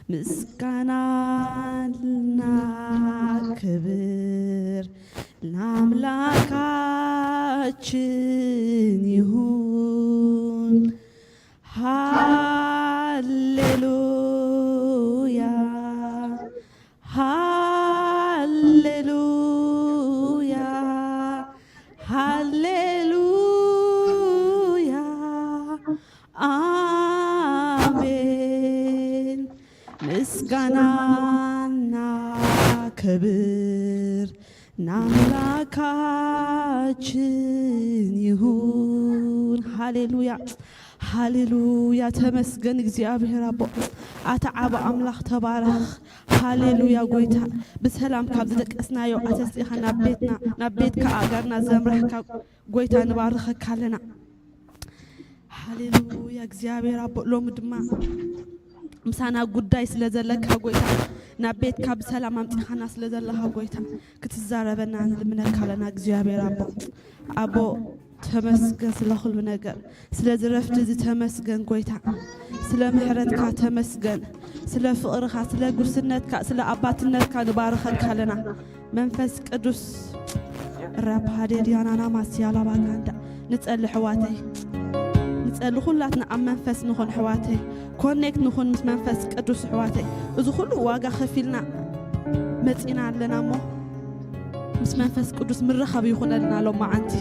مسكنا لنا كبر لأملاكاتشن يهون هاليلويا هاليلويا هاليلويا آمين مسكنا كبر نملكاتشن يهون هاليلويا هاليلويا تمسكن እግዚአብሔር አቦ አተዓባ አምላኽ ተባረኽ ሃሌሉያ ጎይታ በሰላም ካብ ዝደቀስናዮ አተስኢኻ ናብ ቤትካ አጋርና ዘምረሕካ ጎይታ ንባርኸካ ኣለና ሃሌሉያ እግዚአብሔር አቦ ሎሚ ድማ ምሳና ጉዳይ ስለዘለካ ጎይታ ናብ ቤትካ በሰላም አምጥኻና ስለዘለኻ ጎይታ ክትዛረበና ንልምነካ ኣለና እግዚአብሔር አቦ ተመስገን ስለ ሁሉ ነገር ስለ ዝረፍት ተመስገን ጎይታ ስለ ምህረትካ ተመስገን ስለ ፍቅርካ ስለ ጉርስነትካ ስለ አባትነትካ ንባርኸካ ኣለና መንፈስ ቅዱስ ራፓዴዲያናና ማስያላ ባጋንዳ ንጸልይ ሕዋተይ ንጸልይ ሁላትና ኣብ መንፈስ ንኹን ሕዋተይ ኮኔክት ንኹን ምስ መንፈስ ቅዱስ ሕዋተይ እዚ ሁሉ ዋጋ ከፊልና መጺና ኣለና ሞ ምስ መንፈስ ቅዱስ ምረኸብ ይኹነልና ሎ ማዓንቲ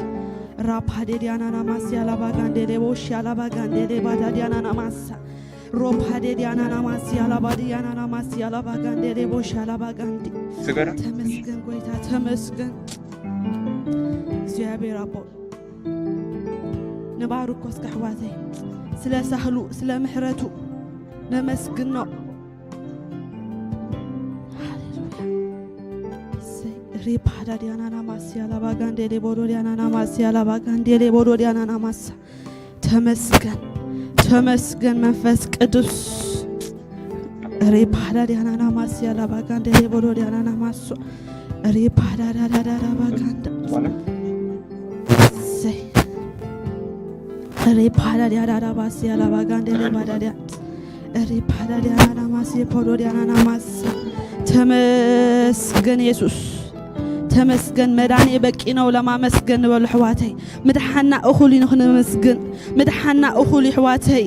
ራፓዴዲያና ናማስያ ላባጋንዴሌ ቦሽያ ላባጋንዴሌ ባዳዲያና ናማሳ ሮፓዴዲያና ናማስያ ላባዲያና ናማስያ ላባጋንዴሌ ቦሽያ ላባጋንዲ ተመስገን ጎይታ ተመስገን እግዚአብሔር አቦ ነባርኮ እስከ ሕዋተይ ስለ ሳህሉ ስለ ምሕረቱ ነመስግን ነው ሪፓዳ ዲያና ናማስያ ላባጋንዴሌ ቦዶዲያና ናማስያ ላባጋንዴሌ ቦዶዲያና ናማሳ ተመስገን መንፈስ ቅዱስ ሪፓዳ ዲያና ናማስያ ላባጋንዴሌ ቦዶዲያና ናማሱ ሪፓዳ ዳዳዳ ባጋንዳ ዘይ ሪፓዳ ዲያዳ ባስያ ላባጋንዴሌ ባዳዲያ ሪፓዳ ዲያና ናማስያ ቦዶዲያና ናማሳ ተመስገን ኢየሱስ ተመስገን መዳኔ በቂ ነው ለማመስገን በሉ ሕዋተይ ምድሓና እኹል ንኽንመስግን ምድሓና እኹል ሕዋተይ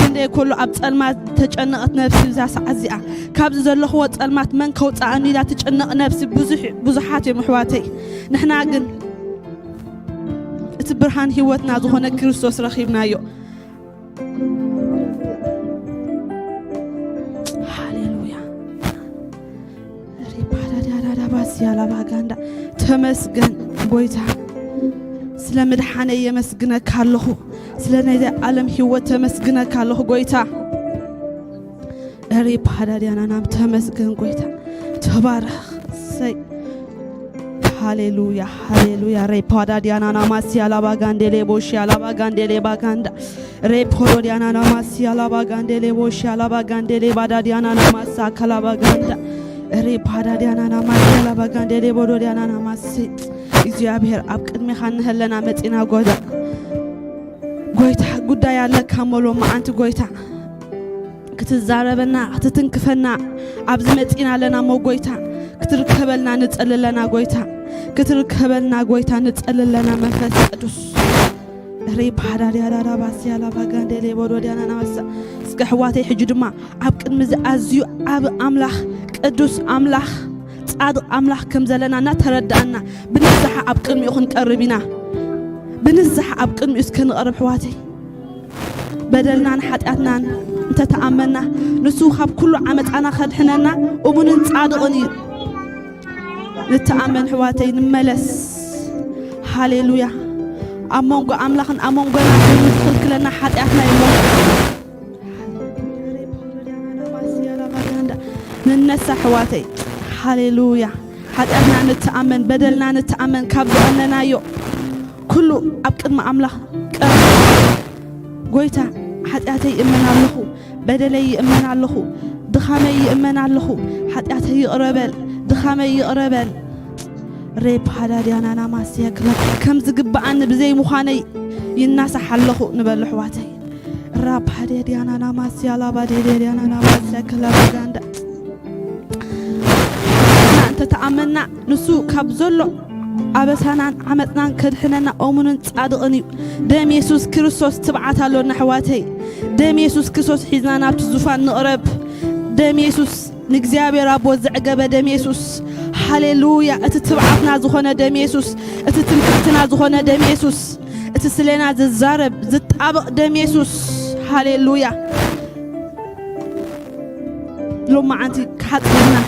እንደ ኩሉ ኣብ ጸልማት ተጨነቐት ነፍሲ ዛ ሰዓዚኣ ካብዚ ዘለኽዎ ጸልማት መን ከውፃእኒ ኢላ ትጨነቕ ነፍሲ ብዙሓት እዮም ሕዋተይ ንሕና ግን እቲ ብርሃን ህይወትና ዝኾነ ክርስቶስ ረኺብናዮ ባስያላ ባጋንዳ ተመስገን ጎይታ ስለ ምድሓነ የመስግነካ ኣለኹ ስለ ናይ ዓለም ህይወት ተመስግነካ ኣለኹ ጎይታ ሪፓዳዲያና ናም ተመስገን ጎይታ ተባረኽ ሰይ ሃሌሉያ ሃሌሉያ ሪፓዳዲያና ናማስያላ ባጋንዴሌ ቦሽያላ ባጋንዴሌ ባጋንዳ ሪፖዶዲያና ናማስያላ ባጋንዴሌ ቦሽያላ ባጋንዴሌ ባዳዲያና ናማሳ ካላ ባጋንዳ ሪፓዳ ዲያና ናማስያ ላባጋንዴሌ ቦዶዲያና ናማሲ እግዚአብሔር ኣብ ቅድሚኻ ንህለና መጺና ጎይታ ጉዳይ ኣለካ ሞሎ ማዓንቲ ጎይታ ክትዛረበና ክትትንክፈና ኣብዚ መጺና ኣለና ሞ ጎይታ ክትርከበልና ንጸልለና ጎይታ ክትርከበልና ጎይታ ንጸልለና መንፈስ ቅዱስ ሪፓዳ ዲያና ባስያ ላባጋንዴሌ ቦዶዲያና ናማሳ እስከ ሕዋተይ ሕጂ ድማ ኣብ ቅድሚ ዝኣዝዩ ኣብ ኣምላኽ ቅዱስ ኣምላኽ ጻድቕ ኣምላኽ ከም ዘለና እናተረዳእና ብንዝሓ ኣብ ቅድሚኡ ክንቀርብ ኢና ብንዝሓ ኣብ ቅድሚኡ እስከንቐርብ ሕዋተይ በደልናን ሓጢኣትናን እንተተኣመና ንሱ ካብ ኩሉ ዓመፃና ከድሕነና እሙንን ጻድቕን እዩ ንተኣመን ሕዋተይ ንመለስ ሃሌሉያ ኣብ መንጎ ኣምላኽን ኣብ መንጎና ዝኽልክለና ሓጢኣትና እዩ ننسى حواتي هاليلويا حتى نتأمن بدلنا نتأمن كابدنا يو كله أبكر ما أمله قويتا حتى يأمن الله بدلي يأمن الله دخامي يأمن الله حتى يقربل دخامي يقربل ريب هذا ديانا ناماسيا كم زقب عن بزي مخاني يناس حله نبل حواتي رابحدي ديانا ناماسي على بدي ديانا ناماسي كلا بغاندا أنت تأمنا نسو كابزلو أبسانان عمتنان كدحننا أمونن صادقني دم يسوع كريستوس تبعت له نحواتي دم يسوع كريستوس حزنا نابت زفان نقرب دم يسوع نجزيابي رب وزعجب دم يسوع هاليلويا أتتبعتنا زخنا دم يسوع أتتمكتنا زخنا دم يسوع أتسلنا ززارب زتابق دم يسوع هاليلويا لما أنت كحدنا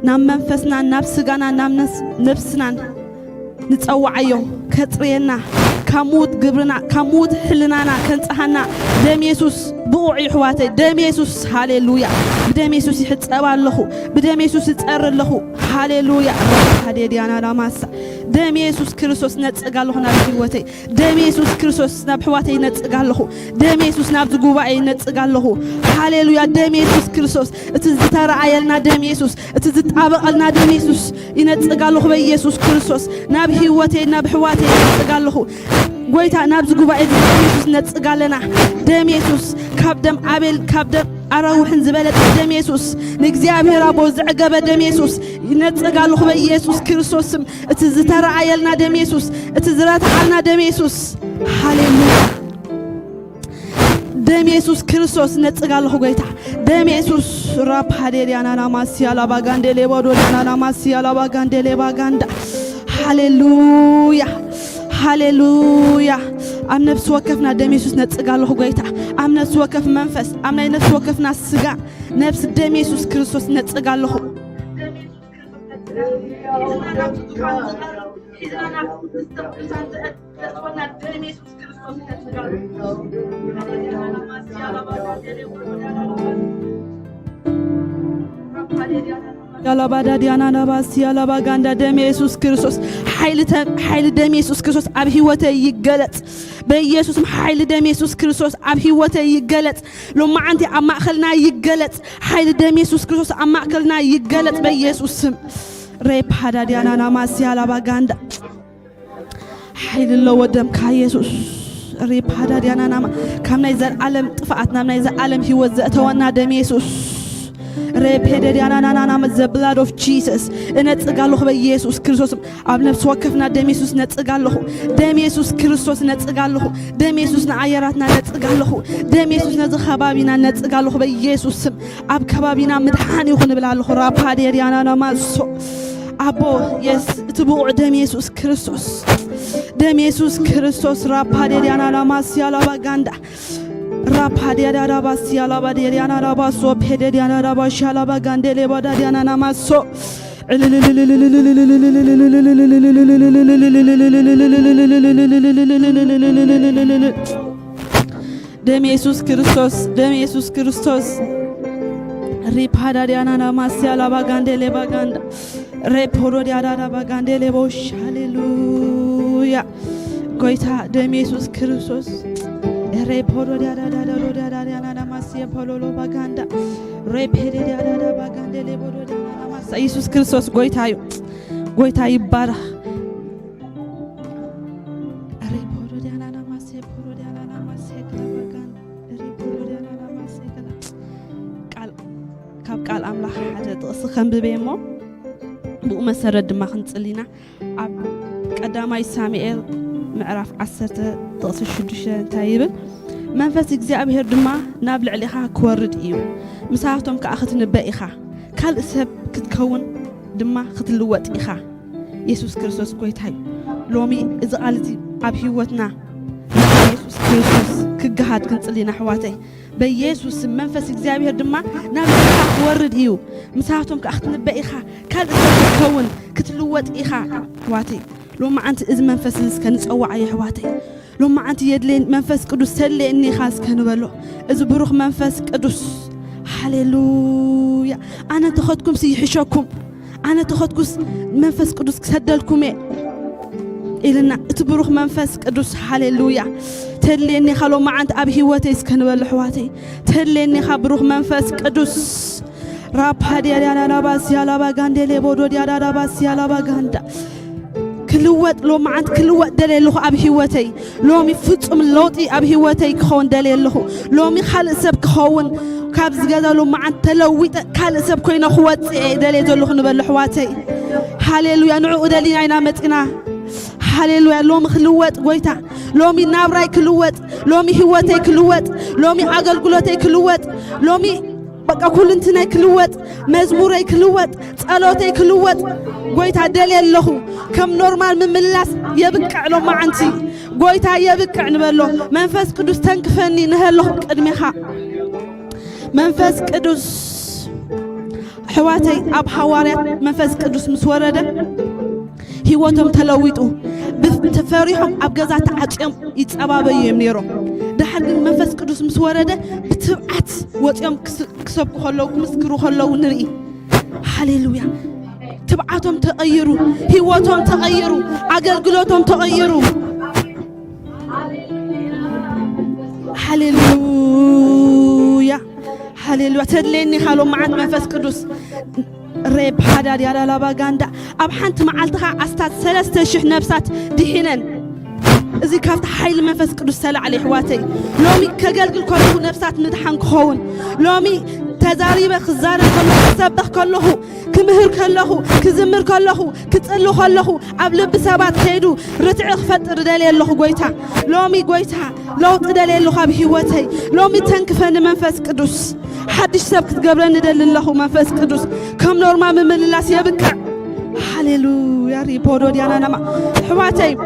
نام منفسنا نفسنا نام نفسنا نتوعيه كترينا كموت قبرنا كموت حلنا كنتحنا دم يسوع بوعي حواتي دم يسوع هاليلويا بدم يسوع يحتسبال له بدم يسوع يتقر له هاليلويا هذه ديانا راماسا دم يسوع كريستوس نتقال له نبحواتي دم يسوع كريستوس نبحواتي نتقال له دم يسوع نبزغوباي نتقال له هاليلويا دم يسوع كريستوس اتزترعيلنا دم يسوع اتزتابقلنا دم يسوع ينتقال له بيسوع كريستوس نبحواتي نبحواتي نتقال له قويتا نابز قوباء يسوس نتقالنا دم يسوس كابدم عابل كابدم أروحن زبالة دم يسوس نجزيابي رابو زعقب دم يسوس نتقالو خبا يسوس كريستوس اتزتر عيالنا دم يسوس اتزرات عالنا دم يسوس هاليلويا دم يسوس كريستوس نتقالو قويتا دم يسوس راب حديري أنا ناماسي على باغاندي لبادو أنا ناماسي على باغاندي لباغاندا هاليلويا هاليلويا أم نفس وقفنا دم يسوس نتقاله قويتا أم نفس وقف منفس أم نفس وقفنا السجا نفس دم يسوس كريستوس نتقاله يلا بعد ديانا نباس يلا بعند دم يسوع كريستوس حيل دم يسوع كريستوس أبي وته يجلت بيسوس حيل دم يسوع كريستوس أبي وته يجلت لما عندي أما أخلنا يجلت حيل دم يسوع كريستوس أما أخلنا يجلت بيسوس ريب هذا ديانا نباس يلا بعند حيل الله ودم كيسوس ريب هذا ديانا نما كم نيزر عالم طفعتنا نيزر عالم هو زتوانا دم يسوس ريبيدي أنا with the blood of Jesus نتقاله بيسوع كريستوس أب نفس وقفنا دم يسوع نتقاله دم يسوع كريستوس نتقاله دم يسوع نعيراتنا نتقاله دم يسوع نزخبابنا نتقاله بيسوع أب كبابنا مدحاني وخن بالله راب هادي أنا ما سو أبو يس تبوع دم يسوع كريستوس دم يسوع كريستوس راب هادي أنا ما سيالا بغاندا راب هادي أنا رابس يلا بدي أنا رابس وبهدي أنا رابس يلا بغاندلي بدي أنا نامسو دم يسوع كريستوس دم يسوع كريستوس ريب هادي أنا نامس يلا بغاندلي بغاندا ريب هودي أنا بغاندلي بوش هاليلويا قويتا دم يسوع كريستوس ريب هودي أنا نامس يبولو بغاندا ريب هدي أنا بغاندلي بودي أنا يسوع كريستوس قويتايو قويتاي بارا ريب هودي أنا نامس يبولو أنا نامس يكلا بغاندا ريب هودي أنا نامس يكلا قال أملاح حاجة تقصخن ببيمو بقو مسرد ما خنصلينا قداماي ساموئيل معرف 10 تقص 6 تايبل منفس እግዚአብሔር ድማ ናብ ልዕሊኻ ክወርድ እዩ ምሳቶም ከኣኽት ንበኢኻ ካልእ ሰብ ክትከውን ድማ ክትልወጥ ኢኻ ኢየሱስ ክርስቶስ ጎይታይ ሎሚ እዚ ቃልቲ ኣብ ህይወትና ኢየሱስ ክርስቶስ ክገሃድ ክንጽሊና ሕዋተይ በኢየሱስ መንፈስ እግዚአብሔር ድማ ናብ ልዕሊኻ ክወርድ እዩ ምሳቶም ከኣኽት ንበኢኻ ካልእ ሰብ ክትከውን ክትልወጥ ኢኻ ሕዋተይ ሎሚ ኣንቲ እዚ መንፈስ እስከንጸዋዕ ሕዋተይ لما أنت يدلين منفس قدوس سلي إني خاص كنبلو إذا بروح منفس قدوس هاليلويا أنا تاخدكم سيحشاكم أنا تاخدكم منفس قدوس سدلكم إلنا تبروح منفس قدوس هاليلويا تدلي إني خلو ما أنت أبي هواتي سكنبلو حواتي تدلي إني خبروح منفس قدوس راب هادي أنا راباس يا لابا غاندي لبودو يا راباس يا لابا غاندا كلوت لو معند كلوت دليل له أبي هوتي لو مفتصم اللوطي أبي هوتي كون دليل له لو مخال سب كون كابز جذا لو معند تلويت كال سب كوين أخوات دليل له نبل حواتي هاليلويا نعو دليل عنا متنا هاليلويا لو مخلوت قويتا لو مي نابراي كلوت لو مي هوتي كلوت لو مي عقل قلوتي كلوت لو مي بقى كل انتنا كلوت مزموري كلوت صلوتي كلوت قويتا دليل له كم نورمال من ملاس يبقى له ما عنتي قويتا يبقى نبله منفس قدوس تنكفني نهله قدمها منفس قدوس حواتي أب حواريات منفس قدوس مسوردة هيوتهم تلويتو بتفريحهم أبجزات عجم يتأبابي يمنيرو ده حد منفس قدوس مسوردة بتبعت وتيم كسب خلو مسكرو خلو نري هاليلويا تبعتهم تغيروا هيوتهم تغيروا عقلقلوتهم تغيروا هاليلويا هاليلويا تدليني خلو معاد منفس قدوس ريب حدا ديالا لاباغاندا أب حنت معالتها أستاذ 3,000 نفسات دحينن إذا كافت حيل منفس قدوس سلا على حواتي لومي كجلجل كله نفسات مدحن كون لومي تزاريب خزار كله سبخ كله كمهر كله كزمر كله كتقله كله قبل بسبات كيدو رتع فتر دليل له قويتا لومي قويتا لو تدليل له بحواتي لومي تنكفن منفس قدوس حدش سبك تقبلن دليل له منفس قدوس كم نورمال من الناس يبكى هاليلويا ريبودو ديانا نما حواتي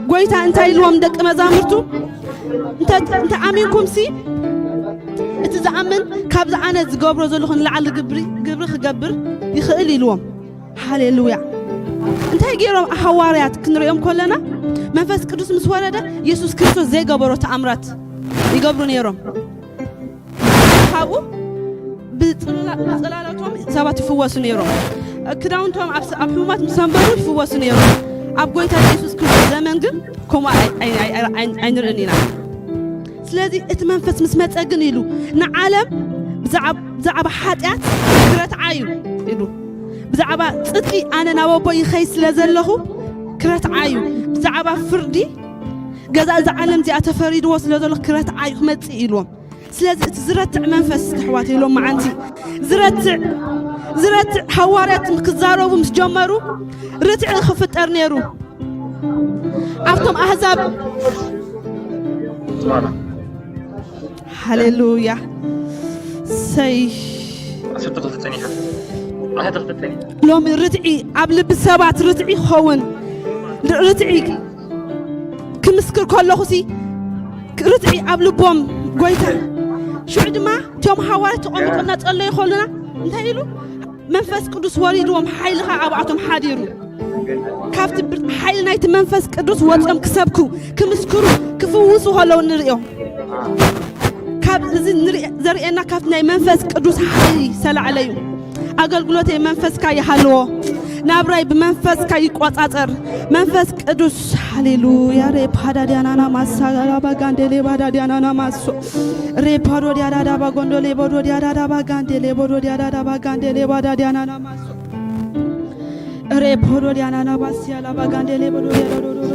قويتا انت يلوم دك مزامرتو انت عامينكم سي اتزعمن كابز عنا زقبرو زلخن لعل قبري خقبر يخيل يلوم هاليلويا انت يجيرهم حواريات كنريهم كلنا منفس قدوس مسوالده يسوس كريستوس زي قبرو تأمرات يقبرون يروم هاو بصلالاتهم سبات يفوسون يروم كداونتهم أبحومات مسامبرو يفوسون يروم أبغيت يسوس كريستوس زمان قل كم أين رأينا سلذي اتمنفس مسمات أجنيلو نعلم بزعب حاتيات كرت عايو إلو بزعب صدقي أنا نوابي خيس لزله كرت عايو بزعب فردي جزء زعلم زي أتفريد وصل لزله كرت عايو مت إلوم سلذي زرت منفس حواتي لهم معنتي زرت حوارات مكزارو ومسجمرو رتع خفت أرنيرو عفتم أحزاب هاليلويا سي لوم رتعي قبل بالسبات رتعي خون رتعي كمسكر كله خسي رتعي قبل بوم قويتا شو عندما توم حوارت قمت الله يخلنا انتهيلو منفس قدوس وريدهم حيلها عبعتهم حاديرو كافت حيل نايت منفس قدوس وطم كسبكو كمسكرو كفوسو هلو نريو كاب زرينا كافت ناي منفس قدوس حي سلا عليو أقلقلوتي منفس كاي حلو نابراي بمنفس كاي قواطاطر منفس قدوس هاليلويا ري بحدا ديانا ماسا باغاندلي بادا ديانا ماسو ري بادو ديادا باغوندولي بودو ديادا باغاندلي بودو ديادا باغاندلي بادا ديانا ماسو ري بودو ديانا باسيا لا باغاندلي بودو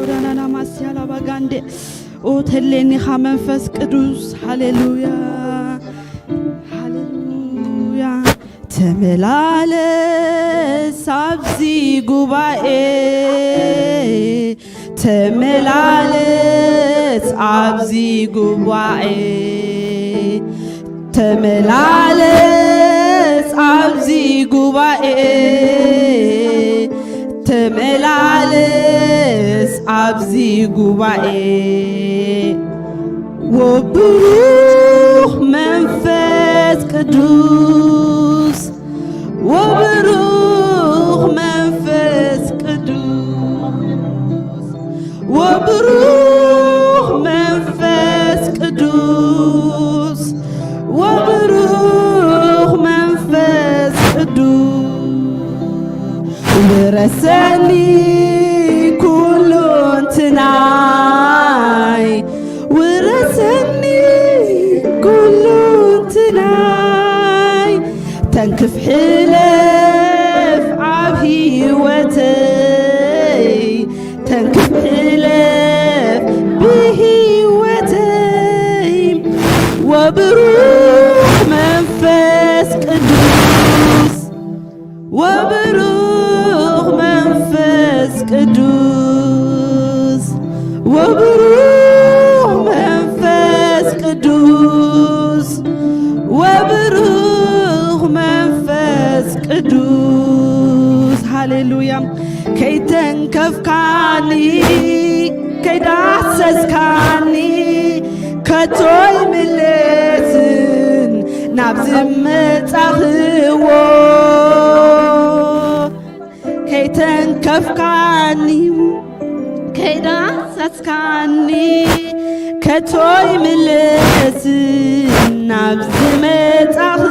ديادا ماسيا لا باغاندي او تليني منفس قدوس هاليلويا هاليلويا تملالس أبزي قبائي تملالس أبزي قبائي تملالس أبزي قبائي تملالس أبزي قبائي وبروح منفس قدوس وبروح منفس قدوس وبروح منفس قدوس وبروح منفس قدوس ورساني كل تناي ورساني كل تناي تنكف حلف عبهي وتي وبروح منفس قدوس وبروح منفس قدوس وبروح منفس قدوس وبروح منفس قدوس هاليلويا كي تنكفكاني كي داسسكاني كتوي ملتن نابز متاخو كي تنكفكاني كي داسسكاني كتوي ملتن نابز متاخو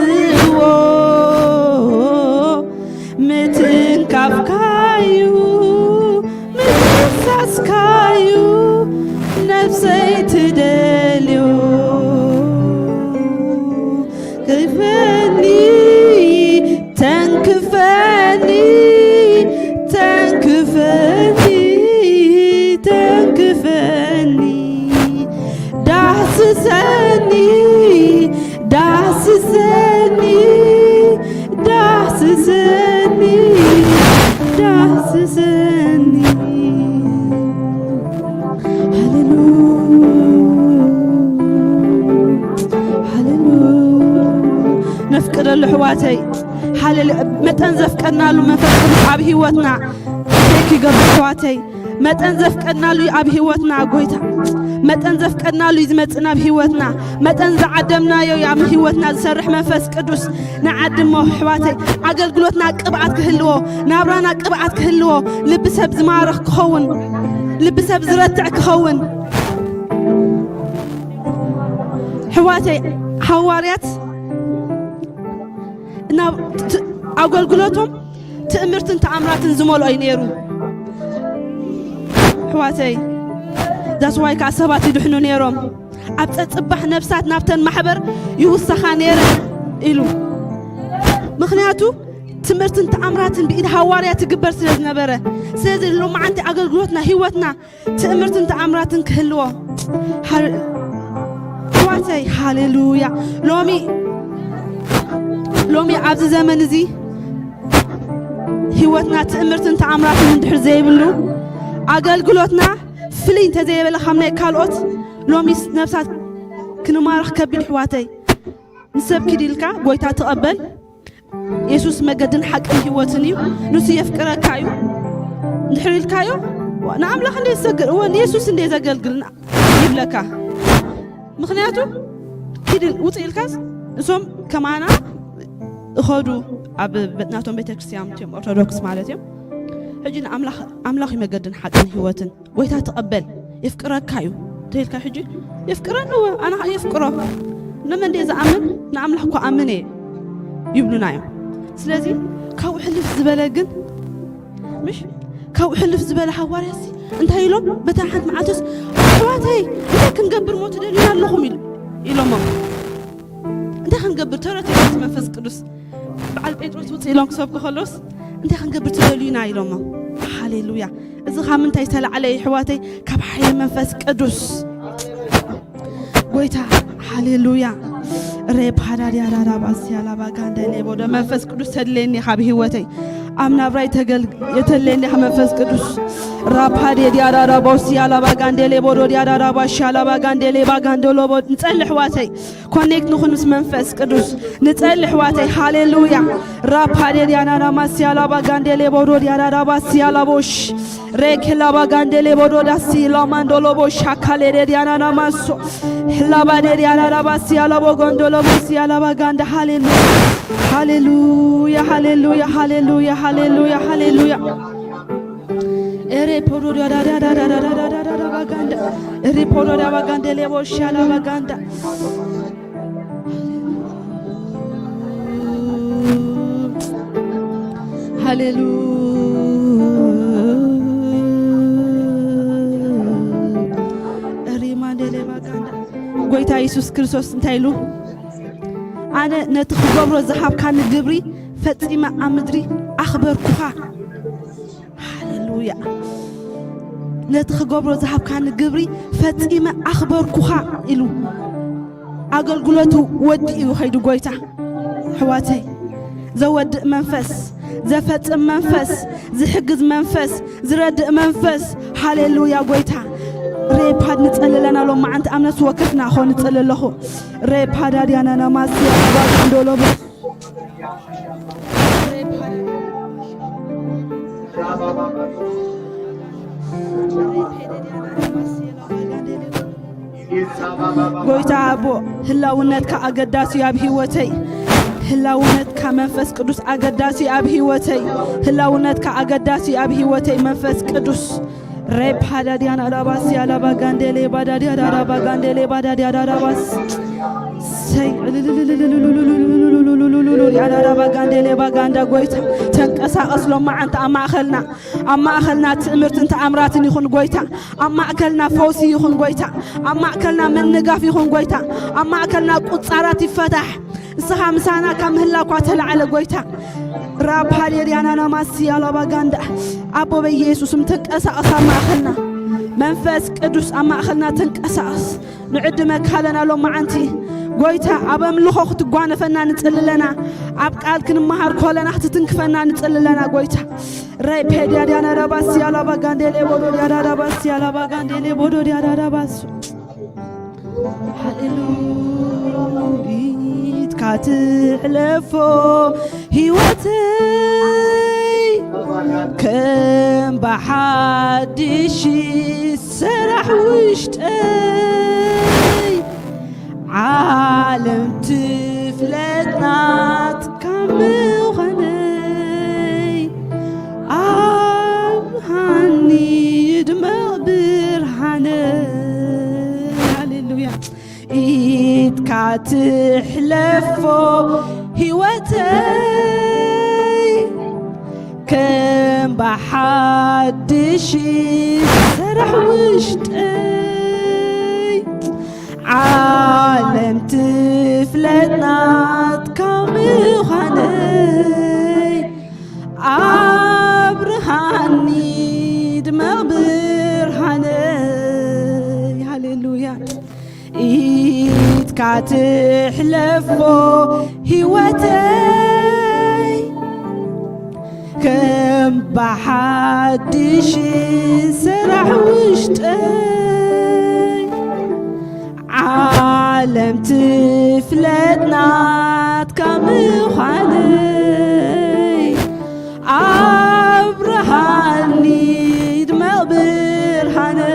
متن كفكايو متن ساسكايو نفسي تدليو كفاني تنكفاني تنكفاني تنكفاني داسسني داسسني داسسني داسسني نفكر الحواتي حال متنزف كنا له مفكر عب هيوتنا هيك قبل حواتي متنزف كنا له عب هيوتنا قويتا متنزف كنا له يزمتنا بهيوتنا متنز عدمنا يا عم هيوتنا سرح منفس قدوس نعدم حواتي عقل قلوتنا قبعت كهلو نابرانا قبعت كهلو لبسها بزمارخ كخون لبسها بزرتع كخون حواتي حواريات عقل قلوتهم تأمرتن تعمراتن زمولو أي نيرو حواتي داس واي كعصبات يدحنو نيروم أبتصبح نفسات نابتن محبر يوسخا نير إلو مخنياتو تمرتن تعمراتن بإيد حواريا تقبر سلز نبرة سلز اللو ما عندي عقل قلوتنا هيوتنا تأمرتن تعمراتن كهلوه حواتي هاليلويا لومي عبد زمن زي هيوتنا تأمرتن تعمراتن ندحر زي بلو عقل قلوتنا فلين تزي بلا خمني كالوت لومي نفسات كنو مارخ كبير حواتي نسب كديلكا قويتا تقبل يسوس مقدن حق هيوتنيو نسي يفكر كايو ندحر الكايو نعم لخ ندي سجل هو يسوس ندي زغلغلنا يبلكا مخنياتو كديل وطي الكاس نسوم كمانا اخذوا اب بتناتهم بيتكريستيان تيم اورثودوكس مالتهم حجينا أملاخ يمجدن حق هيوتن ويتا تقبل يفكرك كايو تيلكا حجي يفكرنه أنا يفكره لما ندي زعمن نعمل حكو أمني يبلونا يوم سلازي كاو حلف زبالة مش كاو حلف زبالة حواريسي انت هيلوم بتاحت معاتس حواتي انت كنقبر موت دليل اللهم يلوم انت كنقبر ترى تيجي منفس قدس بعد بيتروس وصيلون سوبك خلص انت خنقبر تدلينا يلوم هاليلويا اذا خامنتي تلا علي حواتي كب حي منفس قدس قويتا هاليلويا ريب حراري رارا باس يالا باغاندلي بود منفس قدس تدليني خاب هيوتي امنا براي تگل يتليني منفس قدس راب هادي رارا باس يالا باغاندلي بود رارا باش يالا باغاندلي باغاندلو بود نصل حواتي كونيكت نخون مس منفس قدس نصل حواتي هاليلويا راب هادي رارا ماس يالا باغاندلي بود رارا باس يالا بوش ريكلا باغاندلي بود داسي لاماندولو بوش حكالي رارا ماسو لابادي رارا باس يالا باغاندلو ماس يالا باغاند هاليلويا هاليلويا هاليلويا هاليلويا هاليلويا Ereporo da baganda. Ereporo da baganda levo shala baganda. Hallelujah. Erimandele baganda. Goita Jesus Christos ntailu. أنا نتخبر الزحاب كان جبري فتيمة أمدري أخبر كفا. هاليلويا. نتخبر الزحاب كان جبري فتيمة أخبر كفا إلو. ኣገልግሎቱ ወዲኡ ኸይዱ ጎይታ ሕዋተይ ዘወድእ መንፈስ ዘፈጽም መንፈስ ዝሕግዝ መንፈስ ዝረድእ መንፈስ ሃሌሉያ ጎይታ ሬፓድ ንጸልለና ሎ ማዓንቲ ኣምነት ወከፍና ኾን ንጸልለኹ ሬፓድ ኣድያናና ማስያ ባል እንደሎብ ጎይታ አቦ ህላውነትካ ኣገዳሲ ኣብ ህይወተይ ህላውነትካ መንፈስ ቅዱስ ኣገዳሲ ኣብ ህይወተይ ህላውነትካ ኣገዳሲ ኣብ ህይወተይ መንፈስ ቅዱስ ሬፓዳ ዲያና ዳባስ ያላባ ጋንዴሌ ባዳዲያ ዳባ ጋንዴሌ ባዳዲያ ዳባስ ሰይ ያዳባ ጋንዴሌ ባጋንዳ ጎይታ ተንቀሳቀስሎ ማዓንተ ኣማእኸልና ትእምርትን ተኣምራትን ይኹን ጎይታ ኣማእከልና ፈውሲ ይኹን ጎይታ ኣማእከልና ምንጋፍ ይኹን ጎይታ ኣማእከልና ቁጻራት ይፈታሕ እስኻ ምሳና ካብ ምህላኳ ተላዕለ ጎይታ ራፓድ የዲያናና ማሲ ያላባ ጋንዳ አቦ በኢየሱስም ተንቀሳቀስ ኣማእኸልና መንፈስ ቅዱስ ኣማእኸልና ተንቀሳቀስ ንዕድመካ ኣለና ሎ ማዓንቲ ጎይታ ኣብ ኣምልኾ ክትጓነፈና ንጽልለና ኣብ ቃል ክንመሃር ኮለና ክትትንክፈና ንጽልለና ጎይታ ሬፔድ ያዳና ዳባስ ያላባ ጋንዴሌ ቦዶ ያዳዳባስ ያላባ ጋንዴሌ ቦዶ ያዳዳባስ ሃሌሉያ ካትሕለፎ ህይወተይ ከም ባሓድሽ ስራሕ ውሽጠይ ዓለም ትፍለጥናት ካብ ምዃነይ ኣብሃኒ ይድመቕ ብርሃነይ ሃሌሉያ ኢትካ ትሕለፎ ህይወተይ ከም ባሓድሽ ስራሕ ውሽጠይ ዓለም ትፍለጥናት ካብ ምዃነይ ኣብርሃኒ ድመቕ ብርሃነይ ሃሌሉያ ኢትካ ትሕለፎ ህይወተይ ከም ባሓድሽ ስራሕ ውሽጠይ ዓለም ትፍለጥናት ካብ ምዃነይ ኣብርሃኒ ድመቕ ብርሃነይ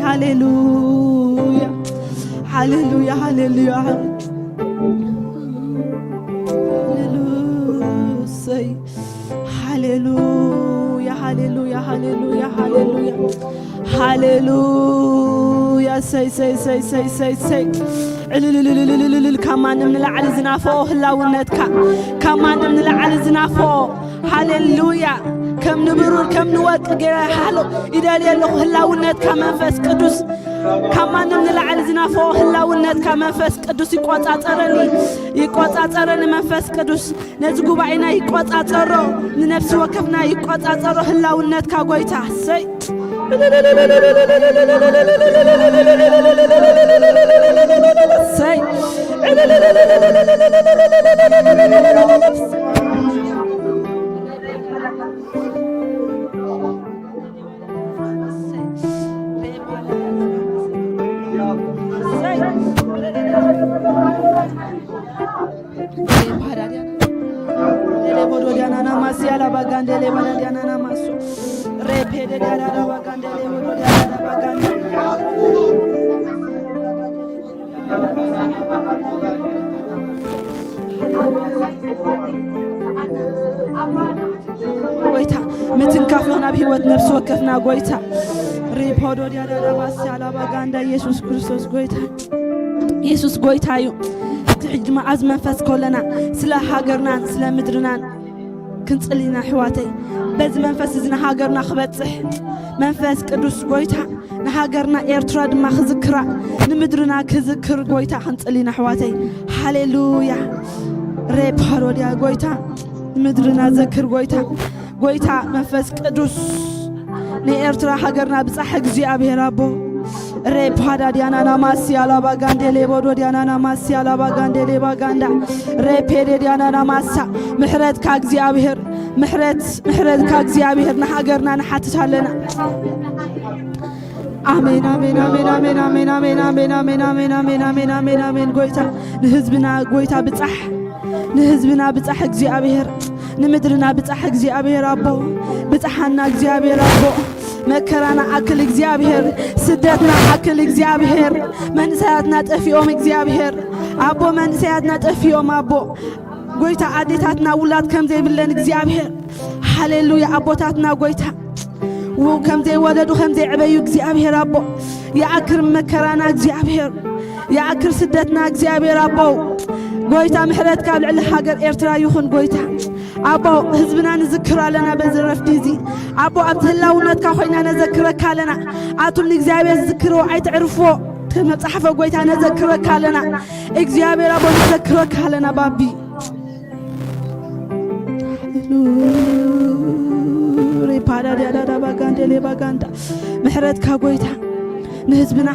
ሃሌሉያ ሃሌሉያ ሃሌሉያ ሃሌሉያ ሃሌሉያ ሃሌሉያ ሃሌሉያ ሃሌሉያ ሃሌሉያ ሰይ ሰይ ሰይ ሰይ ሰይ ሰይ ዕልልልልልልልል ካማንም ንላዕሊ ዝናፍኦ ህላውነትካ ካማንም ንላዕሊ ዝናፍኦ ሃሌሉያ ከም ንብሩር ከም ንወርቂ ገይረ ሃሎ ይደልየ ኣለኹ ህላውነትካ መንፈስ ቅዱስ ካማንም ንላዕሊ ዝናፍኦ ህላውነትካ መንፈስ ቅዱስ ይቆጻጸረኒ መንፈስ ቅዱስ ነዚ ጉባኤና ይቆጻጸሮ ንነፍሲ ወከፍና ይቆጻጸሮ ህላውነትካ ጎይታ ሰይ ሰይ Masiala bagandele banadiana namaso repede dara bagandele bodara bagandele ጎይታ ምትንካፍና በህይወት ነፍስ ወከፍና ጎይታ ሪፖዶ ዲያዳራ ባሲያላ ባጋንዳ ኢየሱስ ክርስቶስ ጎይታ ኢየሱስ ጎይታዩ ትሕጅ መዓዝ መንፈስ ኮለና ስለ ሃገርናን ስለ ምድርናን ክንጽሊና ሕዋተይ በዚ መንፈስ ዝና ሃገርና ክበጽሕ መንፈስ ቅዱስ ጎይታ ንሃገርና ኤርትራ ድማ ክዝክራ ንምድርና ክዝክር ጎይታ ክንጽሊና ሕዋተይ ሃሌሉያ ሬፓሮዲያ ጎይታ ምድርና ዘክር ጎይታ መንፈስ ቅዱስ ንኤርትራ ሃገርና ብጻሕ እግዚአብሔር አቦ Repada diana namasi alabagande lebodo diana namasi alabagande lebaganda repede diana namasa ምሕረት ከእግዚአብሔር ምሕረት ከእግዚአብሔር ንሃገርና ንሓትታለና አሜን አሜን አሜን አሜን አሜን አሜን አሜን አሜን አሜን አሜን አሜን አሜን አሜን ጎይታ ንህዝብና ጎይታ ብጻሕ ንህዝብና ብጻሕ እግዚአብሔር ንምድርና ብጻሕ እግዚአብሔር አቦ ብጻሕና እግዚአብሔር አቦ መከራና አክል እግዚአብሔር ስደትና አክል እግዚአብሔር መንሳያትና ጠፊኦም እግዚአብሔር አቦ መንሳያትና ጠፊኦም አቦ ጎይታ አዴታትና ውላት ከምዘይ ብለን እግዚአብሔር ሃሌሉያ አቦታትና ጎይታ ከምዘይ ወለዱ ከምዘይ ዕበዩ እግዚአብሔር አቦ የአክር መከራና እግዚአብሔር የአክር ስደትና እግዚአብሔር አቦ ጎይታ ምሕረት ካብ ልዕሊ ሃገር ኤርትራ ይኹን ጎይታ አቦ ህዝብና ንዝክራለና በዝረፍቲ እዚ አቦ ኣብ ህላውነትካ ኮይና ነዘክረካ ኣለና አቱም ንእግዚአብሔር ዝዝክሮ ኣይትዕርፍዎ ተመጽሐፈ ጎይታ ነዘክረካ ኣለና እግዚአብሔር አቦ ነዘክረካ ኣለና ባቢ ሪፓዳ ዲያዳ ባጋንደ ለባጋንዳ ምሕረትካ ጎይታ ንህዝብና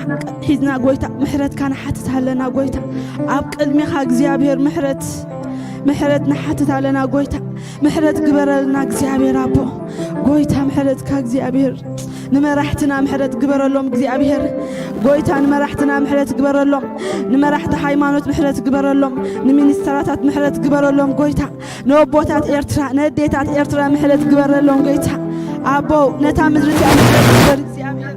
ሒዝና ጎይታ ምሕረትካ ንሓትት ኣለና ጎይታ ኣብ ቅድሚኻ እግዚአብሔር ምሕረት ንሓትት ኣለና ጎይታ ምሕረት ግበረልና እግዚአብሔር አቦ ጎይታ ምሕረትካ እግዚአብሔር ንመራሕትና ምሕረት ግበረሎም እግዚአብሔር ጎይታ ንመራሕትና ምሕረት ግበረሎም ንመራሕቲ ሃይማኖት ምሕረት ግበረሎም ንሚኒስትራታት ምሕረት ግበረሎም ጎይታ ንቦታት ኤርትራ ነዴታት ኤርትራ ምሕረት ግበረሎም ጎይታ አቦ ነታ ምድርቲ ምሕረት ግበር እግዚአብሔር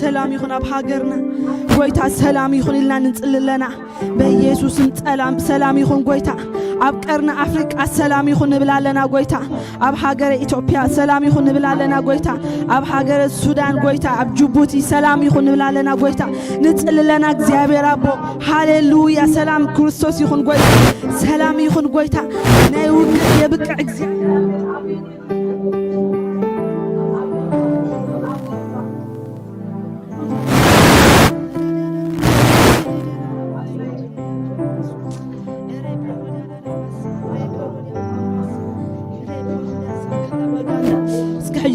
ሰላም ይኹን ኣብ ሃገርና ጎይታ ሰላም ይኹን ኢልና ንጽልለና በኢየሱስም ሰላም ይኹን ጎይታ ኣብ ቀርና አፍሪቃ ሰላም ይኹን ንብላለና ጎይታ ኣብ ሃገረ ኢትዮጵያ ሰላም ይኹን ንብላለና ጎይታ ኣብ ሃገረ ሱዳን ጎይታ ኣብ ጅቡቲ ሰላም ይኹን ንብላለና ጎይታ ንጽልለና እግዚአብሔር አቦ ሃሌሉያ ሰላም ክርስቶስ ይኹን ጎይታ ሰላም ይኹን ጎይታ ናይ ውግእ የብቅዕ እግዚአብሔር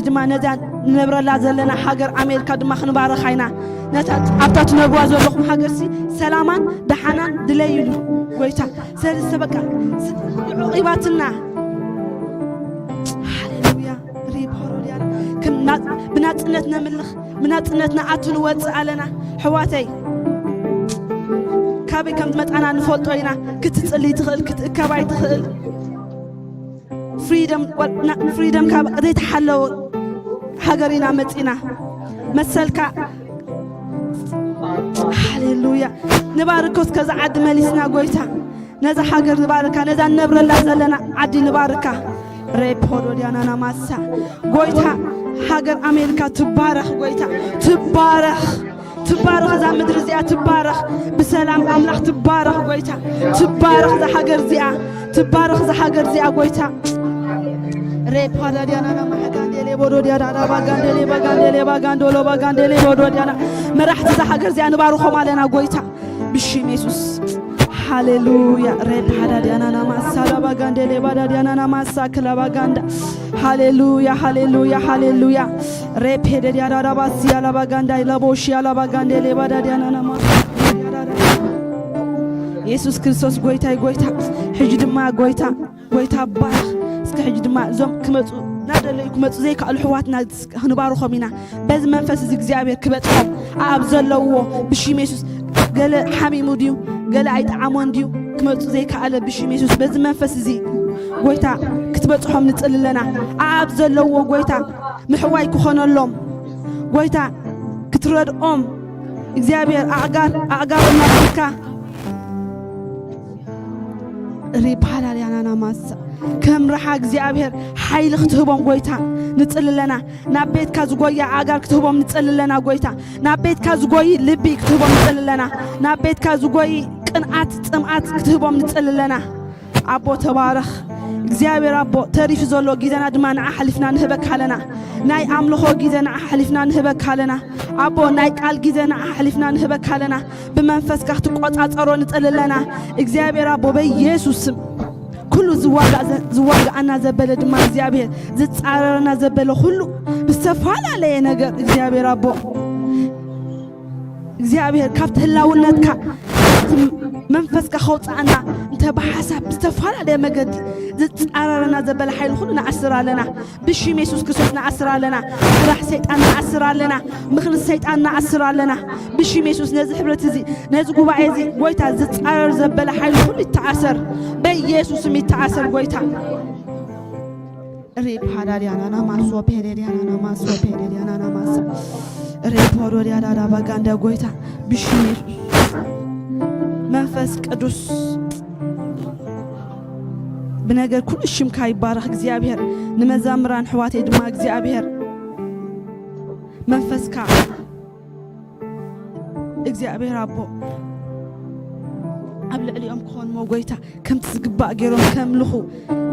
ድማ ነዛ ነብረላ ዘለና ሃገር አሜሪካ ድማ ክንባረኻይና ነታ ኣብታት ነብዋ ዘለኹም ሃገርሲ ሰላማን ደሓናን ድለይሉ ጎይታ ሰለሰበቃ ይዕቂባትና ሃሌሉያ ሪፖሮዲያ ብናጽነት ነምልኽ ብናጽነትና ኣቱን ወጽእ ኣለና ሕዋተይ ካበይ ከም ትመጣና ንፈልጦ ኢና ክትጽልይ ትኽእል ክትእከባይ ትኽእል ፍሪደም ካብ ዘይተሓለወ ሃገሪና መጺና መሰልካ ሃሌሉያ ንባርኮስ ከዛ ዓዲ መሊስና ጎይታ ነዛ ሃገር ንባርካ ነዛ ነብረላ ዘለና ዓዲ ንባርካ ሬፖዶ ዲያናና ማሳ ጎይታ ሃገር አሜሪካ ትባረኽ ጎይታ ትባረኽ ዛ ምድር እዚኣ ትባረኽ ብሰላም አምላኽ ትባረኽ ጎይታ ትባረኽ ዛ ሃገር እዚኣ ትባረኽ ዛ ሃገር እዚኣ ጎይታ ሬፓዳ ዲያናና ማሐጋንዴሌ ቦዶ ዲያዳዳ ባጋንዴሌ ባጋንዶሎ ባጋንዴሌ ቦዶ ዲያና መራሕቲ ዛ ሃገር እዚኣ ንባርኾም ኣለና ጎይታ ብሽም ኢየሱስ ሃሌሉያ ሬፓዳ ዲያናና ማሳላ ባጋንዴሌ ባዳ ዲያናና ማሳ ክላባጋንዳ ሃሌሉያ ሃሌሉያ ሃሌሉያ ሬፔደ ዲያዳዳ ባሲያ ላባጋንዳ ለቦሽ ያላባጋንዴሌ ባዳ ዲያናና ማሳ ኢየሱስ ክርስቶስ ጎይታ ጎይታ ሕጂ ድማ ጎይታ ባርኽ እስከ ሕጂ ድማ እዞም ክመጹ ናደለዩ ክመጹ ዘይከኣሉ ሕዋትና ክንባርኾም ኢና በዚ መንፈስ እዚ እግዚአብሔር ክበጽሖም ኣብ ዘለውዎ ብሽም ኢየሱስ ገለ ሓሚሙ ድዩ ገለ ኣይጠዓሞን ድዩ ክመጹ ዘይከኣለ ብሽም ኢየሱስ በዚ መንፈስ እዚ ጎይታ ክትበጽሖም ንጽልለና ኣብ ዘለውዎ ጎይታ ምሕዋይ ክኾነሎም ጎይታ ክትረድኦም እግዚአብሔር ኣዕጋር እናብካ ሪፓላ ሊያናና ማሳ ከምረሓ እግዚአብሔር ሓይሊ ክትህቦም ጎይታ ንጽልለና ናብ ቤትካ ዝጎያ ኣጋር ክትህቦም ንጽልለና ጎይታ ናብ ቤትካ ዝጎይ ልቢ ክትህቦም ንጽልለና ናብ ቤትካ ዝጎይ ቅንዓት ጽምዓት ክትህቦም ንጽልለና አቦ ተባረኽ እግዚአብሔር አቦ ተሪፍ ዘሎ ጊዜና ድማ ንዓ ሓሊፍና ንህበካ ኣለና ናይ ኣምልኾ ጊዜ ንዓ ሓሊፍና ንህበካ ኣለና አቦ ናይ ቃል ጊዜ ንዓ ሓሊፍና ንህበካ ኣለና ብመንፈስካ ክትቆጻጸሮ ንጽልለና እግዚአብሔር አቦ በኢየሱስ ስም ኩሉ ዝዋጋኣና ዘበለ ድማ እግዚአብሔር ዝጻረረና ዘበለ ሁሉ ብዝተፈላለየ ነገር እግዚአብሔር አቦ እግዚአብሔር ካብቲ ህላውነትካ መንፈስካ ኸውፃእና እንተ ብሓሳብ ብዝተፈላለየ መገዲ ዝጻረረና ዘበለ ሓይሊ ሁሉ ንዓስር ኣለና ብሽም ኢየሱስ ክርስቶስ ንዓስር ኣለና ስራሕ ሰይጣን ንዓስር ኣለና ምኽሪ ሰይጣን ንዓስር ኣለና ብሽም ኢየሱስ ነዚ ሕብረት እዚ ነዚ ጉባኤ እዚ ጎይታ ዝጻረር ዘበለ ሓይሊ ሁሉ ይተዓሰር በኢየሱስም ይተዓሰር ጎይታ ሬብ ሃዳርያናና ማሶ ፔሬርያናና ማሶ ፔሬርያናና ማሶ ሬብ ሆሮርያዳዳ ባጋንዳ ጎይታ ብሽም ኢየሱስ መንፈስ ቅዱስ بنجر كل شيء مكاي بارخ እግዚአብሔር نمزامران حواتي دما እግዚአብሔር منفسك እግዚአብሔር አቦ قبل اليوم كون موغيتا كم تزقبا غيرهم كم لخو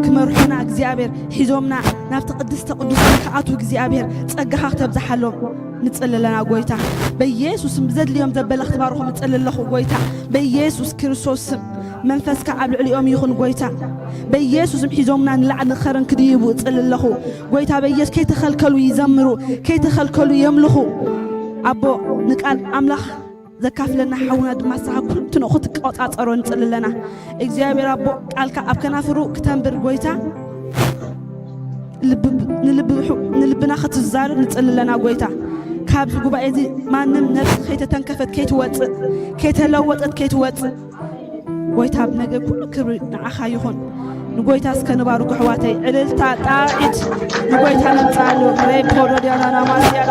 كمرحنا እግዚአብሔር حيزومنا نافت قدس تقدس كاتو እግዚአብሔር ጸጋኻ ተብዛሐሎም ንጽልለና ጎይታ በኢየሱስ ብዘድ اليوم ዘበለ اختبارهم ንጽልለኹ ጎይታ በኢየሱስ ክርስቶስ መንፈስካ قبل اليوم ይኹን ጎይታ በኢየሱስ حيزومنا نلعن خرن كديبو ጽልለኹ ጎይታ በኢየሱስ ከይተኸልከሉ ይዘምሩ ከይተኸልከሉ يملخو አቦ ንቃል አምላኽ ዘካፍለና ሓውና ድማ ሳኩል ትንኹ ትቆጻጸሮ ንጽልለና እግዚአብሔር አቦ ቃልካ ኣብ ከናፍሩ ክተንብር ጎይታ ንልብና ክትዛር ንጽልለና ጎይታ ካብ ጉባኤ እዚ ማንም ነፍስ ከይተተንከፈት ከይትወጽእ ከይተለወጠት ከይትወጽእ ጎይታ ነገር ኩሉ ክብሪ ንዓኻ ይኹን ንጎይታ እስከንባርኩ ሕዋተይ ዕልልታ ጣዒት ንጎይታ ነምጻሉ ሬይ ፖሮዲያናና ማስያላ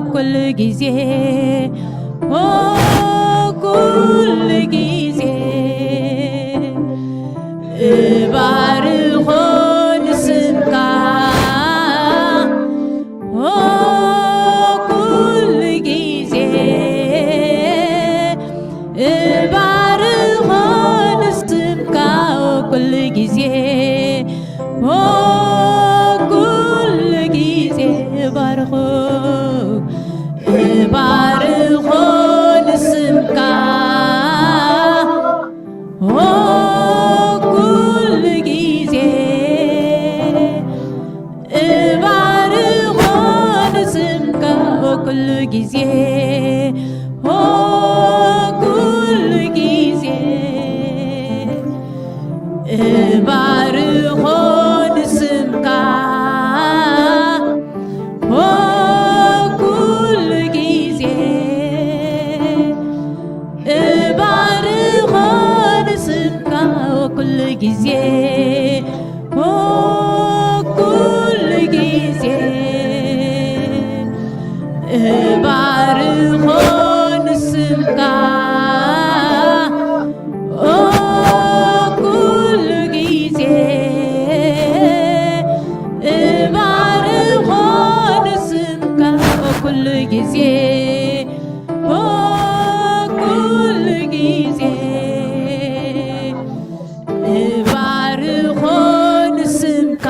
كل جيزي ጊዜ ኩሉ ጊዜ እባርኾ ንስምካ ኩሉ ጊዜ እባርኾ ንስምካ ኩሉ ጊዜ ኩሉ ጊዜ እባርኾ ንስምካ ኩሉ ጊዜ እባርኾ ንስምካ ኩሉ ጊዜ ኩሉ ጊዜ እባርኾ ንስምካ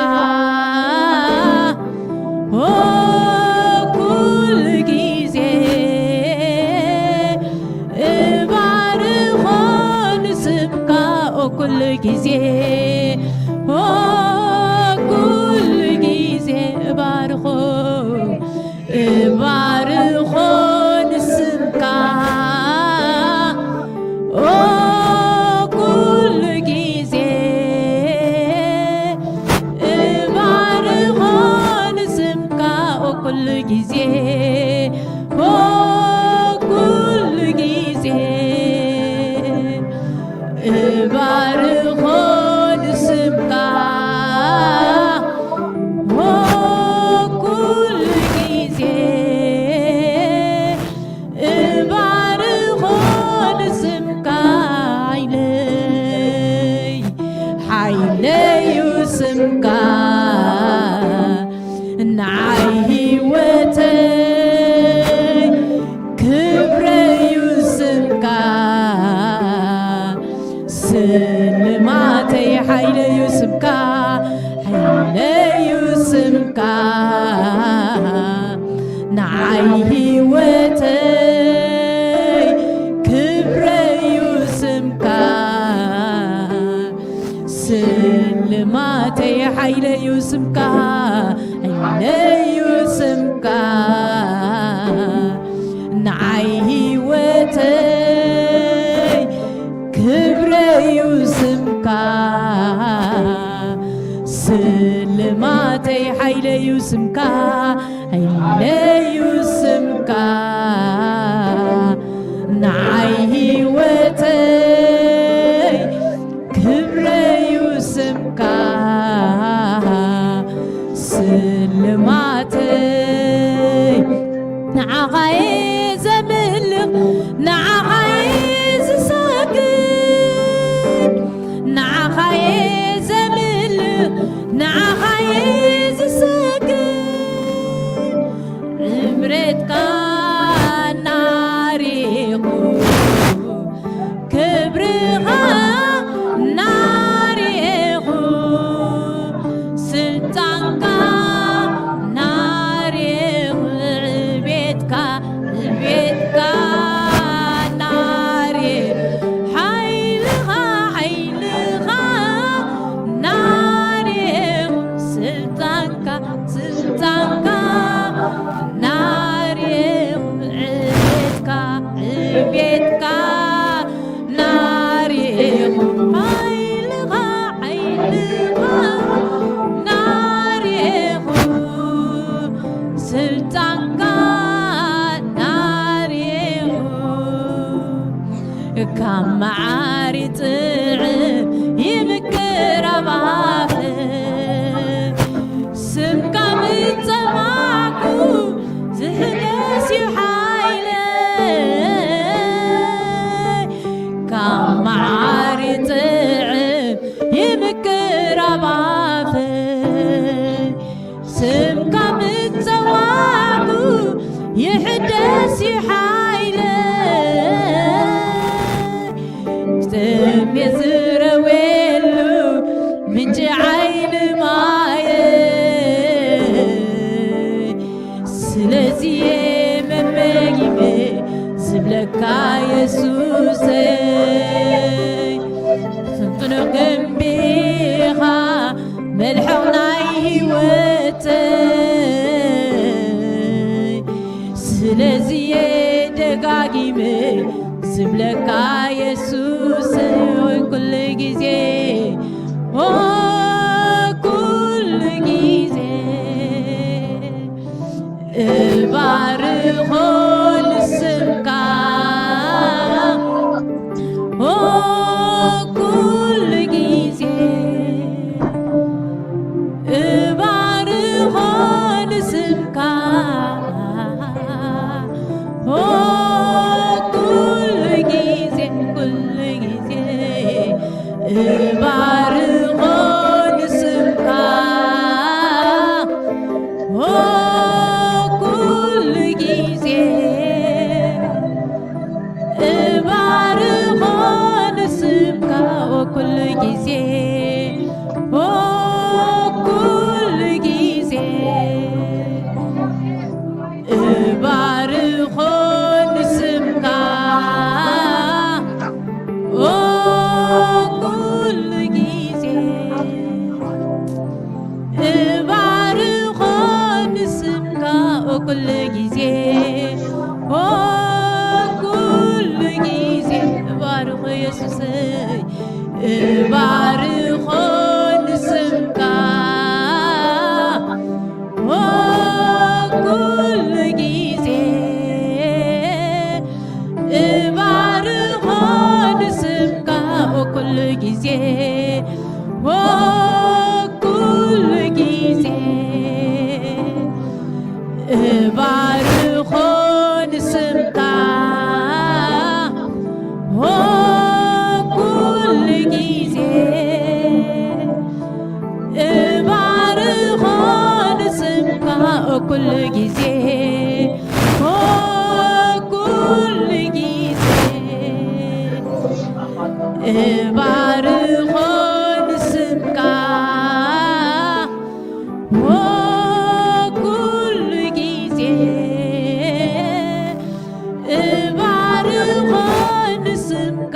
ኩሉ ጊዜ እባርኾ ንስምካ ኩሉ ጊዜ ኩሉ ጊዜ እባርኾ እባርኾ ንስምካ ኩሉ ጊዜ እባርኾ ንስምካ ኩሉ ጊዜ ኩሉ ጊዜ እባርኾ ንስምካ ኩሉ ጊዜ እባርኾ ንስምካ ሓይለዩ ስምካ ንዓይ ህይወተይ ክብረዩ ስምካ ስልማተይ ሓይለዩ ስምካ ሓይለዩ ስምካ ንዓይ ህይወተይ ክብረዩ ስምካ ስልማተይ ሓይለዩ ስምካ ሓይለዩ ስምካ ንዓይ ህይወተይ ክብረዩ ስምካ ስልማተይ ሓይለዩ ስምካ ሓይለዩ ስምካ ንዓይ ህይወተይ ክብረዩ ስምካ ስልማተይ ንዓኻየ ዘምልኽ ንዓኻየ ዝሰግድ ንዓኻየ ዘምልኽ ንዓኻየ ዝሰግድ ዕምረትካ ናሪኹ ክብርኻ ናሪኹ ስልጣንካ ናሪኹ ዕቤትካ ናሪኹ ሓይልኻ ናሪኹ ስልጣንካ ናሪኹ ዕቤትካ ናሪኹ ሓይልኻ ናሪኹ ስልጣንካ ናሪኹ ካብ መዓሪ ጥዕም ይምክር ኣባኽ ስምካ ምፀማዕኩ ዝህደስ እዩ ሓይለይ ካብ መዓሪ ጥዕም ይምክር ኣባኽ ስምካ ምፀማዕኩ ይሕደስ እዩ ሓይለይ ጥም የዝረወሉ ምንጭ ዓይኒ ማየይ ስለዚየ መመጊበ ዝብለካ የሱሰይ ፍንጥኖ ገንቢኻ መልሐቕ ናይ ህይወተይ ስለዚ ደጋጊሜ ዝብለካ ኢየሱስ ኩሉ ጊዜ ኩሉ ጊዜ እባርኾ ንስምካ ኩሉ ጊዜ እባርኾ ንስምካ ኩሉ ጊዜ እባርኾ ንስምካ ኩሉ ጊዜ እባርኾ ንስምካ ኩሉ ጊዜ ኩሉ ጊዜ እባርኾ ንስምካ ኩሉ ጊዜ እባርኾ ንስምካ ኩሉ ጊዜ ኩሉ ጊዜ እባርኾ ኢየሱስ እባርኾ ንስምካ ኩሉ ጊዜ እባርኾ ንስምካ ኩሉ ጊዜ ኩሉ ጊዜ እባርኾ ንስምካ ኩሉ ጊዜ እባርኾ ንስምካ ኩሉ ጊዜ ኩሉ ጊዜ እባርኾ ንስምካ ኩሉ ጊዜ እባርኾ ንስምካ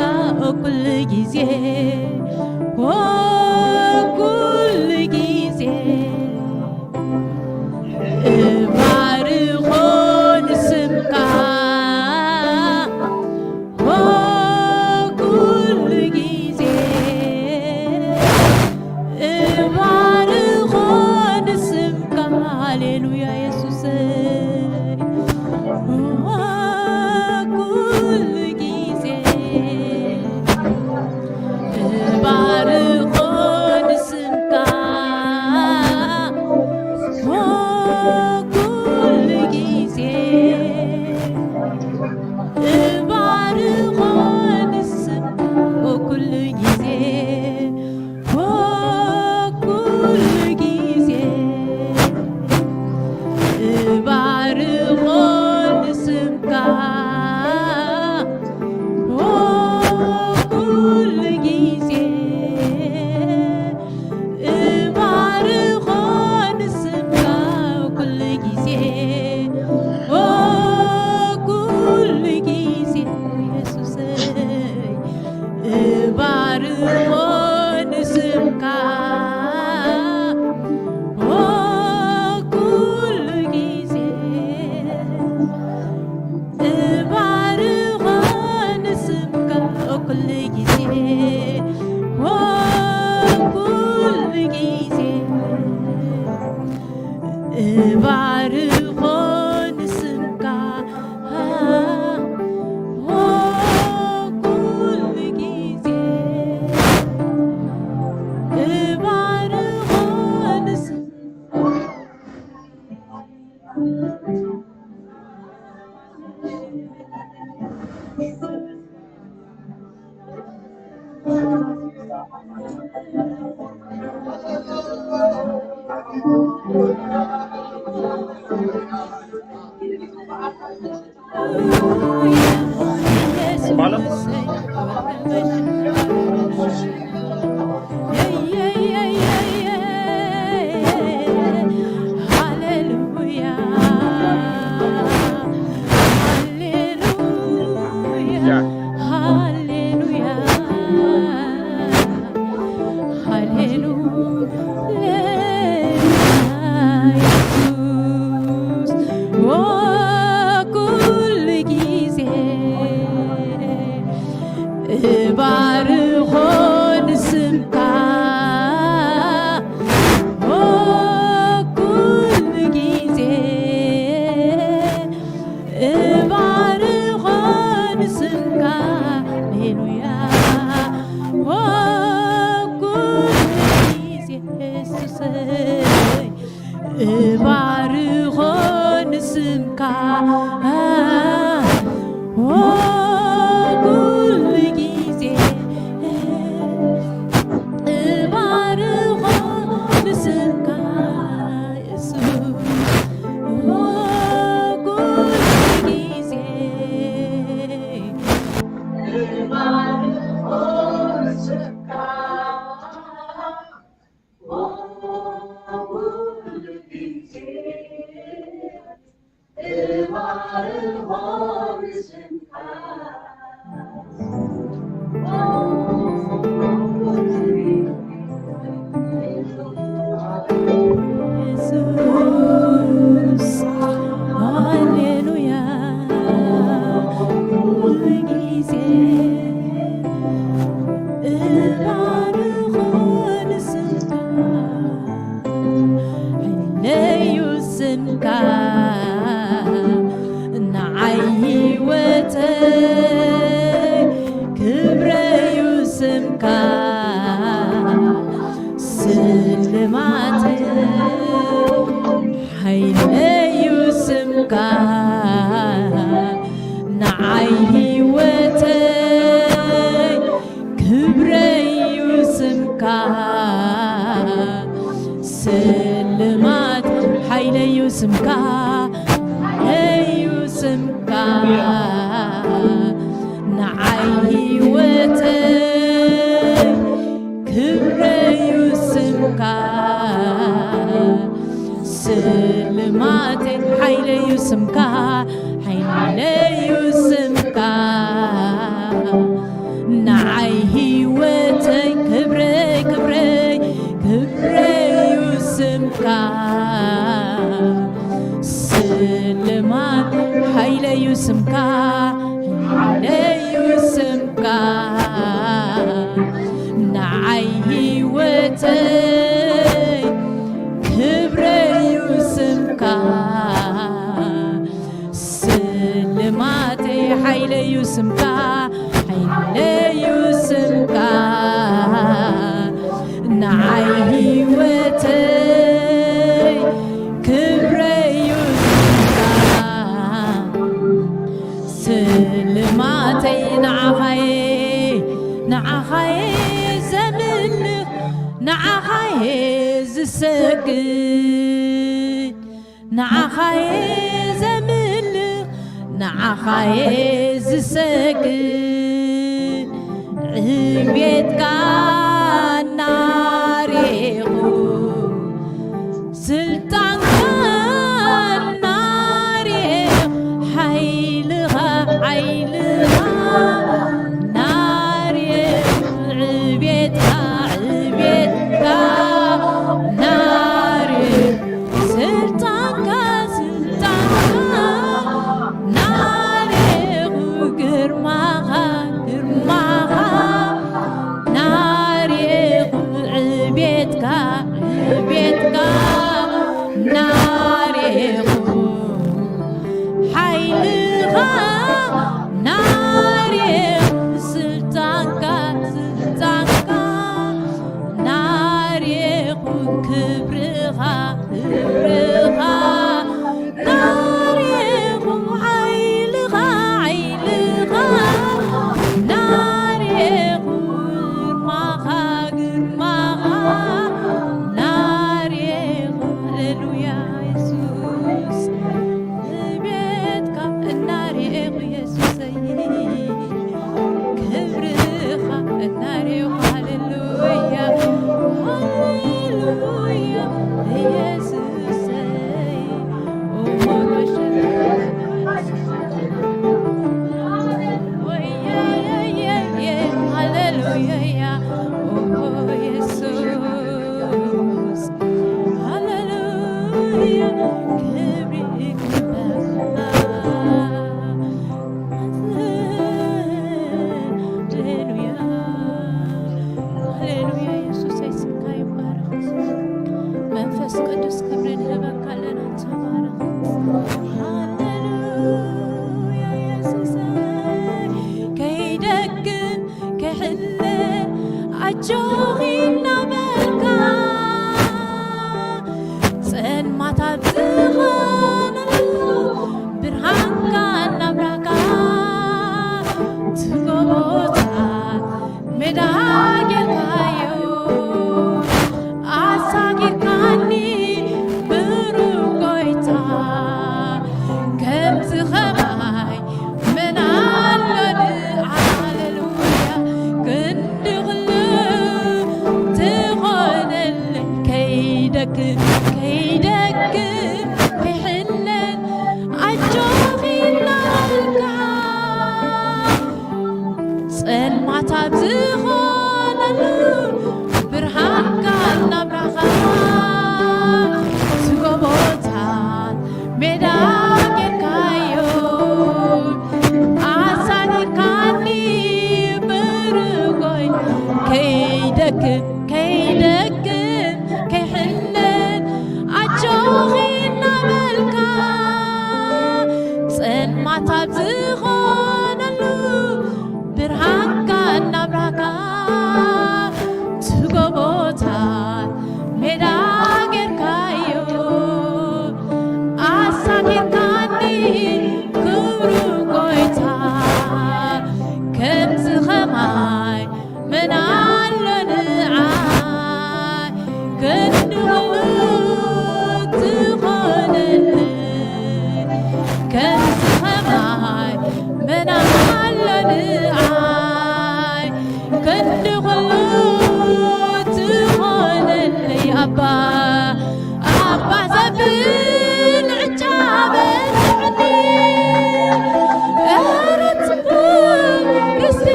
ኩሉ ጊዜ ኩሉ ጊዜ እባርኾ ንስምካ ኩሉ ጊዜ እባርኾ ንስምካ ሃሌሉያ ኢየሱስ ኩሉ ጊዜ እባርኾ ንስምካ ኩሉ ጊዜ እባርኾ ንስምካ ኩሉ ጊዜ ኩሉ ጊዜ እባርኾ ንስምካ ኩሉ ጊዜ እባርኾ ንስምካ ኩሉ ጊዜ ኩሉ ጊዜ ኢየሱስ እባርኾ ንስምካ ኩሉ ጊዜ እባርኾ ንስምካ ኩሉ ጊዜ ኩሉ ጊዜ እባርኾ ንስምካ ኩሉ ጊዜ እባርኾ ንስምካ ኩሉ ጊዜ እባርኾ ንስምካ ኢየሱስ ኩሉ ጊዜ እባርኾ ንስምካ ኩሉ ጊዜ እባርኾ ንስምካ ኢየሱስ ሃሌሉያ ኩሉ ጊዜ እባርኾ ንስምካ ሃይለዩ ስምካ ንዓይ ህይወተይ ክብረዩ ስምካ ስልማተይ ሃይለዩ ስምካ ንዓይ ህይወተይ ክብረዩ ስምካ ስልማት ሃይለዩ ስምካ ሃይለዩ ስምካ ንዓይ ህይወተይ ክብረዩ ስምካ ስልማተይ ሃይለዩ ስምካ ሃይለዩ ስምካ ንዓይ ህይወተይ ክብረይ ክብረይ ክብረዩ ስምካ ስልማት ሃይለዩ ስምካ ሃይለዩ ስምካ ንዓይ ህይወተይ ክብረዩ ስምካ ስልማተይ ሃይለዩ ስምካ ሃይለዩ ስምካ ንዓይ ህይወተይ ክብረዩ ስምካ ስልማተይ ንዓኻየ ዘምልኽ ንዓኻየ ዝሰግድ ንዓኻየ ዘምልኽ ንዓኻየ ዝሰግድ ዕቤትካ እናሪኹ ስልጣንካ እናሪኹ ሓይልኻ ናሪኹ ዕቤትካ ናሪኹ ስልጣንካ ናሪኹ ግርማኻ ናሪኹ ዕቤትካ ናሪኹ ሓይልኻ ናሪኹ ስልጣንካ ማታብ ዝኾነሉ ብርሃንካ እናብራኻ ዝጎቦታት ሜዳ ጌርካዮ ኣሳኒርካኒ ብርጎይ ከይደክም ከይሕንን ኣጆኺ እናበልካ ጽልማታት ዝኾነሉ ብርሃንካ እናብራካ ትጎቦታት ሜዳ ጌርካዮ ኣሳኒርካኒ ክብሩ ጎይታ ከምዚ ኸማይ ምን ኣሎ ንዓይ ክንድኽሉ ትኾነኒ ከምዚ ኸማይ ምን ኣሎ ንዓይ ክንድኽሉ ትኾነኒ ኣባ ኣባ ዘብል ዕጫበትዕኒ እረትቡ ርስቲ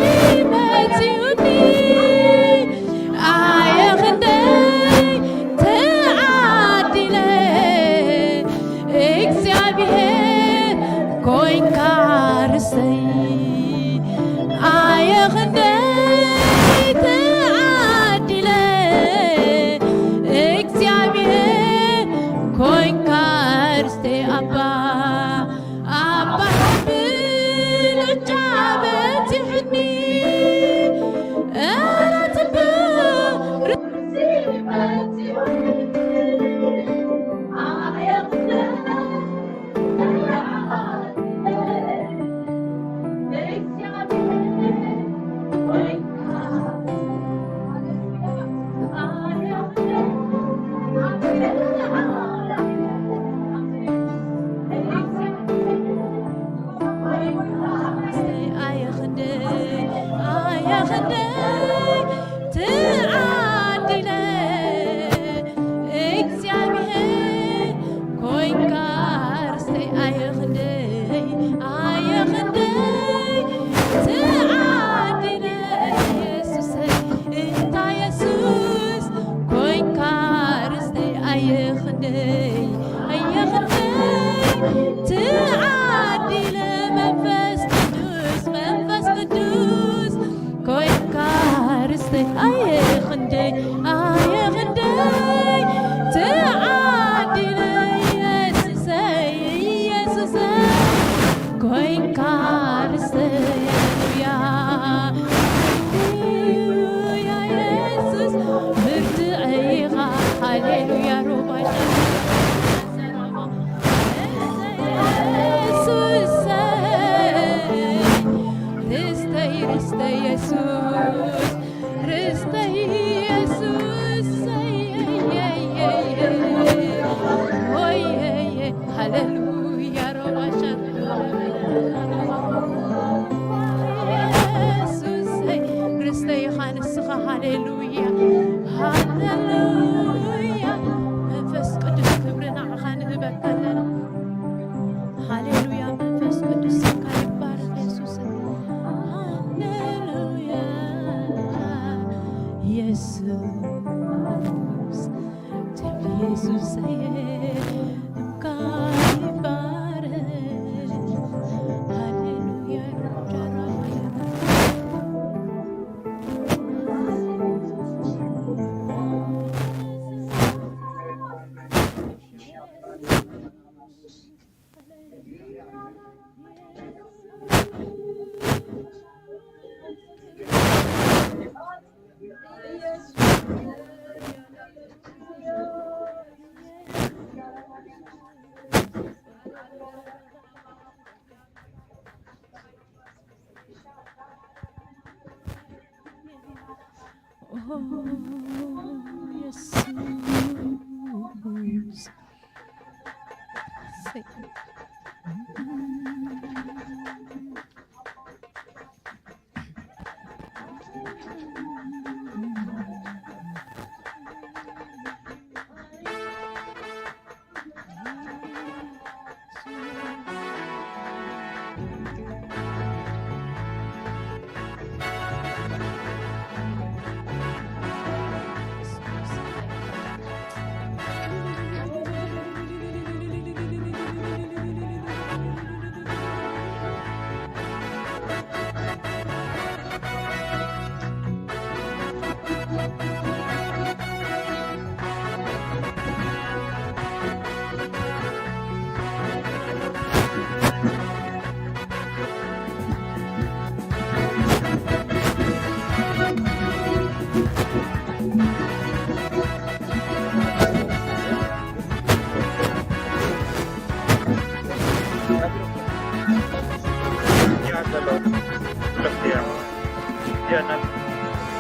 መጺኡኒ ኣየኽንደይ ተዓዲለ እግዚኣብሔር ኮይንካ ርስተይ ኣየኽንደይ ተዓዲለ እግዚኣብሔር ኮይንካ ርስተይ ኣባ ኣባ ዘብል ዕጫበትዕኒ እረትቡ ርስቲ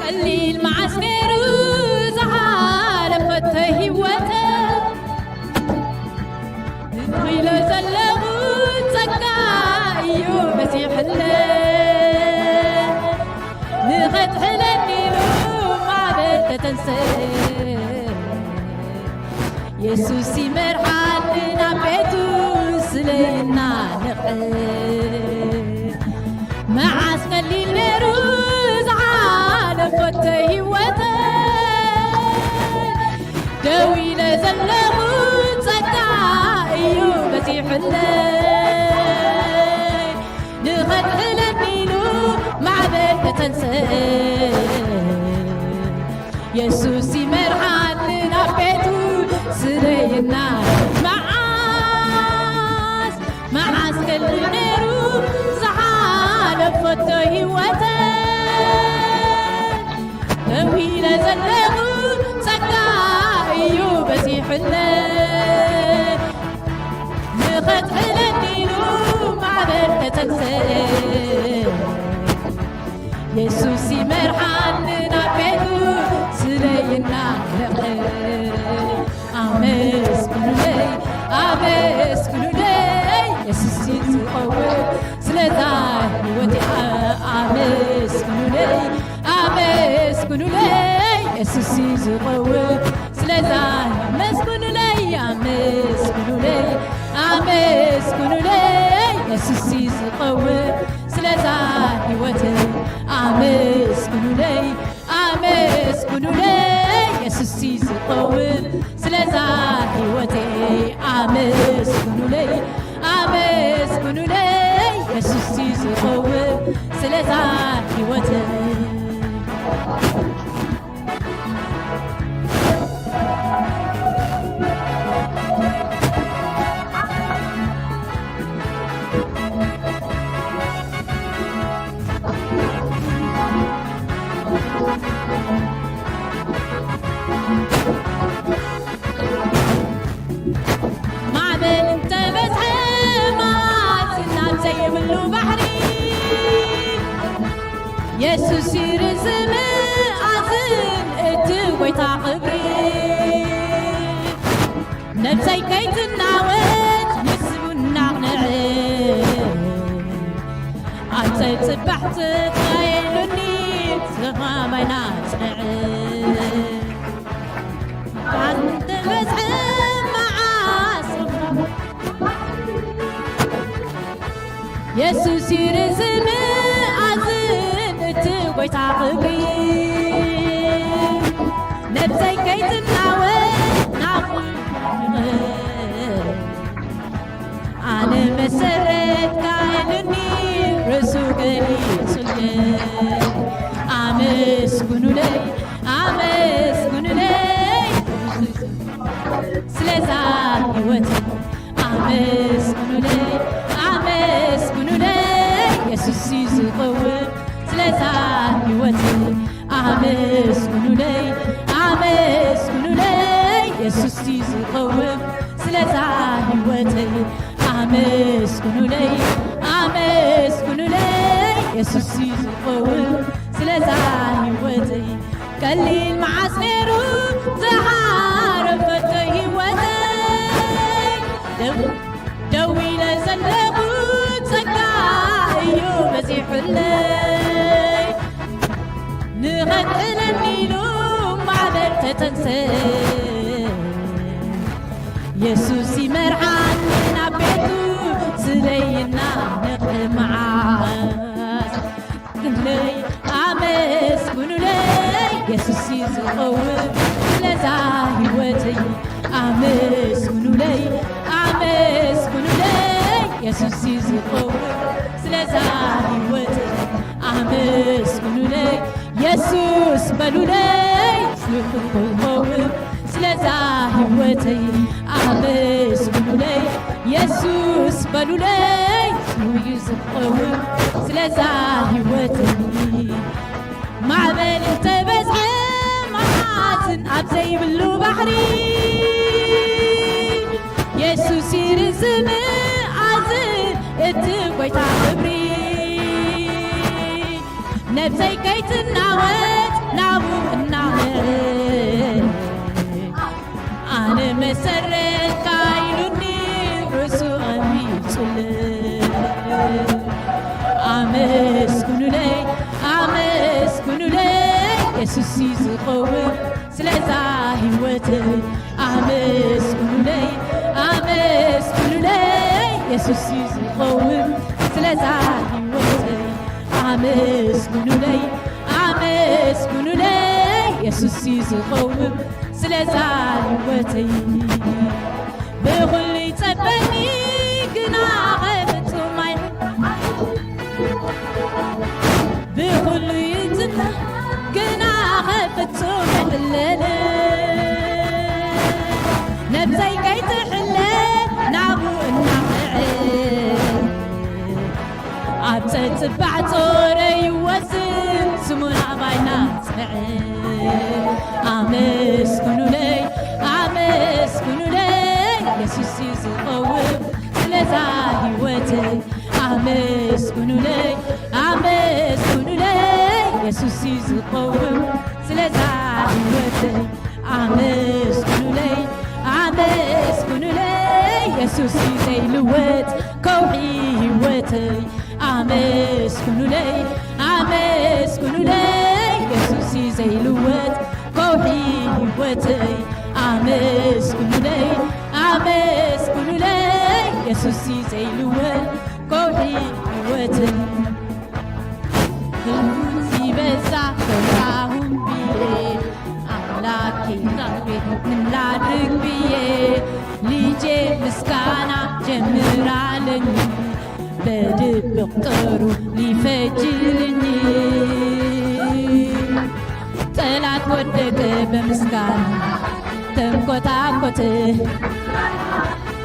قليل معسكر زعلفت هيوته خيل زلغ تسقايو مسيح الله نفتح للنيل مع بنت تنسى يسوع مرحلنا بيتو سلينا نقل معاس قليل نروز عالفت هيوته دوي لزلغ تسقايو مسيح الله نفتح للنيل مع بنت تنسى يسوع مرحلنا بيتو سرينا معاس كل نيرو زعال فتو هيوته طويل زلغو سقايو مسيح الله نفتح للنيلو مع بنت تنسى يسوع مرحلنا بيتو سرينا أمسكنوا لي يسوع تقوى سلطة هيوتي أمسكنوا لي يسوع تقوى سلطة أمسكنوا لي يسوع تقوى سلطة هيوتي أمسكنوا لي يسوع تقوى سلطة هيوتي أمسكنوا لي يسوع تقوى سلطة هيوتي يسوع يرزم أزن أتوي تعقبري نفسي كي تنعوت يسبونا نعي أنت تبحت خيلني تغمى بينات نعي أنت بزحم معاصر يسوع يرزم تبغي تعقبي نفسي كي تنعوت نعقل أنا مسرت كاينني رسوقني صلي أمسكنوا لي سلسة هيوتي أمسكنوا لي يسوع تقوى سلسة هيوتي أمسكنوا لي يسوع تقوى سلسة هيوتي أمسكنوا لي يسوع تقوى سلسة هيوتي قليل معسكرو زعرفت هيوتي دوي لزلغو تسقايو مسيح الله نغتل النيلو مع بنت تنسى يسوع مرحلنا بيتو سلينا نقل معاس قلي أمسكنوا لي يسوع تقوى سلسة هيوتي أمسكنوا لي يسوع تقوى سلسة هيوتي أمسكنوا لي يسوع بلوا لي سلسة هيوتي أمسكنوا لي يسوع بلوا لي تقوى سلسة هيوتي مع بين تبزح معاتن أبزي بلو بحري يسوع يرزم أزن اتقوي تعبري نفسي كي تناوت نابو الناهر أنا مسرت كايلوني رسو أميتل أمسكن لي يسوس يزقوم سلازا هيوتي أمسكن لي يسوس يزقوم سلازا هيوتي أمسكن لي يسوس يزقوم سلازا هيوتي بكل تبني قنا غيبتو ماي بكل يتبني قنا غيبتو مدلل نبزي كي تحلي نابو النعيم عبتت بعطوري وزن سمونا باينا سمعين أمسكن لي يسوس يزقوم سلازا هيوتي أمسكن لي يسوس يزقوم سلازا هيوتي أمسكن لي يسوس يزيلوت كوحي هيوتي أمسكن لي يسوس يزيلوت كوحي هيوتي أمسكن لي يسوس يزيلوت كوحي هيوتي سيبزا فراهم بيه أملاكي ربي من لادرك بيه ليجي مسكانا جمرالني بدبق طرو ليفجرني طلعت ودك بمسكانا تنكوتاكوت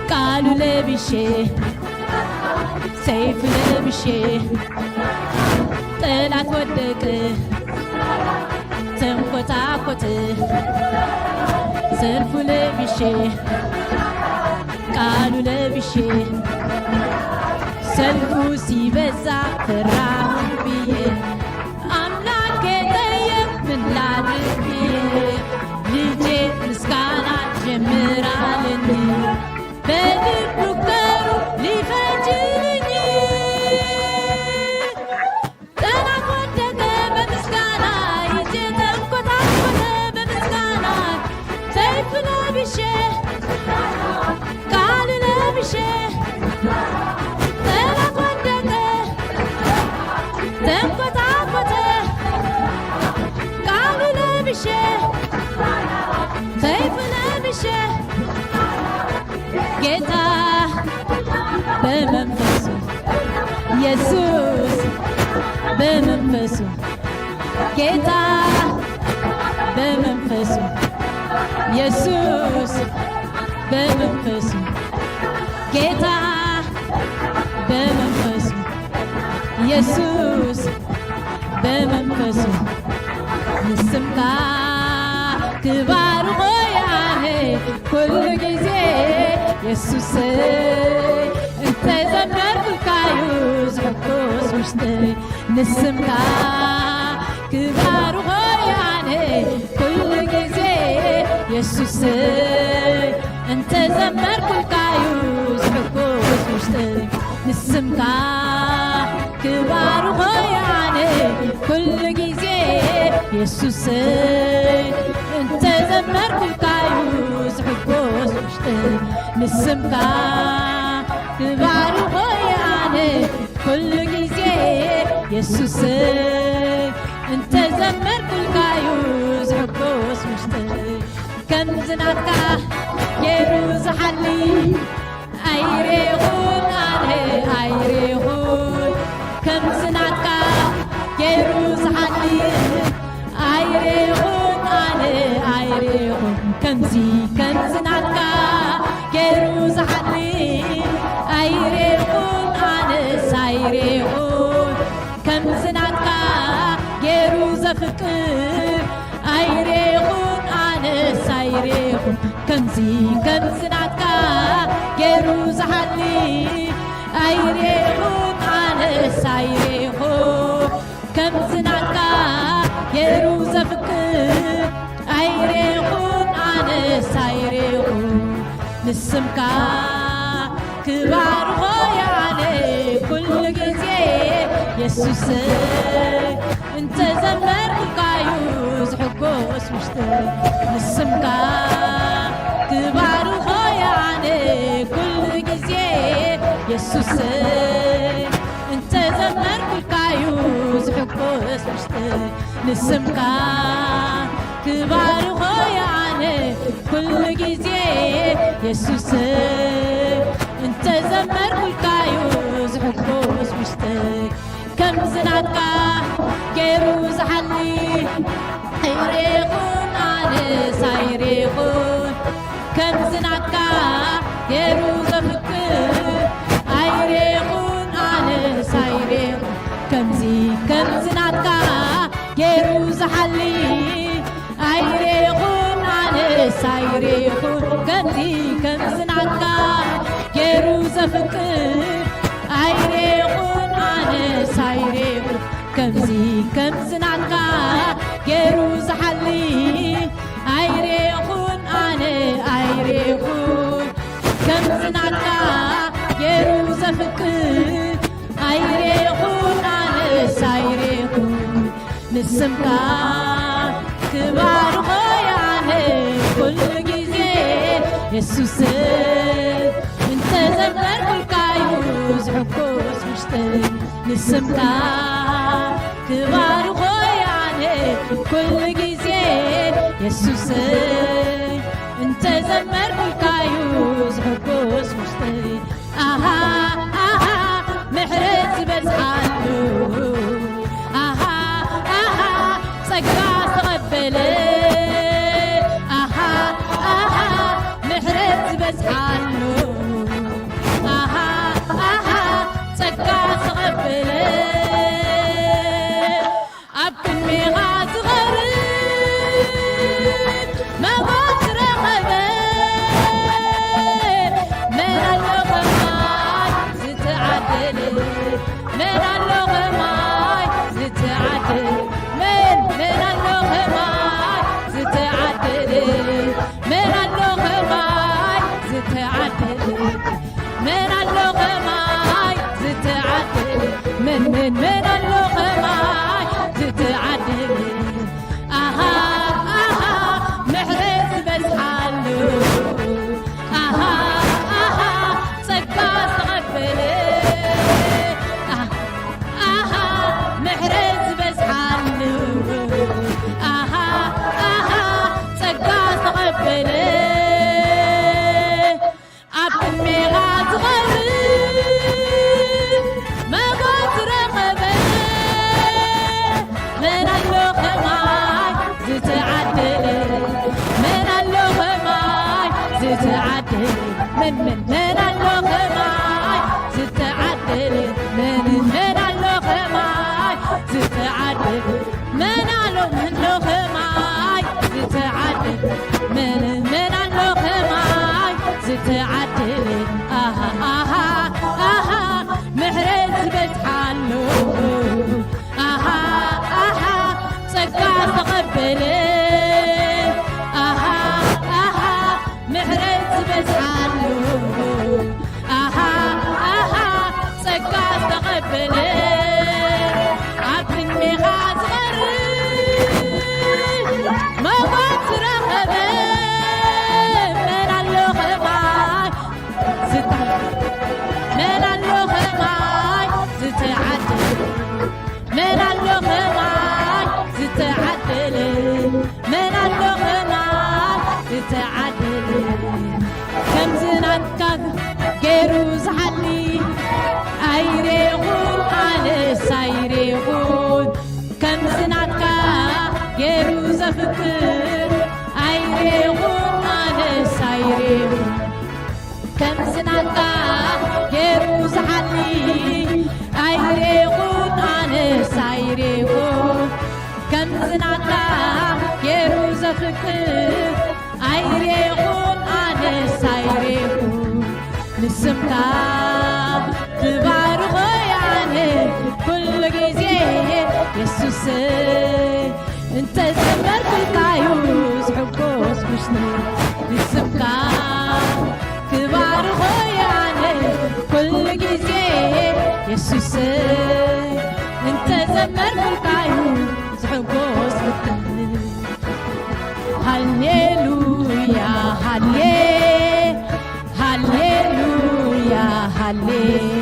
قالوا لبشي سيف لبشي طلعت ودك تنكوتاكوت سلف لبشي قالوا لبشي سلفو سيبزا فراهم بيه أملاك طيب من لادرك بيه ليجي مسكانا جمرالني بدبك طرو ليفجرني طلعت ودك بمسكانا يجي تنكوتاكوت بمسكانا سيف لبشي قال لبشي طلعت ودك تنكوتاكوت قال لبشي سيف لبشي ጌታ በመንፈሱ ኢየሱስ በመንፈሱ ጌታ በመንፈሱ ኢየሱስ በመንፈሱ ጌታ በመንፈሱ ኢየሱስ በመንፈሱ ንስምካ ክባር ሆያኔ ኩሉ ጊዜ ኢየሱስ እንተ ዘመርኩልካዩ ዝሕጎስ ውሽጠይ ንስምካ ክባር ሆያኔ ኩሉ ጊዜ ኢየሱስ እንተ ዘመርኩልካዩ ዝሕጎስ ውሽጠይ ንስምካ ክባር ሆያኔ ኩሉ ጊዜ ኢየሱስ እንተ ዘመርኩልካዩ ዝሕጎስ ውሽጠይ ንስምካ ክባር ሆያኔ ኩሉ ጊዜ ኢየሱስ እንተ ዘመርኩልካዩ ዝሕጎስ ውሽጠይ ከም ዝናትካ ገይሩ ዝሓሊ ኣይሬኹን ኣነ ኣይሬኹን ከም ዝናትካ ገይሩ ዝሓሊ ኣይሬኹን ኣነ ኣይሬኹን ከምዚ ከም ዝናትካ ገይሩ ዝሓሊ ኣይሬኹን ኣነስ ኣይሬኹን ከም ዝናትካ ገይሩ ዘፍቅር ኣይሬኹን ኣነስ ኣይሬኹን ከምዚ ከም ዝናትካ ገይሩ ዝሓሊ ኣይሬኹን ኣነስ ኣይሬኹን ከም ዝናትካ ገይሩ ዘፍቅር ኣይሬኹን ኣነስ ኣይሬኹን ንስምካ ክባርኾ ያነ ኩሉ ግዜ የሱስ እንተዘመርካዩ ዝሕጎስ ውሽጠይ ንስምካ ክባርኾ ያነ ኩሉ ግዜ የሱስ እንተዘመርካዩ ዝሕጎስ ውሽጠይ ንስምካ ክባርኾ ያነ ኩሉ ግዜ የሱስ እንተዘመርካዩ ዝሕጎስ ውሽጠይ ከም ዝናትካ ገይሩ ዝሓሊ ኣይሬኹን ኣነስ ኣይሬኹን ከም ዝናትካ ገይሩ ዘፍቅር ኣይሬኹን ኣነስ ኣይሬኹን ከም ዝናትካ ገይሩ ዝሓሊ ኣይሬኹን ኣነስ ኣይሬኹን ከም ዝናትካ ገይሩ ዘፍቅር ኣይሬኹን ኣነስ ኣይሬኹን ከም ዝናትካ ገይሩ ዝሓሊ ኣይሬኹን ኣነ ኣይሬኹን ከም ዝናትካ ገይሩ ዘፍቅር ኣይሬኹን ኣነስ ኣይሬኹን ንስምካ ክባርኾ ያነ ኩሉ ግዜ የሱስ እንተዘመርካዩ ዝሕጎስ ውሽጠይ ንስምካ ክባርኾ ያነ ኩሉ ግዜ የሱስ እንተዘመርካዩ ዝሕጎስ ውሽጠይ ኣሃ ኣሃ ምሕረት ዝበዝሓሉ ኣሃ ኣሃ ጸጋ ተቐበለ ኣሃ ኣሃ ምሕረት ዝበዝሓሉ ኣሃ ኣሃ ጸጋ ተቐበለ ኣብ ቅድሜኻ ዝቐርብ መጎት ረኸበ መን ኣሎ ኸማይ ዝተዓደለ መን ኣሎ ኸማይ ዝተዓደለ መን ኣሎ ኸማይ ዝተዓደለ መን ኣሎ ኸማይ ዝተዓደለ መን ኣሎ ኸማይ ዝተዓደለ መን ኣሎ ኸማይ ዝተዓደለ ኣሃ ኣሃ ምሕረት ዝበዝሓሉ ኣሃ ኣሃ ጸጋ ዝተቐበለ ኣሃ ምሕረት ዝበዝሓሉ ኣሃ ኣሃ ጸጋ ዝተቐበለ ኣብ ቅድሜኻ ዝቐርብ መጎት ረኸበ መን ኣሎ ኸማይ ዝተዓደለ መን ኣሎ ኸማይ ዝተዓደለ መን ኣሎ ኸማይ ዝተዓደለ መን ኣሎ ኸማይ ዝተዓደለ መን ኣሎ ኸማይ ዝተዓደለ መን ኣሎ ኸማይ ዝተዓደለ ኣሃ ኣሃ ኣሃ ምሕረት ዝበዝሓሉ ኣሃ ኣሃ ጸጋ ዝተቐበለ ኣሃ ኣሃ ምሕረት ዝበዝሓሉ ኣሃ ኣሃ ጸጋ ዝተቐበለ ኣብ ቅድሜኻ ዝቐርብ መጎት ረኸበ መን ኣሎ ኸማይ መን ኣሎ ኸማይ ዝተዓደለ መን ኣሎ ኸማይ ዝተዓደለ መን ኣሎ ኸማይ ዝተዓደለ ከም ዝናትካ ገይሩ ዝሓሊ ኣይሬኹን ኣነስ ኣይሬኹን ከም ዝናትካ ገይሩ ዘፍቅር ኣይሬኹን ኣነስ ኣይሬኹን ከም ዝናትካ ገይሩ ዝሓሊ ኣይሬኹን ኣነስ ኣይሬኹን ከም ዝናትካ ገይሩ ዘፍቅር ኣይሬኹን ኣነስ ኣይሬኹን ንስምካ ክባርኾ ያነ ኩሉ ግዜ የሱስ انت زمرت القايوس حبوس مشنو نسمكا كبار خوياني كل جزي يسوس انت زمرت القايوس حبوس مشنو هاليلويا هاليلويا هاليلويا هاليلويا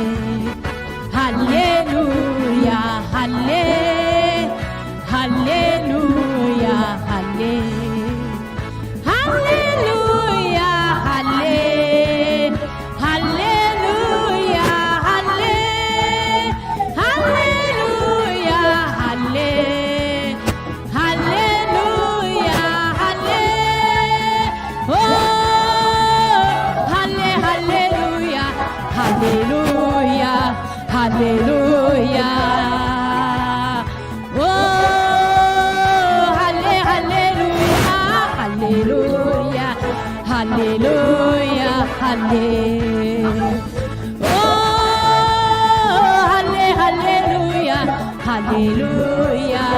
Hallelujah, hallelujah. Oh, hallelujah, hallelujah,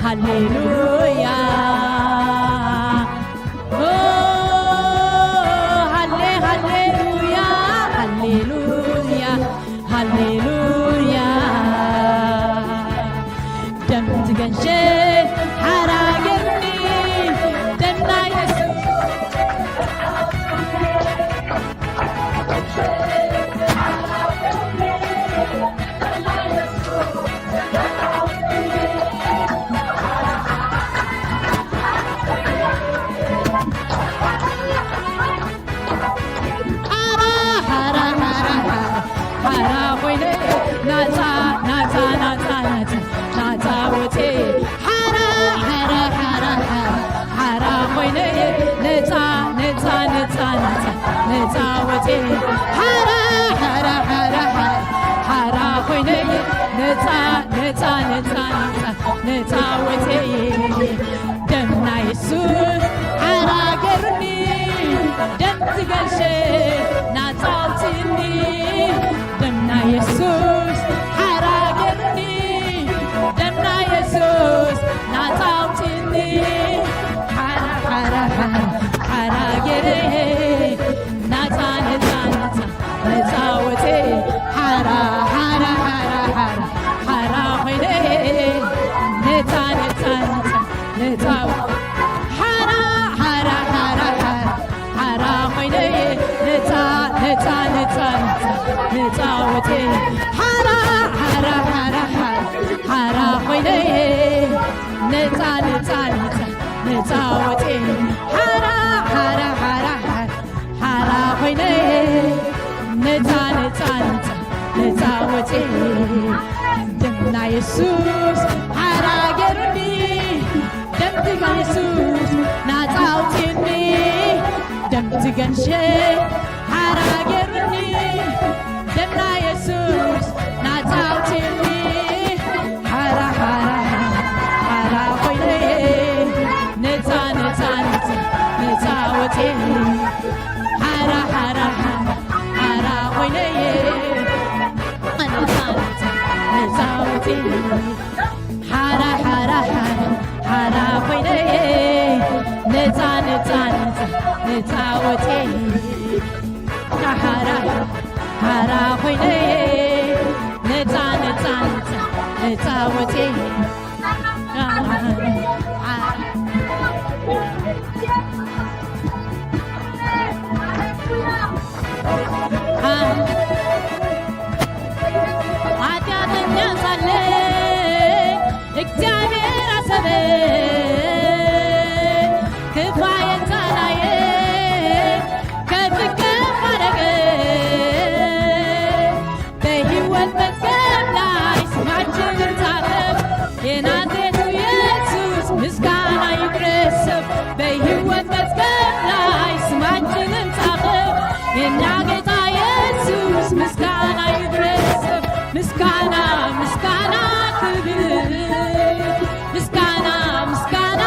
hallelujah. Oh, hallelujah, hallelujah, hallelujah. Dam tiganshe haragirni danayas. Jesus, haragerni, demtigan Jesus, natautinni, demtigan she, haragerni, demna Jesus, natautinni, hara hara hara koine, neta neta neta neta wote, hara hara hara koine, neta neta. Hara hara hara hara koine neta neta neta neta wote hara hara koine neta neta neta neta wote እግዚአብሔር አሰበ ክፋዬን ሳላየ ከፍቅር አደረገ በሕይወት መዝገብ ላይ ስማችንን ጻፈ የናዝሬቱ ኢየሱስ ምስጋና ይድረሰው በሕይወት መዝገብ ላይ ስማችንን ጻፈ የእኛ ጌታ ኢየሱስ ምስጋና ይድረሰው ምስጋና ምስጋና ምስጋና ምስጋና ምስጋና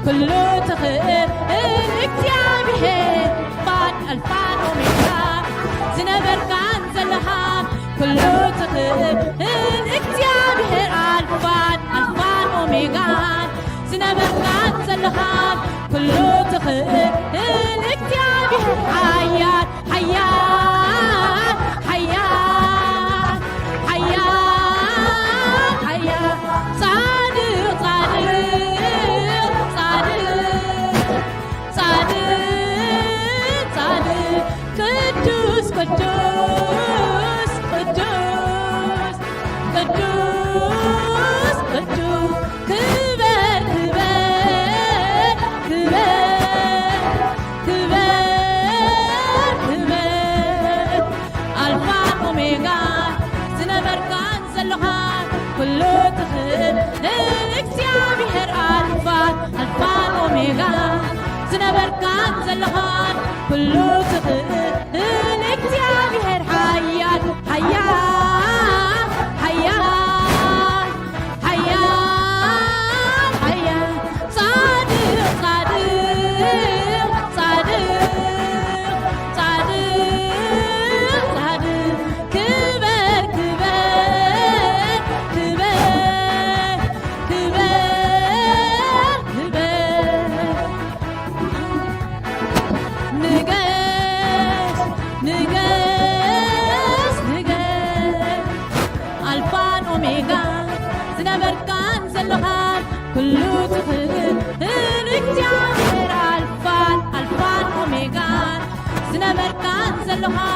كل تخيل اكتيابه فان الفان اوميجا زنبر كان زلها كل تخيل اكتيابه الفان اوميجا زنبر كان زلها كل تخيل اكتيابه حيات حيات حيات حيات حيات صادق صادق صادق صادق قدوس قدوس قدوس قدوس قدوس كبر كبر كبر كبر كبر ألفا أوميجا زنبر كان زلها كله تخيل اكتيابه ألفا أوميجا زنبر كان زلها كله تخيل اكتيابه حيات حيات حيات حيات حيات صادق صادق صادق صادق صادق كبر كبر كبر كبر كبر نقاس نقاس نقاس ألفان أوميجا زنبر كان زلها كله تخيل اكتيابه ألفان أوميجا زنبر كان زلها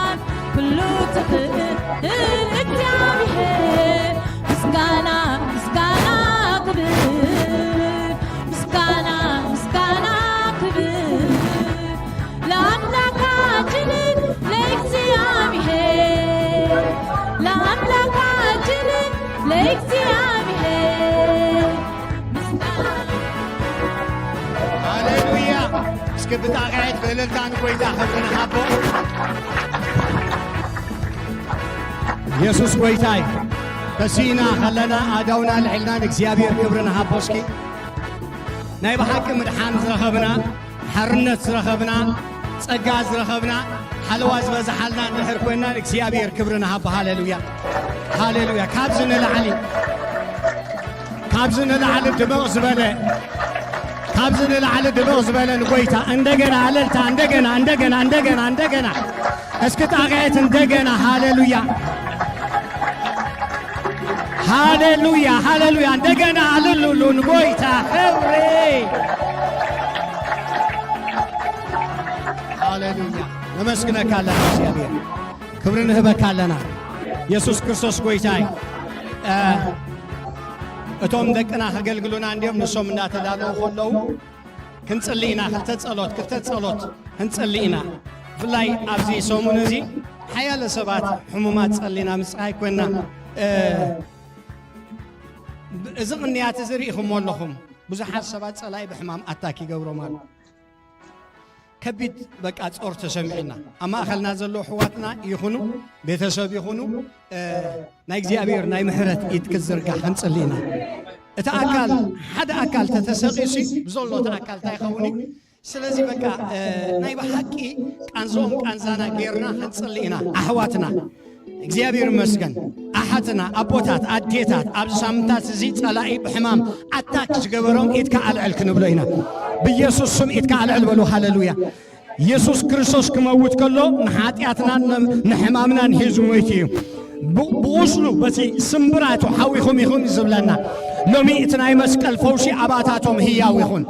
كله تخيل اكتيابه مسكانا مسكانا كبير مسكانا مسكانا كبير لأملاكاتنا لاكتيابه لأملاكاتنا لاكتيابه هاليلويا سكبت أقعد في للتان كويدا خبرنا حبو يسوس كويتاي تسينا خلنا أدونا الحلنا نكسيابير كبرنا حبوسكي نايب حاكم مدحان زرخبنا حرنت زرخبنا صقاز زرخبنا حلواز بزحلنا نحر كوينا نكسيابير كبرنا حبو هاليلويا هاليلويا كابزن العلي كابزن العلي دماغ زبالة كابزن العلي دماغ زبالة نقويتا اندقنا عللتا اندقنا اسكت اغيت اندقنا هاليلويا هاليلويا هاليلويا اندقنا عللو نقويتا خوري هاليلويا نمسكنك على سيابير كبرنا هبك علنا يسوس كريستوس قويتاي እቶም ደቅና ከገልግሉና እንዲም ንሶም እናተዳለው ሆለው ክንጽልይና ክፍተ ጸሎት ክንጽልይና ፍላይ ኣብዚ ሰሙን እዚ ሓያለ ሰባት ሕሙማት ጸሊና ምጽኣይ ኮይና እዚ ቅንያት እዚ ርኢኹም ኣለኹም ብዙሓት ሰባት ጸላይ ብሕማም ኣታክ ይገብሮም ኣሉ ከቢድ በቃ ጾር ተሰሚዕና ኣብ ማእኸልና ዘሎ ሕዋትና ይኹኑ ቤተሰብ ይኹኑ ናይ እግዚኣብሔር ናይ ምሕረት ኢድ ክዝርጋሕ ክንጽልይና እቲ ኣካል ሓደ ኣካል ተተሰቂሱ ብዘሎ እቲ ኣካል እንታይ ይኸውን ስለዚ በቃ ናይ ብሓቂ ቃንዞም ቃንዛና ጌርና ክንጽልይና ኣሕዋትና እግዚአብሔር ይመስገን ኣሓትና ኣቦታት ኣዴታት ኣብዚ ሳምንታት እዚ ጸላኢ ብሕማም ኣታክ ዝገበሮም ኢድካ ኣልዕል ክንብሎ ኢና ብኢየሱስ ስም ኢድካ ኣልዕል በሉ ሃሌሉያ ኢየሱስ ክርስቶስ ክመውት ከሎ ንሓጢኣትና ንሕማምና ንሒዙ ሞይቱ እዩ ብቁስሉ በቲ ስምብራቱ ሓዊኹም ይኹን ዝብለና ሎሚ እቲ ናይ መስቀል ፈውሲ ኣባታቶም ህያው ይኹን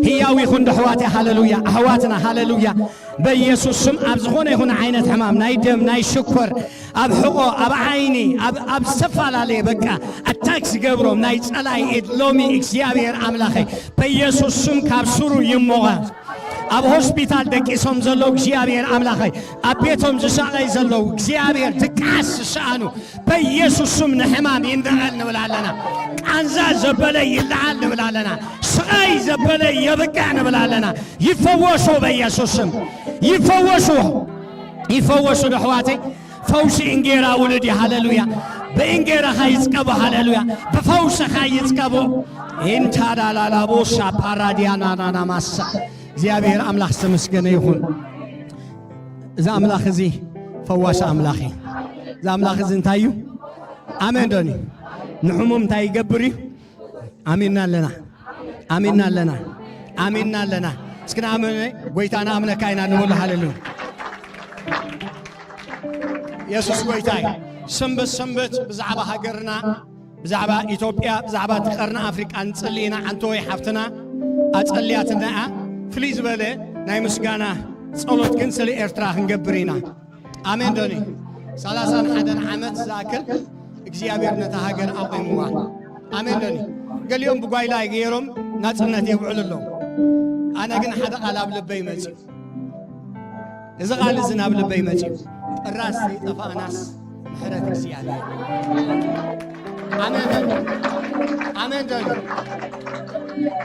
هياوي خن دحواتي هاللويا أحواتنا هاللويا بيسوع سم أبزخون يكون عينة حمام نايدم ناي شكر أب حقو أب عيني أب سفال عليه بكا التاكس جبرم ناي تلاي إدلومي إكسيابير أملاخي بيسوع سم كابسورو يموغا أب هوسبيتال دك اسم زلو إكسيابير أملاخي أبيتهم زشالي زلو إكسيابير تكاس شانو بيسوع سم نحمام يندعلنا ولا لنا أنزا زبالي يلعلنا ولا لنا سقاي زبالي يبكعنا ولا لنا يفوشوا بيسوع سم يفوشوا دحواتي فوش إنجيرا ولدي هاللويا بإنجيرا خايزكبو هاللويا بفوش خايزكبو إنت لا لا بوشا باراديانا نانا ماسا زيابير أملاخ سمسكنا يخون إذا أملاخ زي فواش أملاخي إذا أملاخ زي انتايو آمين دوني نحمم تاي قبري آميننا لنا آميننا لنا آميننا لنا سكنا آمين قويتانا آمنا كاينا نقول هاللويا يسوس قويتاي سنبت بزعبا هاجرنا بزعبا إثيوبيا بزعبا تقرنا أفريقيا نصلينا عنتوي حفتنا أتصلياتنا فليز بله ناي مسغانا صلوت كنسلي إرترا نقبرينا آمين دوني 31 عامت زاكل እግዚአብሔር ነታሃገር አቆይሙዋ አሜን ደኒ ገሊዮም ብጓይ ላይ ገይሮም ናጽነት ይውዕልሎም አነ ግን ሓደ ቃል ኣብ ልበይ መጽ እዚ ቃል ዝናብ ልበይ መጽ ራስ ይጠፋናስ ምሕረት እግዚአብሔር አሜን አሜን ደኒ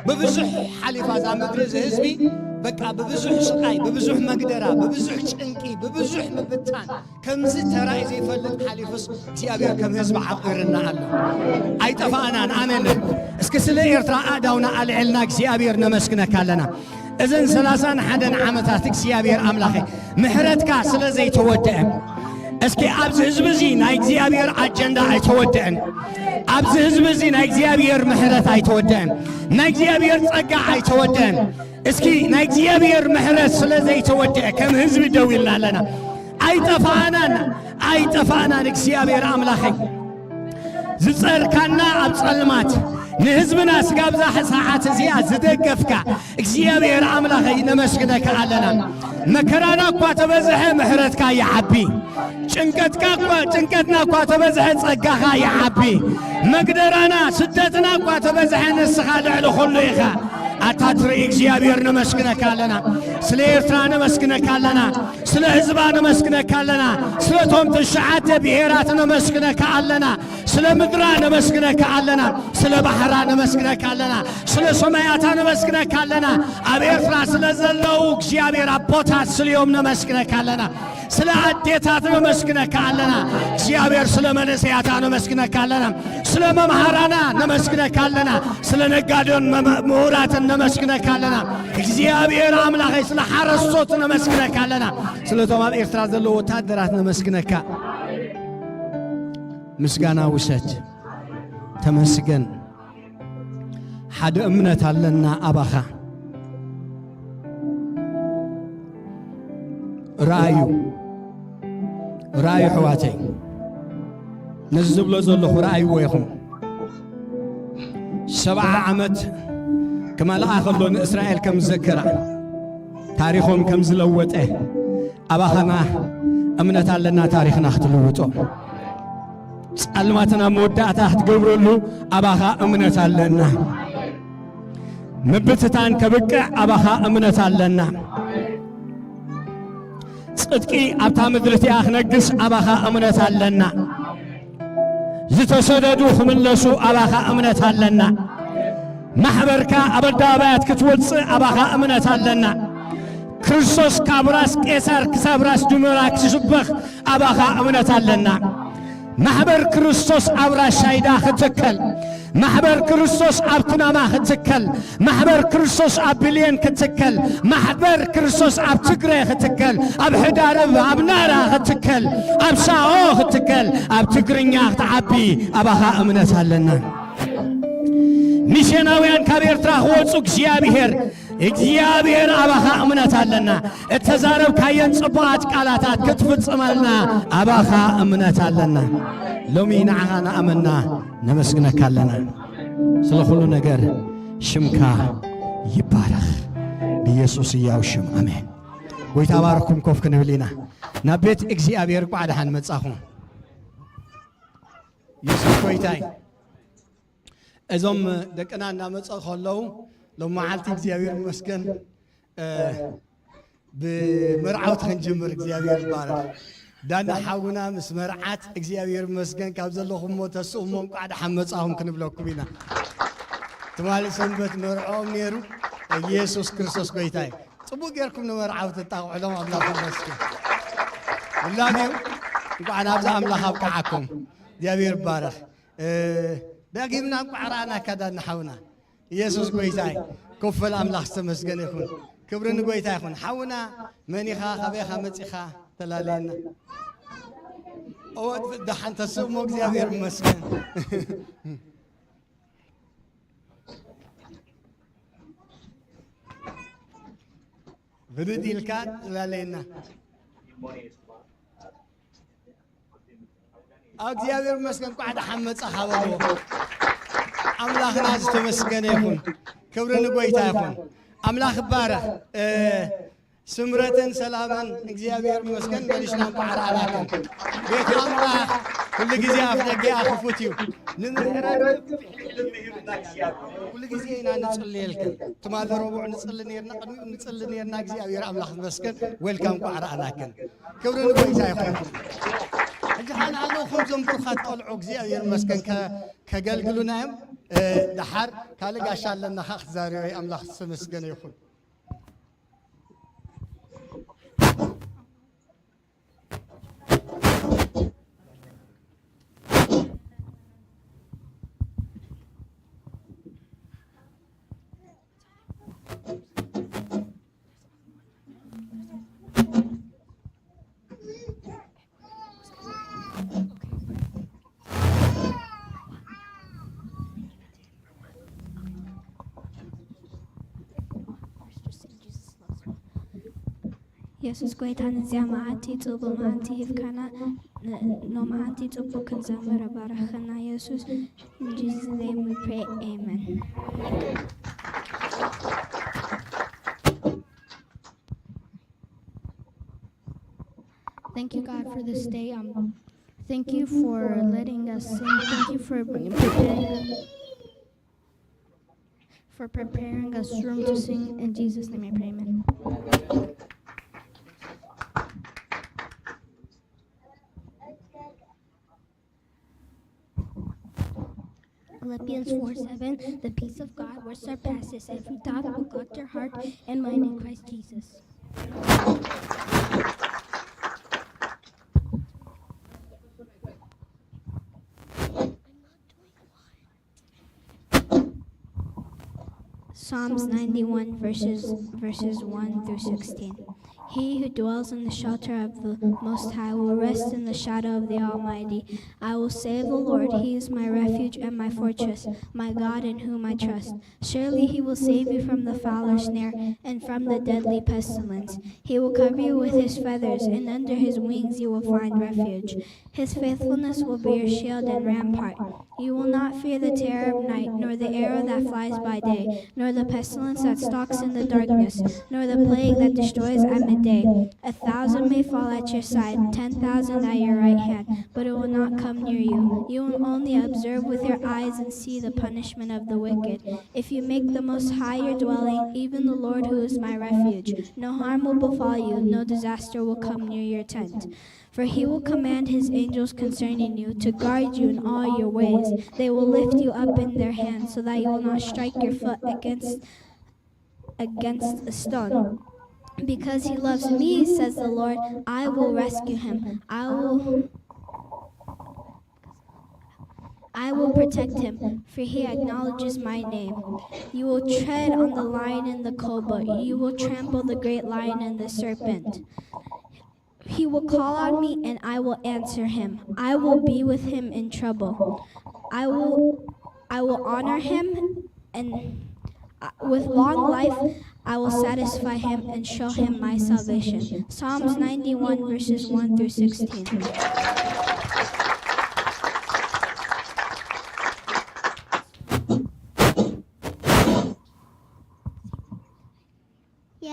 ببزح حليفة زامدرز هزبي بقى ببزح سقاي ببزح مقدرة ببزح شنكي ببزح مبتان كم زي تراي زي فلت حليفس تيابير كم هزب عقرنا الله أي تفانا آمين اسكسلي إرترا آداونا على علناك سيابير نمسكنا كالنا إذن 31 عامتاتك سيابير أملاخي محرتك سلا زي تودعم اسكي أبز هزبزي ناي زيابير أجندا أي تودعن أبز هزبزي ناي زيابير محرت أي تودعن ناي زيابير تقع أي تودعن اسكي ناي زيابير محرت سلا زي تودع كم هزب دويلنا لنا أي تفانا نك زيابير أملاخي زصر كنا أبصلمات نهزبنا سقابزا ساعات زياد زدقفك እግዚአብሔር አምላክ ነመስግነካ አለና መከራና እኮ ተበዘሐ ምህረትካ ያዓቢ ጭንቀትና እኮ ተበዘሐ ጸጋኻ ያዓቢ መግደራና ስደትና እኮ ተበዘሐ ንስኻ ልዕሊ ኩሉ ኢኻ አታትሪ እግዚአብሔር ነመስግነካ አለና ስለ ኤርትራ ነመስግነካ አለና ስለ ህዝባ ነመስግነካ አለና ስለ ቶም ተሻዓተ ብሔራት ነመስግነካ አለና ስለ ምድራ ነመስግነካ አለና ስለ ባህራ ነመስግነካ አለና ስለ ሰማያታ ነመስግነካ አለና ኣብ ኤርትራ ስለ ዘለው እግዚአብሔር አቦታት ስለዮም ነመስግነካ አለና ስለ አዴታት ነመስግነካ አለና እግዚአብሔር ስለ መነሰያታ ነመስግነካ አለና ስለ መምሃራና ነመስግነካ አለና ስለ ነጋዴውን ምሁራት ነመስግነካ አለና እግዚአብሔር አምላክ ስለ ሓረስቶት ነመስግነካ አለና ስለ ቶም ኣብ ኤርትራ ዘለው ወታደራት ነመስግነካ ምስጋና ውሰድ ተመስገን ሓደ እምነት አለና አባኻ ራእዩ ሕዋተይ ነዝብሎ ዘለኹ ራእዩ ወይኹም 70 ዓመት كمالها خلون إسرائيل كم ذكرى تاريخهم كم زلوته أباخنا أمنة لنا تاريخنا اختلوته علماتنا مودة تحت قبرلو أباخا أمنة لنا مبتتان كبكة أباخا أمنة لنا صدقي أبتا مدرتي أخنقس أباخا أمنة لنا زتسددو خملسو أباخا أمنة لنا محبرك أبدابات كتولص أباخا أمنة لنا كريستوس كابراس كيسار كسابراس دمراك تشبخ أباخا أمنة لنا محبر كريستوس أبراس شايدا ختكل محبر كريستوس أبتناما ختكل محبر كريستوس أبلين ختكل محبر كريستوس أبتقري ختكل أبحدارب أبنارا ختكل أبساو ختكل أبتقرنيا تعبي أباخا أمنة لنا ሚሽናውያን ከኤርትራ ወጹ እግዚአብሔር አባኻ እምነት አለና እተዛረብ ካየን ጽቡዓት ቃላታት ክትፍጽመልና አባኻ እምነት አለና ሎሚ ንዓኻ ንኣመና ነመስግነካ አለና ስለ ኩሉ ነገር ሽምካ ይባረኽ ብኢየሱስ ያው ሽም አሜን ጎይታ ባርኩም ኮፍ ክንብሊና ናብ ቤት እግዚአብሔር ቋዕዳሃን መጻኹም ኢየሱስ ጎይታይ እዞም ደቀና እናመጸ ኸለው ለማዓልቲ እግዚአብሔር መስገን በመርዓውት ክንጅምር እግዚአብሔር ይባረክ ዳና ሓውና ምስ መርዓት እግዚአብሔር መስገን ካብ ዘለኹም ተስኡሞም ቋዕዳ ሓመጻኹም ክንብለኩም ኢና ትማሊ ሰንበት መርዓኦም ነይሩ ኢየሱስ ክርስቶስ ጎይታይ ጽቡቕ ጌርኩም ንመርዓውት ተጣቕዕሎም ኣምላኽ መስገን ሁላችሁ እንኳን አብዛ አምላኽ አብቃዓኩም እግዚአብሔር ባረኽ ዳግምና ቋዕራና ካዳና ሓውና ኢየሱስ ጎይታይ كفل أملاخ تمسجن يكون كبرن قوي تاخون حونا منيخا خبيخا متيخا تلالينا أود دحين تسوق مجزي غير مسكن بدي الكات تلالينا أجزي غير مسكن قاعد حمد صحابه أملاخ ناس تمسجن يكون كبرن قوي تاخون أملاخ بارة سمرتن سلاما እግዚአብሔር ይመስገን በልሽና ቋራ አላከን ቤት አምላክ ሁሉ ጊዜ አፍደግ ያخفوتيو ንምሕረት ሁሉ ጊዜ ኢና ንጽልየልከ ትማል ረቡዕ ንጽልይ ነርና ቅድሚ ንጽልይ ነርና እግዚአብሔር አምላክ ይመስገን ዌልካም ቋራ አላከን ክብርን ጎይታ ይኹን እጅሓን አለኹም ዘምብሩኻት ቆልዑ እግዚአብሔር ይመስገን ከገልግሉናዮም دحر ካለ ጋሻ አለና ኻኽ ዛሬው አምላክ ይመስገን ይኹን ኢየሱስ ጎይታን እዚያ መዓልቲ ጽቡቕ መዓልቲ ሂብካና ኖ መዓልቲ ጽቡቕ ክንዘምር ባረኽና ኢየሱስ in Jesus name we pray amen. Thank you God for this day. Thank you for letting us sing. Thank you for preparing us room to sing. In Jesus name I pray amen. Philippians 4:7, the peace of God which surpasses every thought will guard your heart and mind in Christ Jesus. Psalms 91 verses 1 through 16. He who dwells in the shelter of the Most High will rest in the shadow of the Almighty. I will say of the Lord, He is my refuge and my fortress, my God in whom I trust. Surely He will save you from the fowler's snare and from the deadly pestilence. He will cover you with His feathers, and under His wings you will find refuge. His faithfulness will be your shield and rampart. You will not fear the terror of night, nor the arrow that flies by day, nor the pestilence that stalks in the darkness, nor the plague that destroys at midday. 1,000 may fall at your side, 10,000 at your right hand, but it will not come near you. You will only observe with your eyes and see the punishment of the wicked. If you make the Most High your dwelling, even the Lord who is my refuge, no harm will befall you, no disaster will come near your tent. For He will command His angels concerning you to guard you in all your ways. They will lift you up in their hands so that you will not strike your foot against a stone. Because He loves me, says the Lord, I will rescue him. I will protect him, for he acknowledges my name. You will tread on the lion and the cobra. You will trample the great lion and the serpent. He will call on me, and I will answer him. I will be with him in trouble. I will honor him, and with long life I will satisfy him and show him my salvation. Psalms 91 verses 1 through 16.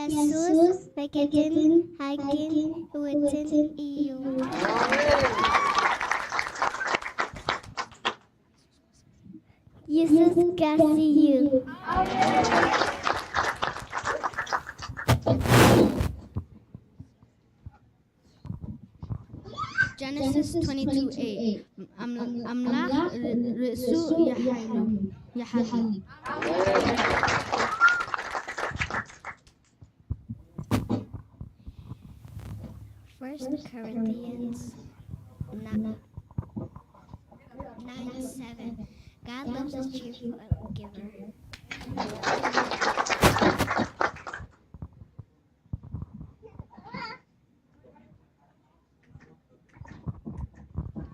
Jesus begetten hagen witten iyo. Jesus gasi you. Genesis 22:8. Amlach Resu Yahali. First Corinthians 9:7. God loves a cheerful giver.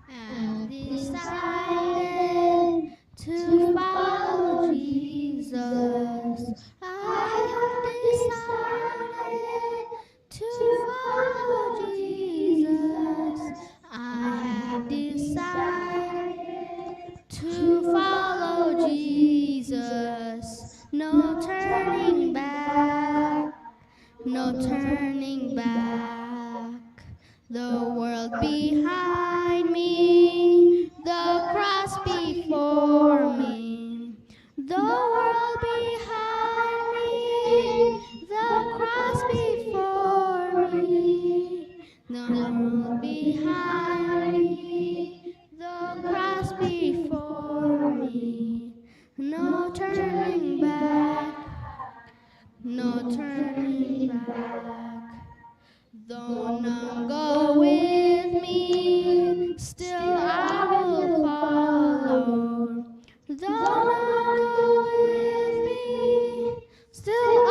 I've decided to follow Jesus. I have decided to follow Jesus. I have decided to follow Jesus. No turning back, no turning back. The world behind me, the cross before me. The world behind me, the cross before me. The world behind me, the cross before me. No turning back, no turning back. Though none go with me, still I will follow. Though none go with me, still I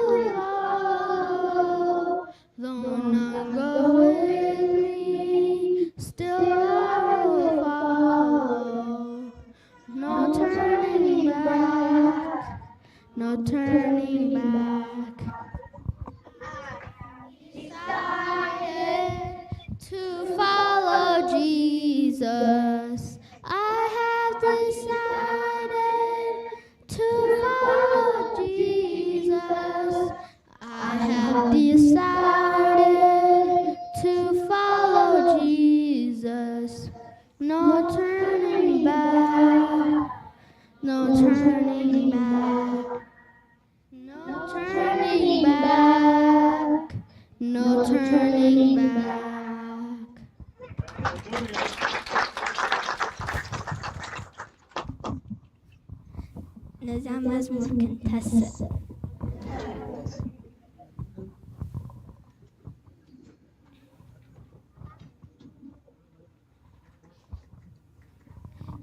will follow. Though none go with me, still I will follow. No turning back, no turning back. Decided to follow Jesus. I have decided to follow Jesus. I have decided to follow Jesus. No turning back, no turning back, no turning back, no turning back. ነዛ መዝሙር ክንተስእ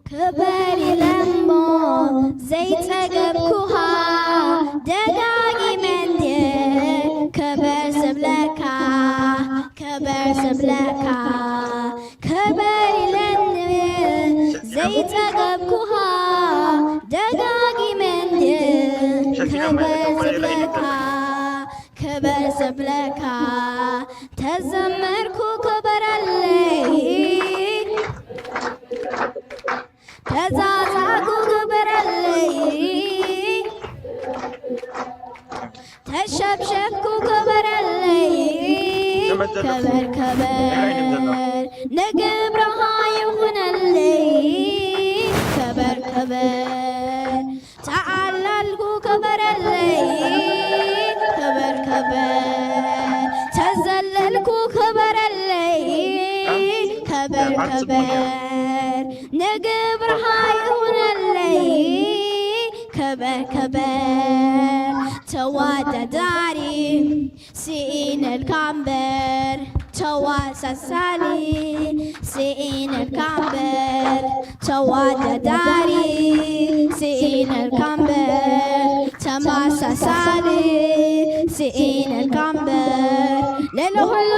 ክበር ኢለሞ ዘይጸገብኩኻ ደጋጊመንቴ ክበር ስብለካ ክበር ስብለካ ክበር ኢለኒ ዘይጸገብኩኻ ደጋጊመንቴ ክበር ስብለካ ክበር ስብለካ ተዘመርኩ ክበረለይ ተዛዛጉ ክበረለይ ተሸብሸብኩ ክበረለይ ከበር ከበር ንግብረኻ ይኹነለይ ከበር ከበር ተዓላልኩ ክበረለይ ከበር ከበር ተዘለልኩ ክበረለይ ከበር ከበር ንግብረኻ ይኹነለይ ከበር ከበር ተዋዳዳሪ ሲኢነልካምበር ተዋሳሳሊ ሲኢነልካምበር ተዋዳዳሪ ሲኢነልካምበር ተማሳሳሊ ሲኢነልካምበር ለለሁሉ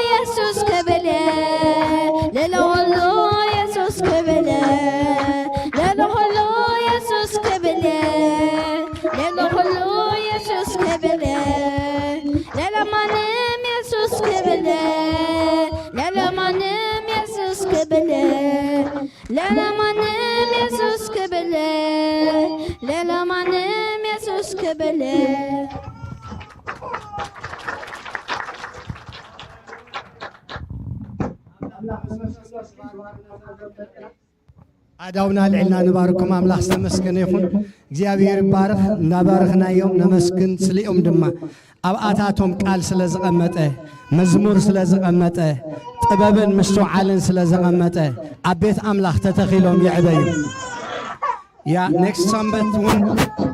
ኢየሱስ ክብለ ለለሁሉ ኢየሱስ ክብለ ለለሁሉ ኢየሱስ ክብለ ለለሁሉ ኢየሱስ ክብለ ለለማንም ኢየሱስ ክብለ ለለማንም ኢየሱስ ክብለ ለለማንም ኢየሱስ ክብለ ለለማንም ኢየሱስ ክብለ አዳውና ልዕልና ንባርኩም አምላኽ ዝተመስገነ ይኹን እግዚአብሔር ይባርኽ እናባርኽናዮም ነመስግን ስሊኦም ድማ ኣብ ኣታቶም ቃል ስለ ዝቐመጠ መዝሙር ስለ ዝቐመጠ ጥበብን ምስተውዓልን ስለ ዝቐመጠ ኣብ ቤት ኣምላኽ ተተኺሎም ይዕበዩ ያ ኔክስት ሰንበት እውን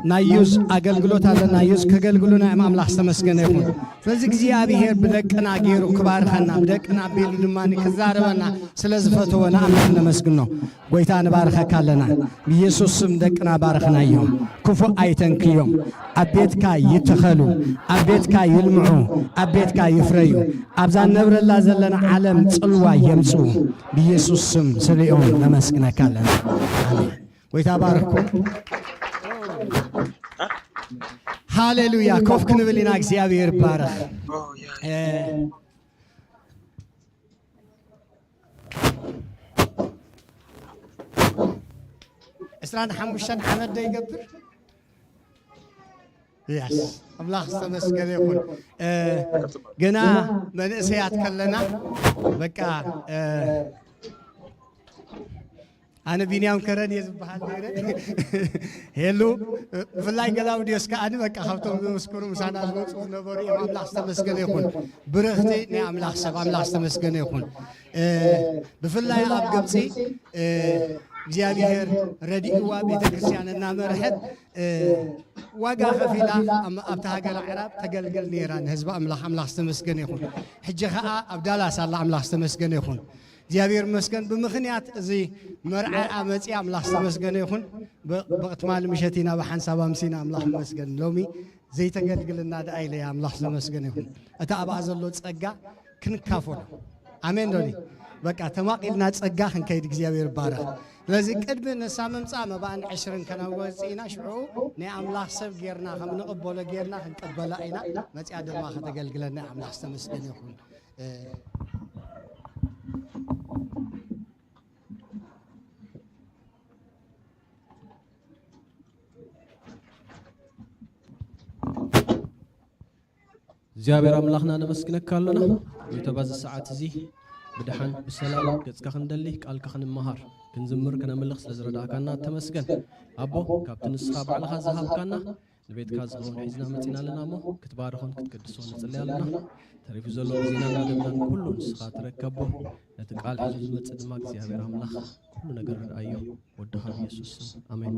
ናዩዝ አገልግሎት አለ ናዩዝ ከገልግሉና አምላክ ተመስገነ ይሁን ስለዚህ እግዚአብሔር በደቅና ጌሩ ክባርከና በደቅና ቤሉ ድማኒ ከዛረበና ስለዝፈተወና አምላክ ተመስግኖ ጎይታ ንባርከካለና ኢየሱስም ደቅና ባርከና ይሁን ክፉ አይተንክዮም አቤትካ ይተኸሉ አቤትካ ይልምዑ አቤትካ ይፍረዩ አብዛን ነብረላ ዘለና ዓለም ጽልዋ የምጹ ኢየሱስም ስለኢዮን ተመስግነካለና አሜን ጎይታ ባርኩ ሃሌሉያ ኮፍ ክንብልና እግዚአብሔር ባረክ እስራን ሐሙሽን ዓመት ደይገብር ያስ አምላክ ተመስገነ ይሁን ገና መንእሰያት ከለና በቃ አነ ቢኒያም ከረን የዝባሃል ሄሎ ፍላይ ገላውዲዮስ ከአን በቃ ሀብቶም መስከሩ ምሳና ዝወጡ ነበሩ አምላክ ተመስገነ ይሁን ብረህቴ ነ አምላክ ተመስገነ ይሁን በፍላይ አብ ግብጽ እግዚአብሔር ረዲእዋ ቤተክርስቲያንና መርሐት ዋጋ ከፊላ አብታ ሀገር ዓራብ ተገልገል ኔራን ህዝብ አምላክ ተመስገነ ይሁን ሕጂ ኸአ አብዳላ ሳላ አምላክ ተመስገነ ይሁን እግዚአብሔር መስገን በምክንያት እዚ መርዓ አመጺ አምላክ ተመስገነ ይሁን በቅትማል ምሸቲና በሐንሳብ አምሲና አምላክ መስገን ሎሚ ዘይተገልግልና ዳይለ አምላክ ተመስገነ ይሁን አታ አባ ዘሎ ጸጋ ክንካፈሉ አሜን ዶኒ በቃ ተማቂልና ጸጋ ክንከይድ እግዚአብሔር ባረክ ስለዚህ ቅድም ነሳ መምጻ መባን 20 ከናወጽና ሽዑ ናይ አምላክ ሰብ ጌርና ከምንቀበለ ጌርና ክንቀበላ አይና መጽያ ደማ ከተገልግለና አምላክ ተመስገነ ይሁን እግዚአብሔር አምላክና ነመስግነካለና የተባዘ ሰዓት እዚ ብድሓን ብሰላም ገጽካ ክንደሊ ቃልካ ክንመሃር ክንዝምር ከነምልኽ ስለዝረዳእካና ተመስገን አቦ ካብቲ ንስኻ ባዕልኻ ዝሃብካና ንቤትካ ዝኸውን ሒዝና መፂና ኣለና እሞ ክትባርኾን ክትቅድሶን ንጽልይ ኣለና ተሪፉ ዘሎ ጊዜና እናገድናን ኩሉ ንስኻ ትረከቦ ነቲ ቃል ሒዙ ዝመጽእ ድማ እግዚአብሔር አምላኽ ኩሉ ነገር ርዳእዮ ወድኻ ኢየሱስ አሜን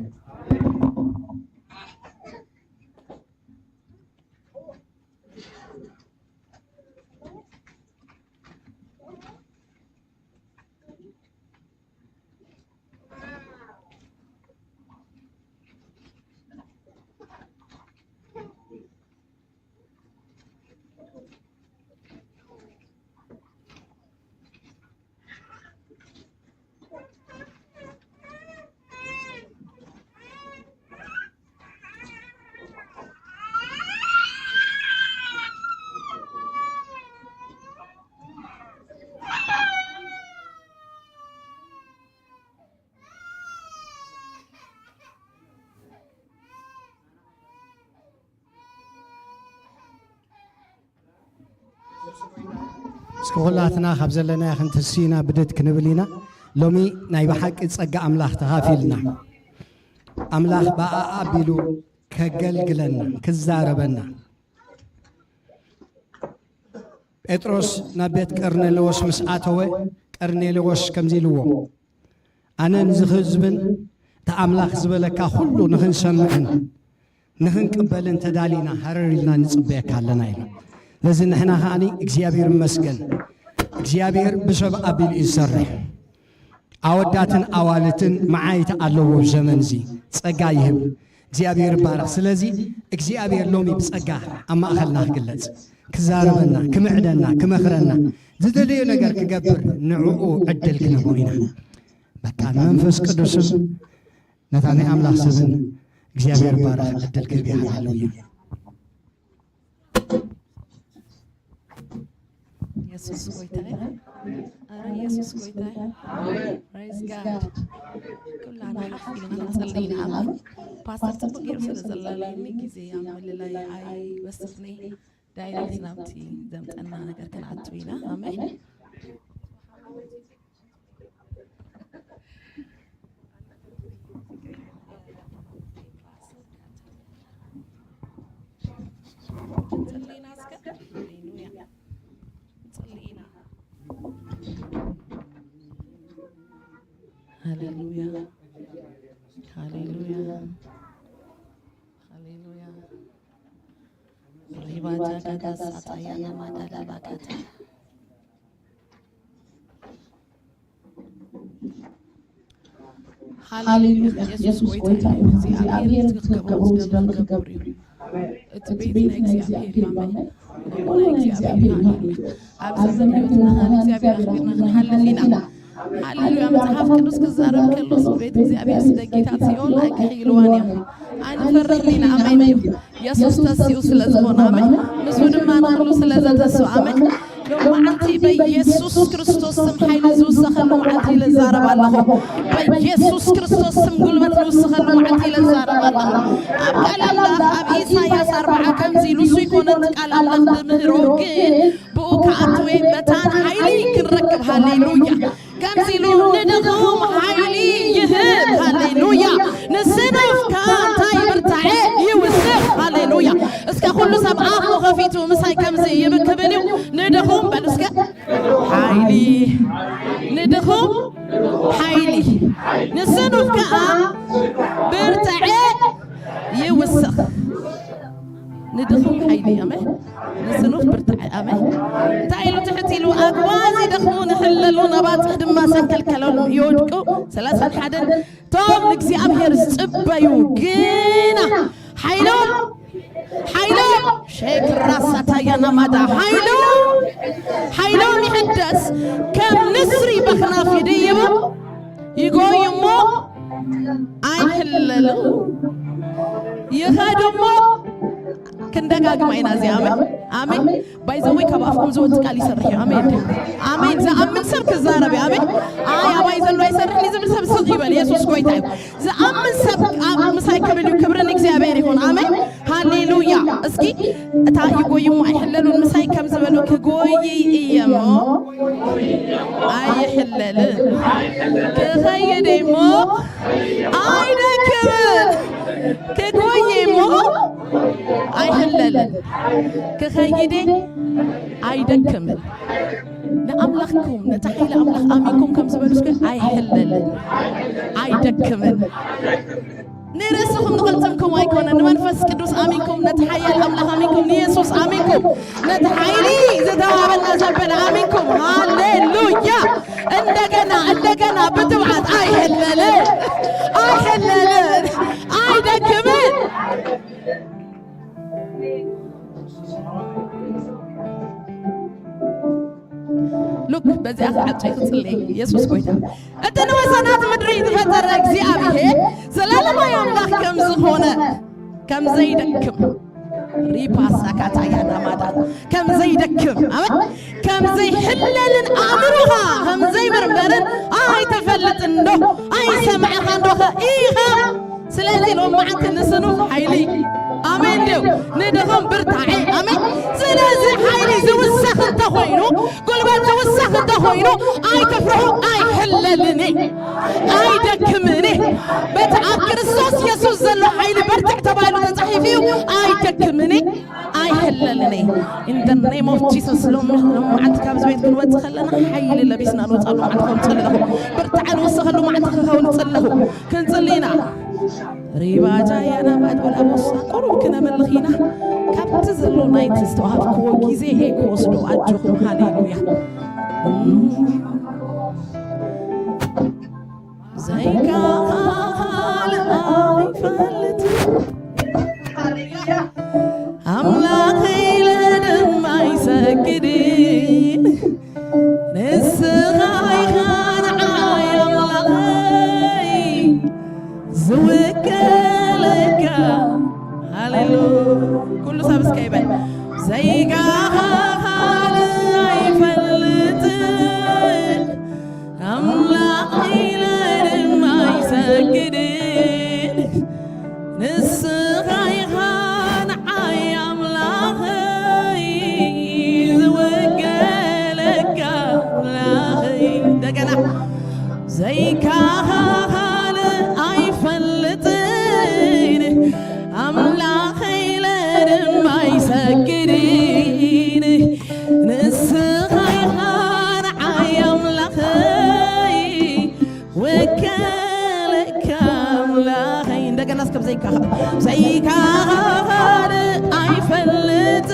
ስኮላትና ካብ ዘለና ክንትሲና ብደት ክንብሊና ሎሚ ናይ በሐቂ ጸጋ አምላክ ተኻፊልና አምላክ በአቢሉ ከገልግለና ክዛረበና ጴጥሮስ ናቤት ቀርኔሌዎስ ምስአተወ ቀርኔሌዎስ ከምዚልዎ አነን ዝህዝብን ተአምላክ ዝበለካ ሁሉ ንኽንሰምዕን ንኽንቅበልን ተዳሊና ሃረሪልና ንጽበየካለና ኢሉ ለዚ ንሕና ኸኣኒ እግዚአብሔር መስገን እግዚአብሔር ብሰብ አቢል ይሰርሕ አወዳትን አዋልትን መዓይት ኣለዎ ዘመን እዚ ጸጋ ይህብ እግዚአብሔር ባረኽ ስለዚ እግዚአብሔር ሎሚ ብጸጋ ኣብ ማእኸልና ክግለጽ ክዛረበና ክምዕደና ክመኽረና ዝደልዮ ነገር ክገብር ንዕኡ ዕድል ክነብሩ ኢና በቃ መንፈስ ቅዱስም ነታ ናይ ኣምላኽ ሰብን እግዚአብሔር ባረኽ ዕድል ክህብ ሃሌሉያ ኢየሱስ ጎይታዬ አረ ኢየሱስ ጎይታዬ praise God ኩላና ሐፊልና ጸልይና አሜን ፓስተር ተበገር ስለዘለለኝ ጊዜ ያመለላይ አይ ወስድኔ ዳይሬክት ናብቲ ዘምጠና ነገር ከናትዊና አሜን ጸልይና እስከ ሃሌሉያ Hallelujah. Hallelujah. ሃሌሉያ ኢየሱስ ጎይታ እግዚአብሔር ትከበሩ ዝደልከብሩ እትቤት እግዚአብሔር ያማኝ እግዚአብሔር አብዘን ህይወትና እግዚአብሔር አክብርና ሃሌሉያ ሃሌሉያ መጽሐፍ ቅዱስ ከዛረብ ከሎስ ቤት እግዚአብሔር ስለጌታት ሲሆን አይከይሉዋን አን ፈረሊና አሜን ኢየሱስ ተሲው ስለዝሆነ አሜን መስውድማ ነው ስለዘተሱ አሜን معتي بيسوس كريستوس سم حيل زوسخل معتي لزارب الله بيسوس كريستوس سم قلبت زوسخل معتي لزارب الله قال الله اب إساياس 4 كم زيلو سو يكونت قال الله بمهروكين بوكعتوي بتان حيلي كنركب هاليلويا كم زيلو ندغوم حيلي يهب هاليلويا نسنف كان تايبر تعي يوسخ هاليلويا اسكا كل سبعه وخفيتو مساي كم زي يبكبليو ندغوم بلسك حيلي ندغوم حيلي نسنف كان برتعي يوسخ ندخل حيلي أمه نسنوف برتعي أمه تعالوا تحتيلوا أقوازي دخلون حللوا نبات خدم ما سنكل كلام يودكو 3 حدن توم نكسي أبهر سبيو جينا حيلو حيلو شيك راستا يا نمادا حيلو محدث كم نسري بخنا في ديبو يقول يمو أي حللو يخدمو كندقاقم عينا زي آمين بايزوي كبافكم زوت قال يسرح آمين زا أمن سب كزاربي آمين يا بايزلو يسرح لي زمن سب صغيبا يسوس كويتايب زا أمن سب مساي كبلو كبرن إكزيابير يكون آمين هاليلويا اسكي تا يقول يمو يحللو المساي كم زبلو كقوي إيامو أي حلل كخيد يمو أي نكبر كقوي يمو أي حلل كخيدي أي دكمل نأملخكم نتحيل أملخ آمينكم كم زبلوسك أي حلل أي دكمل نرسخم نقلتمكم أيكونا نمنفس كدوس آمينكم نتحيل أملخ آمينكم نيسوس آمينكم نتحيلي زدوابنا زبنا آمينكم هاليلويا عندنا بتوعد أي حلل أي دكمل لوك بزي أخذت يخصلي يسوس كويتا أتنا وسنات مدري تفتر እግዚአብሔር ዘላለም አምላክ ከም ዝኾነ ከም ዘይደክም ሪፓሳ ካታያና ማዳ ከም ዘይደክም አመን ከም ዘይሕለልን አምሩኻ ከም ዘይበርበርን አይተፈልጥ እንዶ አይሰምዕኻ እንዶ ኢኻ ስለዚህ ሎ ማዕት ንስኑ ሓይሊ አሜን ደው ንደኸም ብርታዒ አሜን ስለዚህ ሓይሊ ዝውሰኽ እንተኾይኑ ጉልበት ዝውሰኽ እንተኾይኑ አይተፍርሑ አይሕለልኒ አይደክምኒ በተዓብ ክርስቶስ ኢየሱስ ዘሎ ሓይሊ በርትዕ ተባሂሉ ተጻሒፍዩ አይደክምኒ አይሕለልኒ in the name of Jesus ሎማዓት ካብ ዝቤት ክንወፅእ ከለና ሓይሊ ለቢስና ንወፃሉ ማዓት ክንፅልለኹ ብርታዕ ንወስኸሉ ማዓት ክንፅልለኹ ክንፅሊና ريباجا يا نبات ولا بص قرب كنا ملخينا كابت زلو نايت استوعب كو جيزي هيك وصلوا أجوهم هاليلويا زيك حال فلت هاليلويا أملا خيلد ما يسكدين نسغاي خان عايم لغاي زوكلك هاليلويا كله سابس كيبان زيك حال يفلت أملا خيلد ما يسكدين نسغاي خان عايم لغاي زوكلك لغاي دقنا زيك زيك هذا أي فلت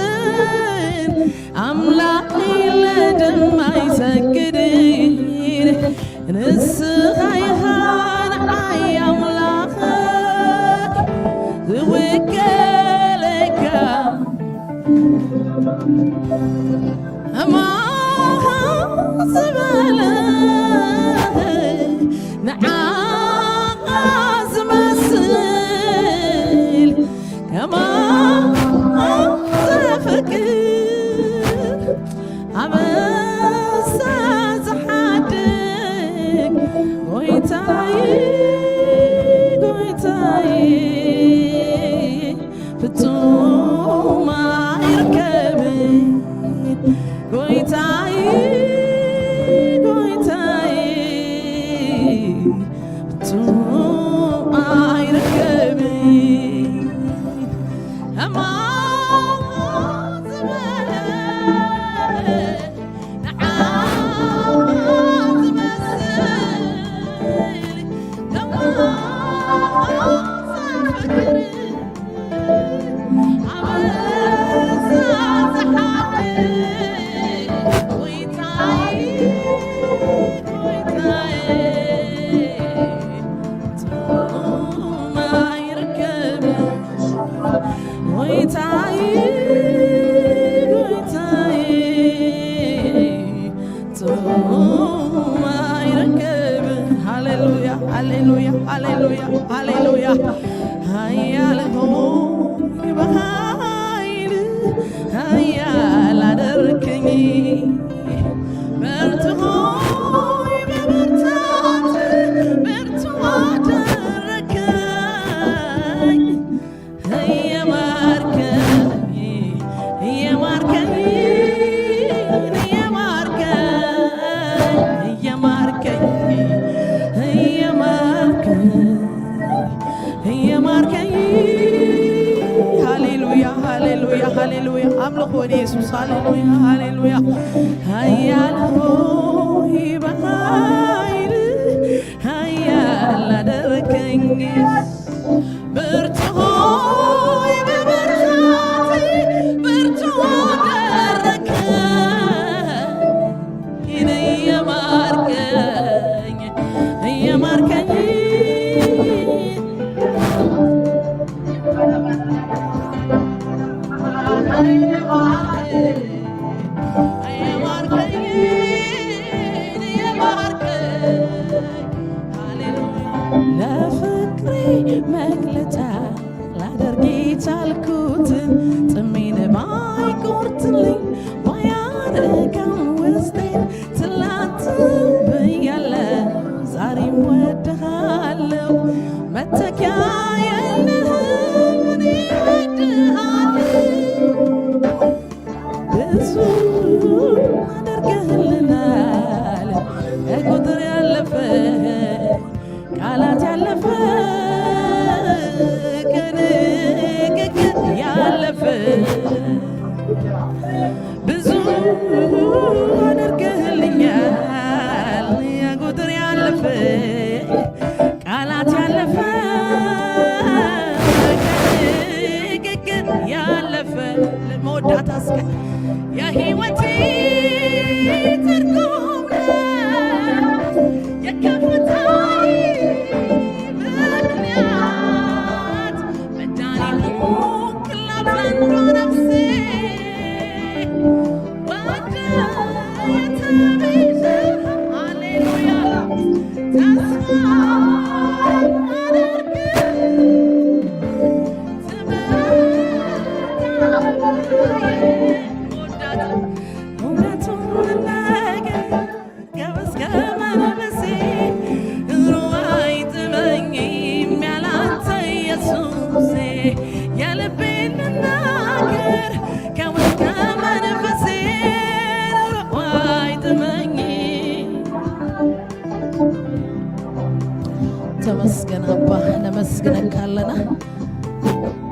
ተመስገን አባ ነመስግነካለና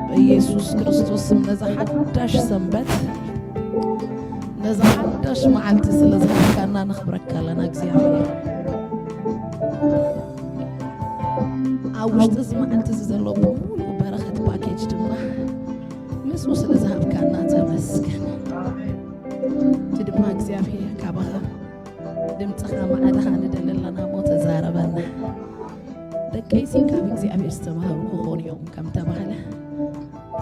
በኢየሱስ ክርስቶስ ነዛ ሐዳሽ ሰንበት ነዛ ሐዳሽ መዓልቲ ስለዝካና ነኽብረካለና እግዚአብሔር አውሽጥ ዝመዓልቲ ዘሎ በሙሉ በረኸት ፓኬጅ ድማ ምስኡ ስለዝሃብካና ተመስገን ትድማ እግዚአብሔር ካባኻ ድምፅኻ ማዕድኻ ንደለለና ሞ ተዛረበና ደቀይሲ ካብ እግዚአብሔር ዝተባሃሩ ክኾኑ እዮም ከም ተባህለ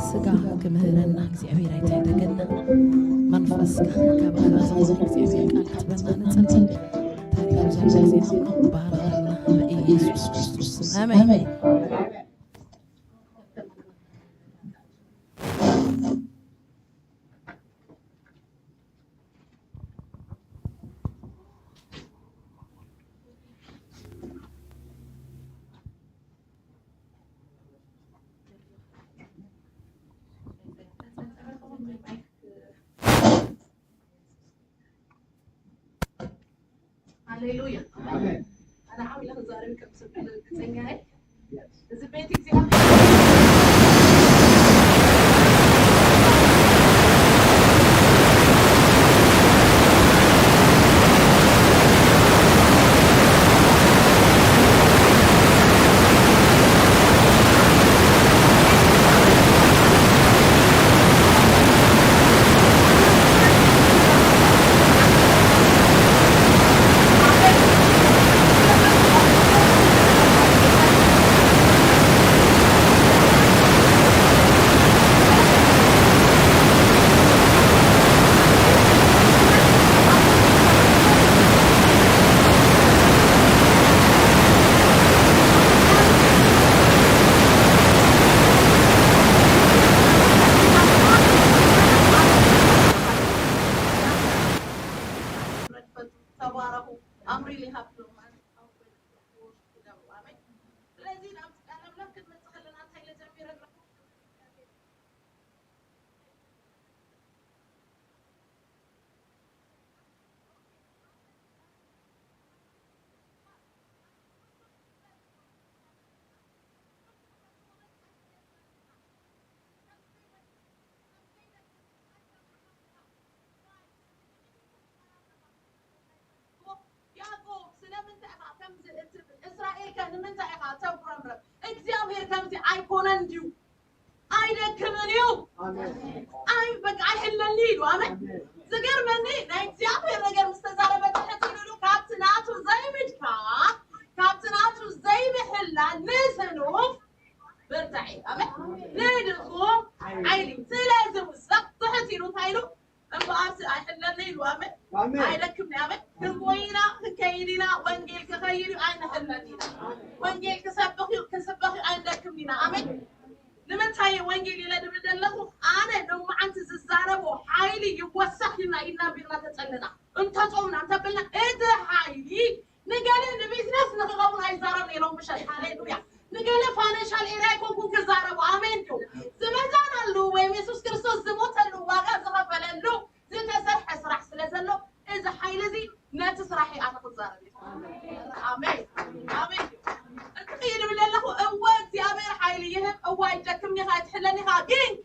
ስጋ ክምህረና እግዚአብሔር አይታደገና መንፈስ ከበኋላ ዘመን እግዚአብሔር ቃል ክትበና ነጽን ታሪኩ ዘመን ዜና ነው ባህራና በኢየሱስ ክርስቶስ አሜን። Hallelujah. Amen. أنا عاوز أخذ كم سبب تسنجاي. إذا بيتك زي إسرائيل كان من تأخذ تبرم إخبار كم زي أيقونن ديو أيده كمنيو أي بق أحل الليل وامن زجر مني إخبار رجال مستزارة بتحسينه كابتناتو زي مدكا كابتناتو زي بحلا نسنوف برتعي أمن ندخو عيلي سلازم السق تحسينه تايلو أمبارس أحل الليل وامن أيده كمني أمن كوينا كيرنا وانجيل كخيري أين حلنا وانجيل كسبخي أين دكمنا أمين لمن تاي وانجيل إلى دمدلله أنا لو ما أنت زاربو حيلي يوسخ لنا إنا بينا تتعلنا أنت تقولنا أنت بلنا إيه حيلي نقال إن بيزنس نخلون هاي زاربني لو مش هاليلويا نقال فانيشال إيراي كون كزاربو أمين جو زمزان اللو ويسوس كريستوس زموت اللو واقع زغفل اللو زي تسرح سرح سلازلو إذا حيلي زي لا تسرحي أنا خزاربي آمين آمين التخيل من الله أول زيابير حيليهم أول جاكمني هاي تحلني هاجين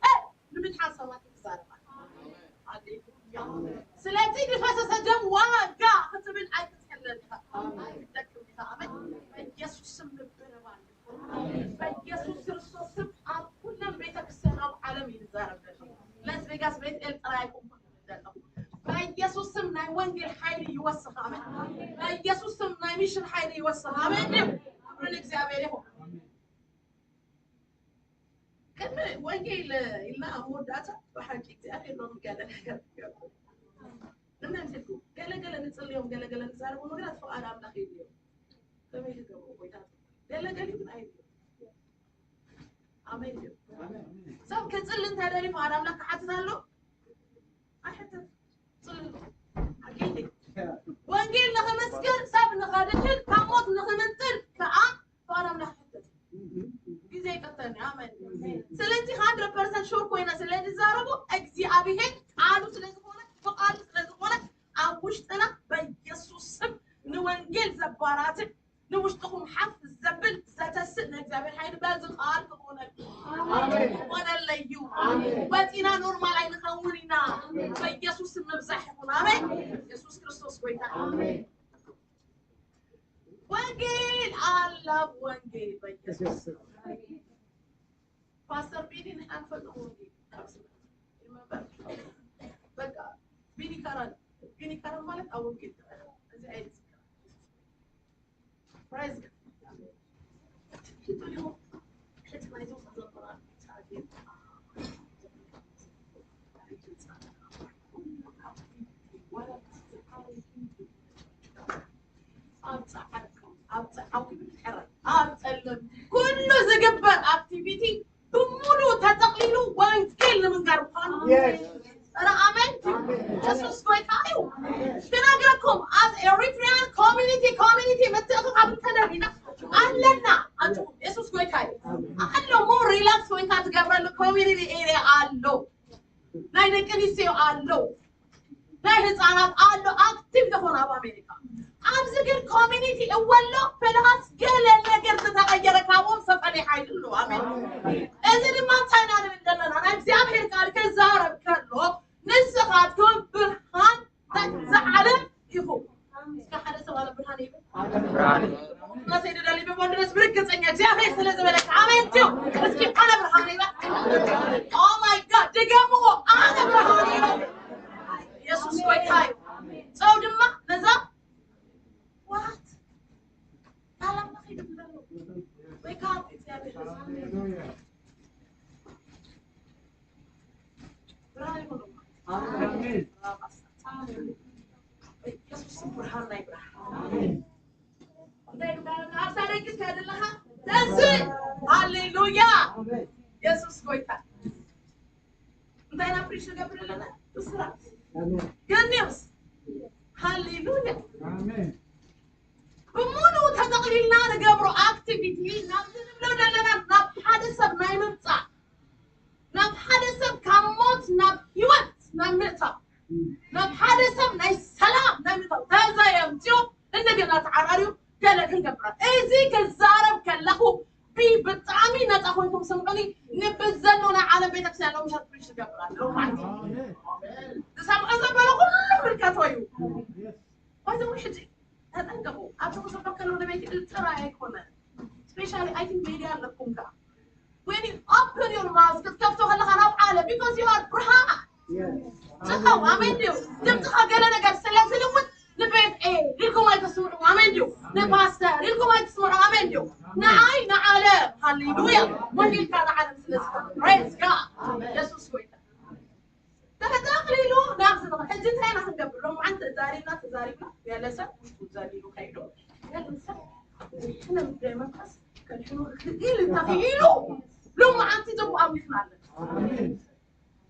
نمت حاسوات خزاربا سلاتي نفاس سجم واقع ختمن عايز تحلني هاي جاكمني آمين يسوع سم البرمان يسوع كريستوس سم كل بيتك السنة وعالمي الزارب لاس فيغاس بيت القرايكم يسوع سم ناي وانجيل حيلي يوسخ آمين يسوع سم ناي ميشن حيلي يوسخ آمين من إخباره كم وانجيل إلا أموداتا وحكي أخير نوم قال لما نمسكوا قال نصلي يوم قال نزار ونقرأ فؤاد عم نخيل يوم كم يجوا ويتات قال يمكن أيدي آمين سب كتصلي أنت هذا اللي فؤاد عم لك حتى له أحد صلي حكيتي وانجيل نخمسكر سب نخادشل كموت نخمنتر كأ فأنا منحتت زي كتاني آمين سلنتي 100% شور كوينا سلنتي زاربو أجزي أبيه عادو سلنتي كونه فقال سلنتي كونه أوشتنا بيسوس نوانجيل زباراتك نوشتكم حف الزبل زتسن إخبار حين بازل خالق كونه وانا الليو واتينا نورمال عين خونينا بيسوس مبزحكم آمين يسوس كريستوس كويتا آمين وانجيل الله وانجيل بيسوس باستر بيني أنفل وانجيل بقى بيني كارن مالك أو وانجيل زي أي برايز اليوم حتى ما يزوج القرآن تعرفين أنا آمنت يسوع كويتايو كنا أقولكم as Eritrean community متأخذ عبد كنبينا أهلنا أنتم يسوع كويتايو أهلو مو relax وين كانت قبل community area أهلو ناي نكنيسيو أهلو ناي هزانات أهلو active دهون أبا أمريكا أبزقر community أولو فلهاس قال النجر تتغير كابوم سفلي حيلو آمين إذا ما تاينا من دلنا أنا بزيابهر قال كزارب كله نسخاتكم برهان تزعلم يفو كحدا سوالف برهان يبي ما سيد اللي بيقول الناس بركز إني بزيابهر سلزم لك آمين تيو بس كيف أنا برهان يبي Oh my God دقمو أنا برهان يبي يسوع كويتاي سو دمّا نزا What? Alam na kayo dito. Wake up, it's Hallelujah. Amen. Yesus subhan na Amen. Hallelujah. Yesus koita. Hindi na appreciate Gabriel na. Tusra. Amen. Good news. Hallelujah. Amen. بمونو تدقليلنا نقبرو اكتيفيتي نبلو دلنا ناب حدثب ناي ممتع ناب حدثب كاموت ناب هيوت ناب ممتع ناب حدثب ناي سلام ناي ممتع تازا يمتيو النبي نتعراريو قال لك نقبرو ايزي كالزارب كاللخو بي بطعمي نتاخوينكم سمقني نبزلونا على بيتك سيالو مش هتبريش نقبرو لو معتي تسامو ازبالو كله بالكاتويو وهذا وحدي تنقبوا أبغى أفكروا نبيت الترى يكونه especially I think media لكم كا when you open your mouth كتفتوا هلا خراب عالم because you are برهان تخاو عمين ديو تبتخا قالنا قال سلاسل ومت نبيت إيه ليلكم ما تسمعوا عمين ديو نباستا ليلكم ما تسمعوا عمين ديو نعاي نعالم هاليلويا وهي كان عالم سلاسل praise God يسوع سويتا تهداقليلو ناقص حجت هنا هنقبل لهم عن تزارينا يا لسه تزاريلو خيرو يا لسه احنا دائما بس كان شنو خليل تخيلو لهم عن تجوا امننا امين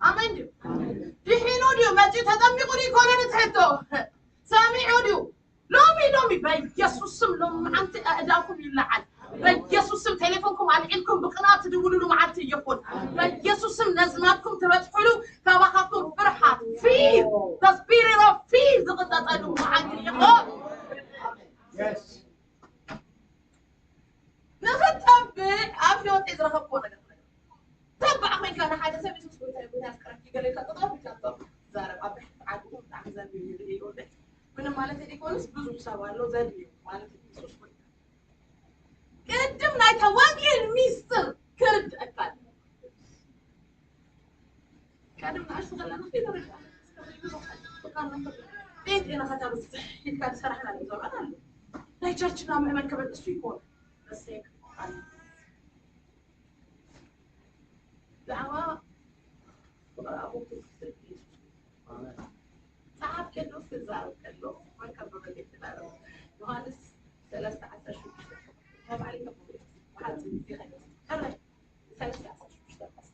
امين في حينو ديو ما جيت هدمي قولي كونن تحتو سامعوا ديو لومي باي يسوس لهم عن اداكم يلعن بيسوسم تليفونكم عليكم بقناة تدولوا له معتي يقول بيسوسم نزماتكم تبتحلوا كواخاكم فرحة فيل the spirit of fear تقطعوا معتي يقول نفتبع أبيض إذا خبونا تبع أخوين كان حاجة سبي تسوي تقول ناس كركي قال لك تطلب كتاب زارب أبح عقوم تعزل يقول لك من مالته يكون بزوج سوالو زادي مالته يسوي قدم نايتا واقع الميستر كرد أكاد كان من عشر غلنا في درجة بيت أنا خطر صحيح كان سرحنا نزور أنا لا يجرتنا من كبر السيكون بس هيك دعوة أبوك تكتب تعب كله في الزارو كله ما كبر بيت الزارو يوحنس 13 شو هذا عليك أبوي وحد في غيره أنا 13 شو بس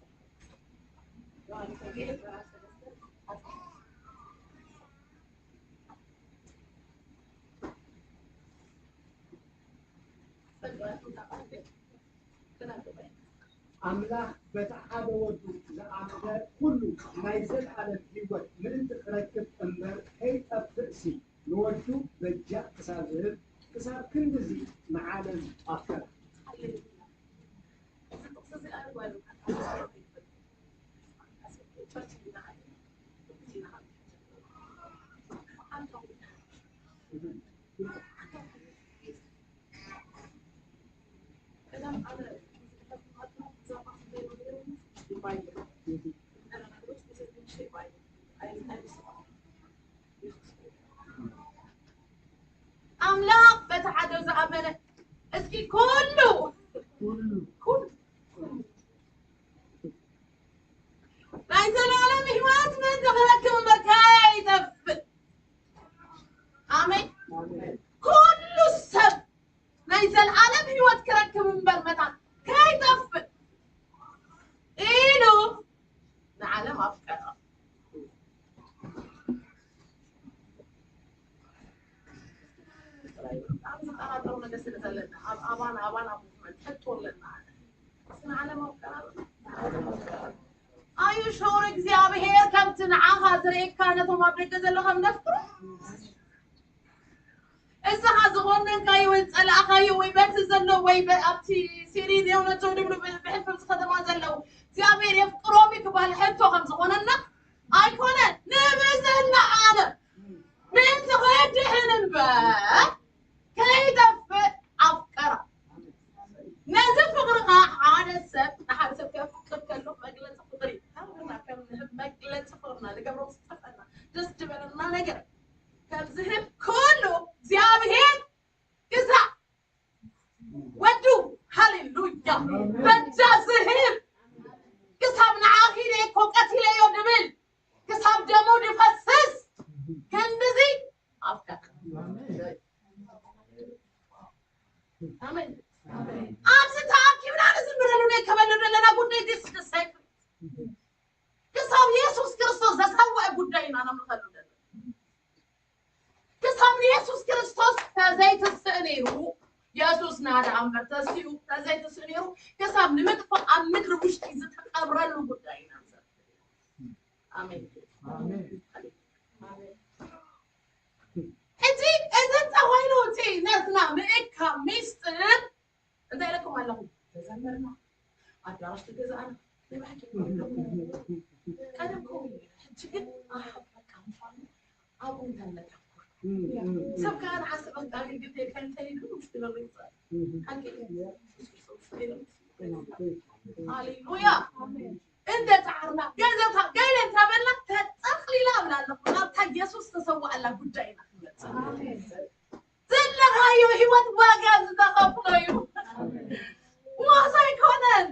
يوحنس جيت راس أملاك بتعاد ودو زعماء كله ما يزال على الهوى من تركب أمر هي أفرسي نودو بجاء كسر كندزي معالم آخر. أملاك بتعدوا زعمنا اسكي كله ليس العالم هواس من دخلك من بركاي دف آمين كل السب ليس العالم هواس كرك من برمتا كاي دف إيلو العالم أفكار ነገር ስለዘለና አባና ሙቭመንት ተጥቶልና ስናለ መውቀራ አዩ ሾር እግዚአብሔር ከምትን ዓሃዝሬ ካነቶ ማብረከ ዘለኸም ነፍሩ እዛ ሀዝሆነን ካይ ወይ ጸላኻይ ወይ በት ዘሎ ወይ በአብቲ ሲሪዝ የሆነቶ ድብሉ በሕፍም ከተማ ዘለው እግዚአብሔር የፍቅሮም ይክባል ሕቶ ከም ዝኾነና አይኮነ ንብዘና አለ ምን ተኸድህንን ከይደፍ አፍቀራ ነዚህ ፍቅርኻ ሓደ ሰብ ከፍቅር ከሎ መግለጽ ፍቅሪ መግለጽ ፍቅርና ልገብሮ ስጠፈና ደስ ድበልና ነገር ከብዝህብ ኩሉ እግዚአብሔር ግዛ ወዱ ሃሌሉያ በጃ ዝህብ ክሳብ ንዓኺለ ኮቀቲለ ዮ ድብል ክሳብ ደሞ ድፈስስ ከንድዚ አፍቀር አሜን አብስታ ኪብራ ዝምረሉ ነው ከበለለና ጉዳይ ዲስ ሰይፍ ክሳብ ኢየሱስ ክርስቶስ ዘሳወ ጉዳይና ነው ምፈልገው ክሳብ ኢየሱስ ክርስቶስ ተዘይት ሰኔሩ ኢየሱስ ናዳ አምበተሲው ተዘይት ሰኔሩ ክሳብ ንመጥፋ አምድር ውሽጥ ይተቀብራሉ ጉዳይና አሜን አሜን እዚህ ተዋይሎ ነስና ምእካ ሚስጥር እንታ ይለኩም አለሁ ተዘመርና አዳራሽ ተገዛና ለባቂ ቀደም ኮይ እጅግ አሐበቃ እንኳን አቡን ተለቀ ሰብካን ሐሰበን ቃል ግዴ ከንተይዱ ውስጥ ለሪጻ አንከ ሃሌሉያ እንደ ታርና ገዘታ ገይለን ተበላ ተጠቅሊላ ብላለሁ ናታ ኢየሱስ ተሰዋላ ጉዳይና ዘለሃዮ ህይወት ዋጋ ዝተኸፍሎዩ ዋሳይ ኮነን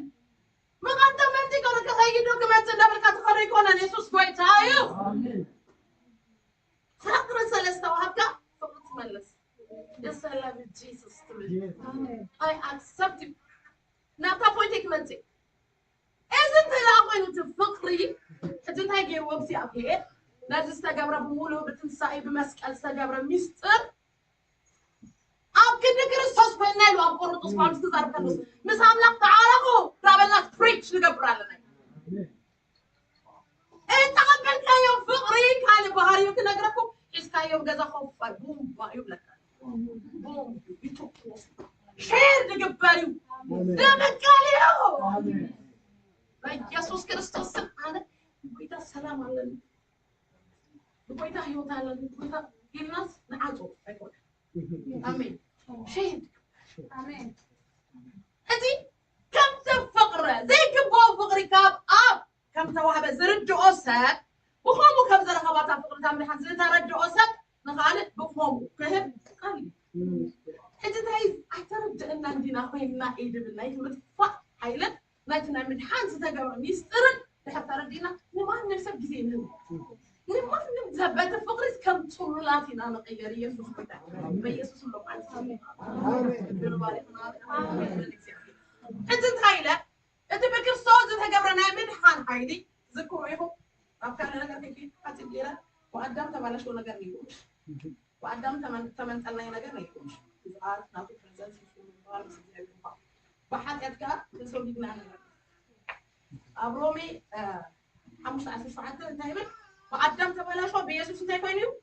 መቃንተ መንቲ ኮነ ከሰይዶ ከመጽ ለበልካ ተኸረ ይኮነን ኢየሱስ ጎይታዩ ፍቅር ሰለስተ ዋጋ ፍቅር ትመለስ የሰላም ኢየሱስ ትብል አይ አክሰፕት ናታ ፖይንቲክ መንቲ እዝንት ላቆይኑ ትፍቅሪ እትንታይ ገይ ወብሲ አብሄድ ነዚህ ተገብረ በሙሉ በትንሳኤ በመስቀል ተገብረ ሚስጥር አብከደ ክርስቶስ በእናይሉ አቆርጦስ ጳውሎስ ተዛርከሉስ ምሳምላክ ተዓረቁ ዳበላት ፕሪች ልገብራለና ተቀበልካዮ ፍቅሪ ካለ ባህሪው ከነገረኩ እስካዮ ገዛ ኸፋ ቡምባ ይብለካ ቡም ይቶክስ ሼር ልገብሪው ደመቃሊው አሜን በኢየሱስ ክርስቶስ አለ ወይታ ሰላም አለን ወይታ ህይወት አለን ወይታ ይናስ ነዓጾ አይቆም አሜን شهد آمين أدي كم تفقرة زي كبوا فقري كاب كم توهب زرد أوسك بفهمو كم زر خبرت فقرة تامر حنزل ترد أوسك نخالد بفهمو كهب قال أدي تايز أعترض أن عندنا خوينا إيد بالنايت متفق حيلة نايتنا من حنز تجرب ميسترن لحتى ردينا نما نفسك جزينه نما نمزبط فقرة كم صلاتنا نقيرية سخبتها بيسوس الله آمين أنت هايلة أنت بكرستوس تجبرنا من حان هايدي ذكرويه أفكار لنا كذي هتجيرا وقدام تبلاش ولا جريوش وقدام تمن تلنا ينجر نيوش إذا ناقي فرنسا بحد يتكا نسوي جنا أبرومي خمس عشر ساعات تنتهي وقدام تبلاش وبيسوس تيكونيو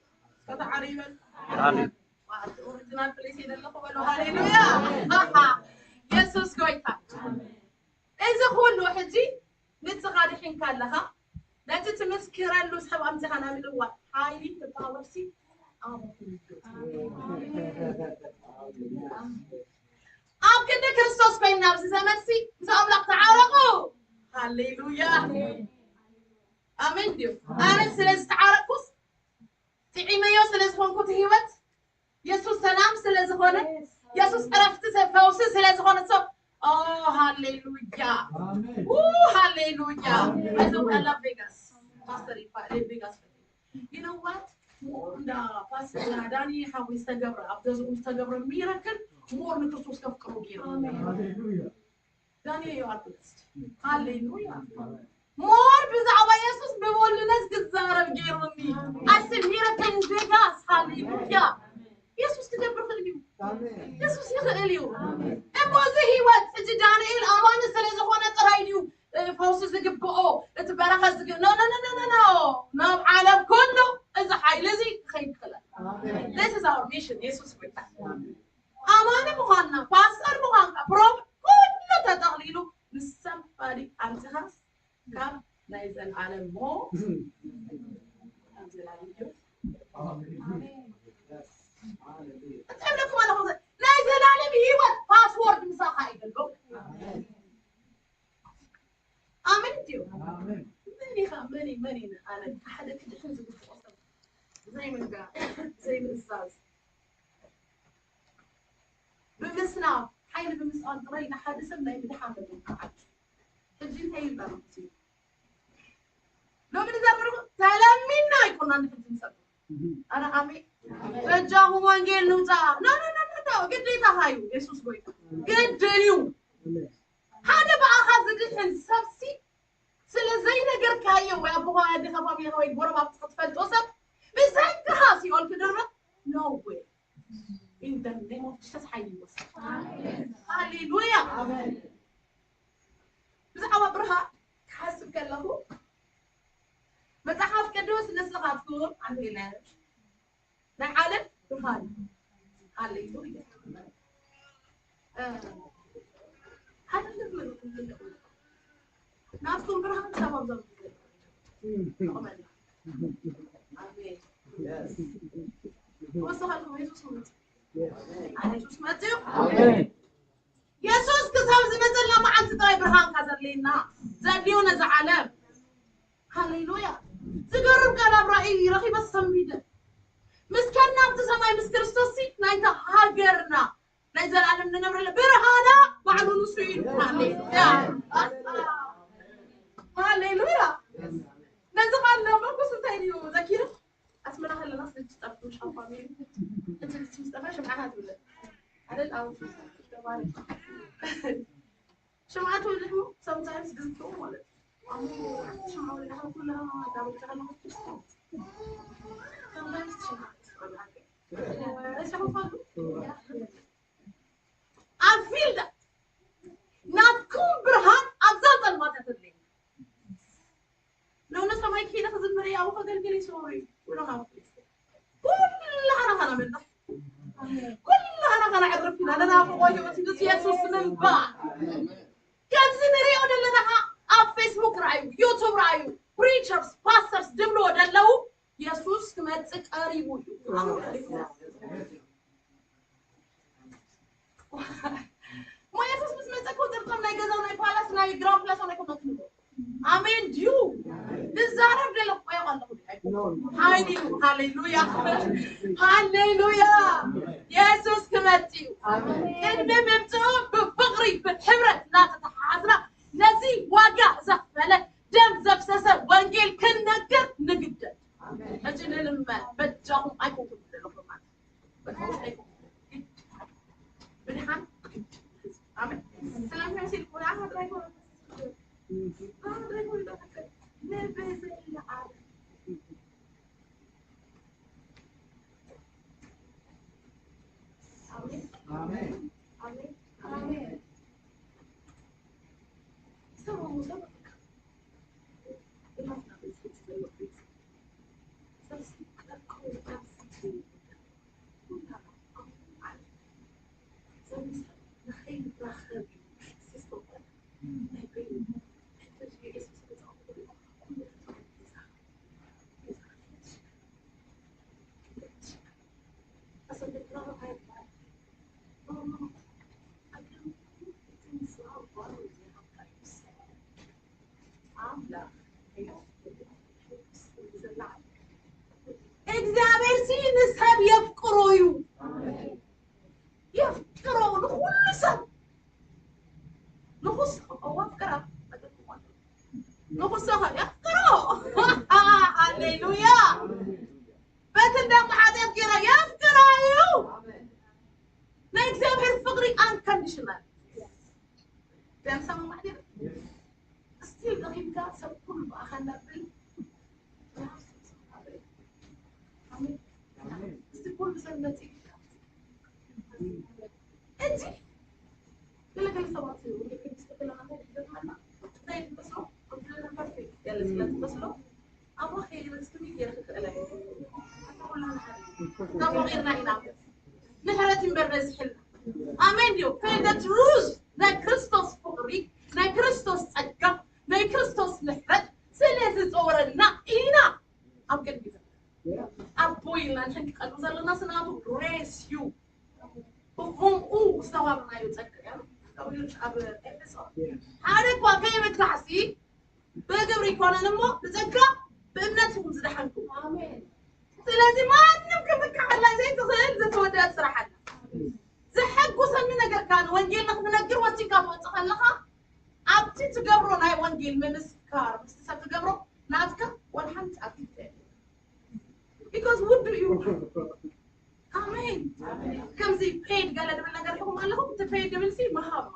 كتعريبا آمين original place ይደለም ቆሎ ሃሌሉያ ኢየሱስ ጎይታ እዚ ሁሉ ሕጂ ንጽኻድሕን ካለኻ ነቲ ትመስክረሉ ሰብ ኣምዝኻና ምልዋ ሃይሊ ተጣወርሲ ኣብ ክንዲ ክርስቶስ ኮይና ኣብዚ ዘመሲ ምስ ኣምላኽ ተዓረቑ ሃሌሉያ ኣሜን ድዩ ኣነ ስለዝተዓረቅኩስ ትዒመዮ ስለዝኾንኩት ህይወት ኢየሱስ ሰላም ስለዝኾነ ኢየሱስ ዕረፍቲ ፈውሲ ስለዝኾነ ሰው ሃሌሉያ ሃሌሉያ I love Vegas Pastor Vegas you know what እንዳ ፓስተር ዳኒ how ይስተገብረ አብደዝ ይስተገብረ ሚራክል ሞር ንክርስቶስ ከፍቅሩ ጌራ ሃሌሉያ ዳኒ you are blessed ሃሌሉያ ሞር ብዛዕባ ኢየሱስ ብወልነስ ግዛረብ ጌሩኒ አስብ ሚራክል ቬጋስ ሃሌሉያ ኢየሱስ ትገብር ፈልጊው ኢየሱስ እዩ እሞዚ ህይወት እጅ ዳንኤል አማን ስለዝኾነ ጥራይ እዩ ፈውስ ዝግብኦ እቲ በረኸ ዝግብ ኖ ኖ ኖ ኖ ኖ ናብ ዓለም ኩሉ እዚ ሓይሊ እዚ ከይድክለ this is our mission ኢየሱስ ክርስቶስ አማን ምዃንና ፓስተር ምዃንካ ፕሮፍ ኩሉ ተጠቕሊሉ ንሰምባዲ አንተሃስ ካብ ናይ ዘለዓለም ሞ أتكلم على هذا لا يزال على بيوت باسورد مساحة يقولوا آمين تيو ماني أنا أحد كده خنزق الفصل زي من قاعد زي من الأستاذ بمسنا حين بمسأل طريقة حادثة ما يمدحها من قاعد تجين هاي البرمتي لو من زمرو سلام منا يكون عندك تنسب أنا آمين رجعه وانجيل نوزا لا قديتا هايو يسوس بوي قدريو هذا بقى خازق السبسي سلا زي نجر كايو ويا ابوها يدي خفافي هوي غورا ما تطفل توسب بزاي كهاسي اول كدرنا no way in the name of Jesus حي بس هاليلويا امين بزعوا برها حاسب كله متحف كدوس نسلخاتكم عن العلاج نعلم برهان هاليلويا هذا اللي ناسكم برهان سبب ضبط آمين وصلكم يسوع مات يسوع ماتيو يسوع كسب زمزل لما عند طيب برهان كذا لينا زاديونا زعلان هاليلويا تقرب كلام رأيي رخي بس سميده مسكنا بتسمعي مس كريستوسي نايتا هاجرنا نزل على من نمر برهانا وعلو نسوين هاليلويا نزل على ما بس تانيو ذكيرة اسمنا هلا ناس تستقبل مش عارفين انت تستقبلش معاها ولا على الاول شمعته اللي هو sometimes doesn't go ولا شمعوا اللي هو كلها دعوة كلام sometimes I feel that ناتكون برهان أفضل ما تدري لو نسمع ما يكفي نخذ المريء أو خذ الجلي سوري ولا ما كلها أنا منه كلها أنا عرفنا أنا أبغى يوتيوب يسوس من بعد كم زمري أنا لنا على فيسبوك رأيو يوتيوب رأيو preachers pastors دملو دلو يسوس كمان تقريبو ما يسوس بس مسكو ترقم لا يجزاو لا يبالاس لا يجرام لا سوى يكون نكمل آمين ديو نزارب دلو يا الله هاليلويا هاليلويا يسوس كمان تيو إن بمبتو بفقري بالحمرة لا تتحاسنا نزي واقع زفلة دم زفسسة وانجيل كن نقر نقدر أجل لما بجاهم أيكم كلهم معنا بتحوش أيكم بنحن آمين سلام يا سيدي كل عام رايكم رايكم نبذ العالم آمين آمين آمين آمين سووا مسابقة እግዚአብሔር ሲንሰብ የፍቅሮዩ يفكروا لكل سب نخص وافكرها نخصها يفكروا هاليلويا بتندم حدا يفكرها يفكروا لا يكسبها الفقري unconditional فهم سامع معي ستيل قريب قاعد سب كل بأخذنا بال ستيل كل بسنتي انت أبو خير بستمي يرخص إلهي أبو غير نحن نهرة برز حلنا آمين يو فين that rules نا كريستوس فقري نا كريستوس أجا نا كريستوس نهرة سلسة صورنا إينا أبقى بيزا أبوي لانشان كأنو زلنا سنابو grace you وهم استوارنا يتذكر هذا كوكاي متكعسي بقبري كونا نمو تذكر بأمنتهم زدحنكم آمين سلازي ما نمكن بكحلا زي تخيل زي تودات صراحة زحقوا سمينا كان وانجيل نقدر وسيكا وتخلقها أبتي تقبروا ناي وانجيل من السكار بس تقبروا ناتكا والحمد أبتي because what do you آمين كم زي paid قال لنا نقدر لهم لهم تpaid قبل سي ما هم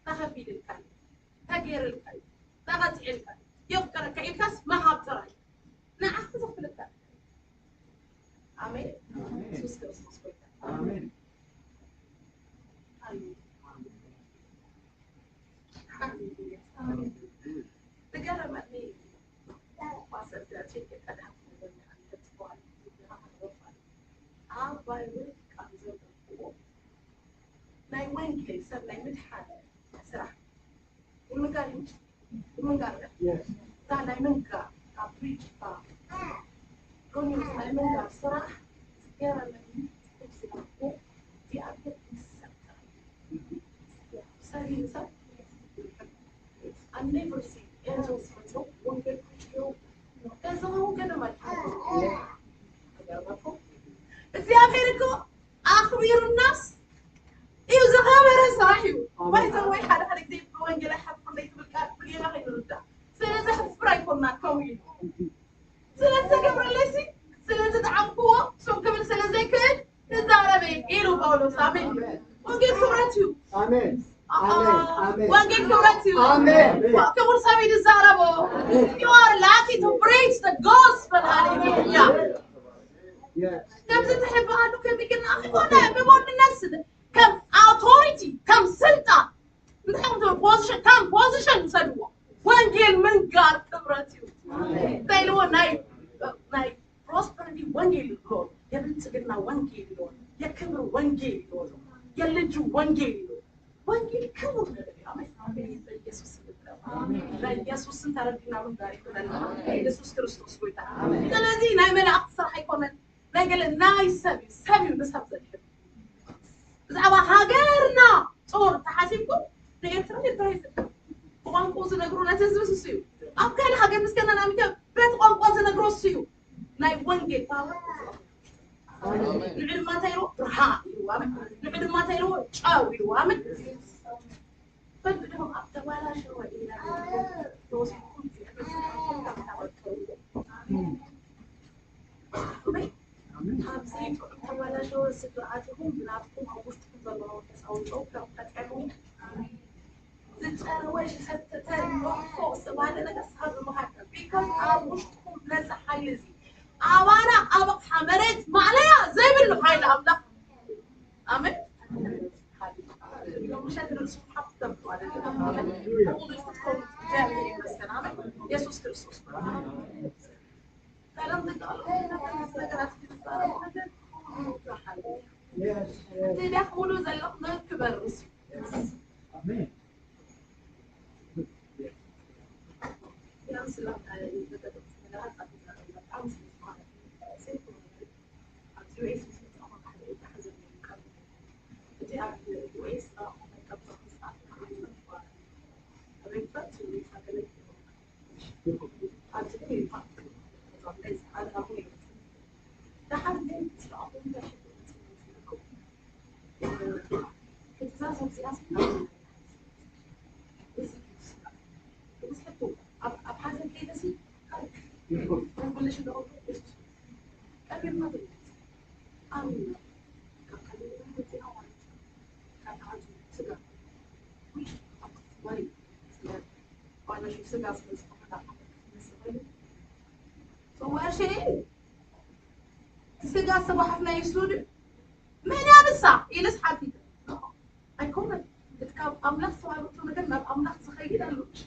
تخفي للكلام تغير الكلام تغطي الكلام يفكر كإنكاس ما هم ترى نعم تزف للكلام آمين يسوع كريستوس آمين آمين تقرب مني ما صرت أشيك أنا by week comes over four. Nine Wednesday, seven nine midhand. Sarah. Imagari. Yes. That I know a preach bar. Going to my mother, Sarah. Here and the other is Sarah. I never see angels myself. One get you. There's a whole get of my እግዚአብሔርኮ አኽቢር الناس إذا خبر صاحب ما يسوي حد ጊዜ በወንጌል حفر ላይ ተብልቃት በሌላ ይወጣ ስለዚህ حفر አይቆና ከውይ ስለዚህ ገብረለሲ ስለዚህ ተዓምቆ ሰው ከብል ስለዚህ ከድ ተዛረበ ኢሉ ጳውሎስ አሜን ወንጌል ክብራችሁ አሜን አሜን ወንጌል ክብራችሁ አሜን ከሙር ሳቢድ ዛረቦ you are lucky to preach the gospel hallelujah كم تحب أنو كم يقولنا أخونا بمون الناس كم authority كم سلطة نحن position كم position سلوى وانجيل من قال كبرتيو تايلو ناي prosperity وانجيل لون يبنتقلنا وانجيل لون يكبر وانجيل لون يلجو وانجيل لون وانجيل كبر آمين يسوس لا يسوس انت ربنا من داري يسوس كريستوس قويتا الذين نايمنا أقصر حيكونن نقول ناي سبي بسبب ذلك زعما هاجرنا صور تحاسبكم تيترى قوانقوز نقرونا تزبسوا أم كان حاجة مسكنا نعمل بيت قوانقوز نقرو سيو ناي وانجي نعلم ما تيرو رها نعلم ما تيرو شاوي وامن فبدهم أبتوالا شو إلى توصفون في حابسين ولا شو سبعاتهم بناتكم أو وشتكم ضلوا أو الأوكا وقتلوا زتأنا وش ستتاري فوق سوالا لك أصحاب المحاكم because أو وشتكم لازم حيزي أوانا أبق حمرت معليا زي باللو حيل أملاك آمين مش هادر السوق حفتم على آمين أقول يفتكم جامعين مسكن آمين يسوس كريستوس كلام تدخلوا زي الأخضر كبر آمين يا سلام سجى صباحنا يسود من ينسى يلس حافي أيكون تكاب أملاك سواء بتونا كنا أملاك سخيل اللوش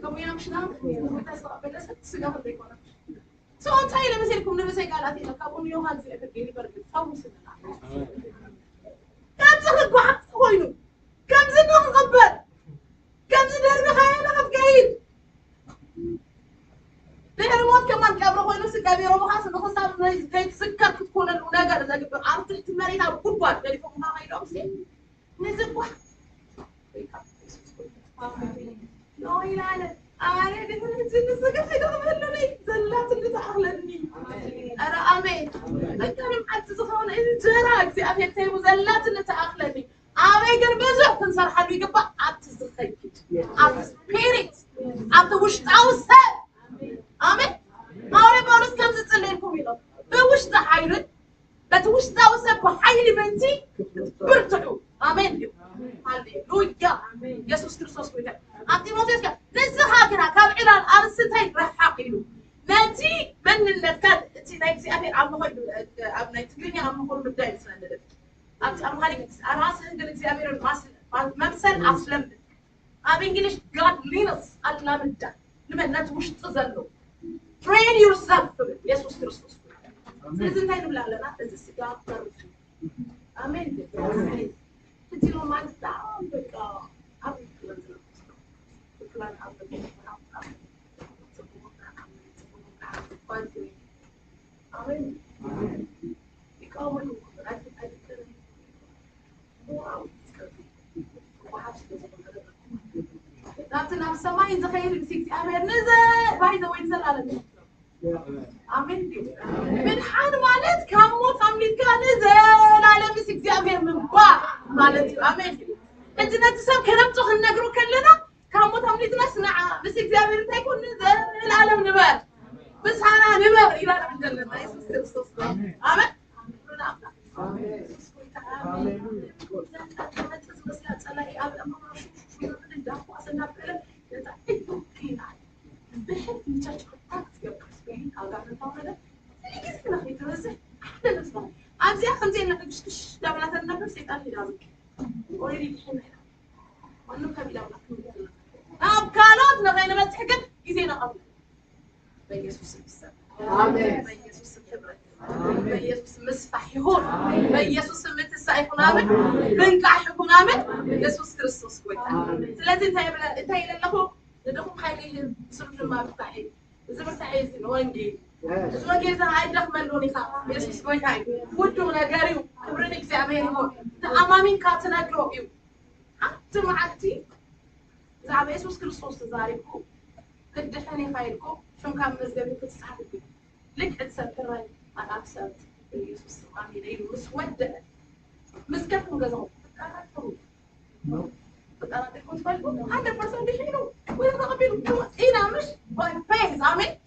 كم يوم شنام وتسا بلس سجى بديكونا سواء تاي لما سيركم لما سيقالاتي لكابون يوهان زي أفرقيني برقل فاوسنا كم زخد وحق خوينو كم زنو مغبر كم زدر بخيانا مفقايد لأن الموت كمان كابرو خوينو سكابي روبو خاصة نخصة من كي تسكر كتكون الوناقر إذا قبل عرض احتمالي تابو كل بار داري فوق ما غير أمسي نزل واحد لا إله أنا قلت نزل سكر حيدا غبهلني زلات اللي تأخلني أرى أمين أكلم حتى زخون إذا جراك زي أبي تيمو زلات اللي تأخلني أمين قل بزح تنصر حلو يقبع أتزخيك أتسبيريت أتوشت أوسط آمين هاولي بولس كم تتسليكم يلو بوشت حيرد بتوشت أوسط بحيلي بنتي برتعو آمين هاليلويا يسوس كريستوس بيتك أنتيموثيوس كان نزها كنا كابعنا الأرسطين رحاقيلو ناتي من النتكاد تي نايتي أمير عم نقول أبناء تقولني عم نقول بداية سنة أنت أم خالك أراس هندل تي أمير ممثل أسلم أبي إنجليش godliness ألامدا لما نتوش تزلوا train yourself for it يسوس كريستوس لازم تاين بلا لنا لازم سيجار ترد آمين تجي له ما تدعم بقى أبي كلام آمين يكون لكن السماء يتخيل بسيكتي أمير نزل بايدة وين زل على آمين من حان مالت كموت عملت كان نزل على بسيكتي أمير من باع مالت آمين أنت نتساب كلام تخل نقرو كلنا كموت عملت نسنع بسيكتي أمير تكون نزل على نبات بس أنا نبات إلى أن نجلنا يسوس كريستوس آمين آمين በኢየሱስ መስፋህ ይሁን በኢየሱስ ምትሳይ ይሁን አሜን በእንቃሽ ይሁን አሜን ኢየሱስ ክርስቶስ ጎይታ ስለዚህ እንታይ ለለኹ ለደኹም ኃይሊ ስሩት ማብታሒ ዝምርታሒ ወንጌ ወንጌል አይደፍ መሎኒካ ኢየሱስ ጎይታ ውዱ ነገሪው ክብርን እግዚአብሔር ይሁን ተአማሚን ካትነግሮ እዩ አት ማዓቲ ዛቤ ኢየሱስ ክርስቶስ ዛሬኩ ቅድሕኒ ፋይልኩ ሹምካ መዝገብ ክትሳሕብ لك تسكري على أكثر يسوس آمين إيلو مسودة مسكتهم جزاهم أنا تكون فالكم 100% بيشيلوا ويقابلوا إيه مش بايز آمين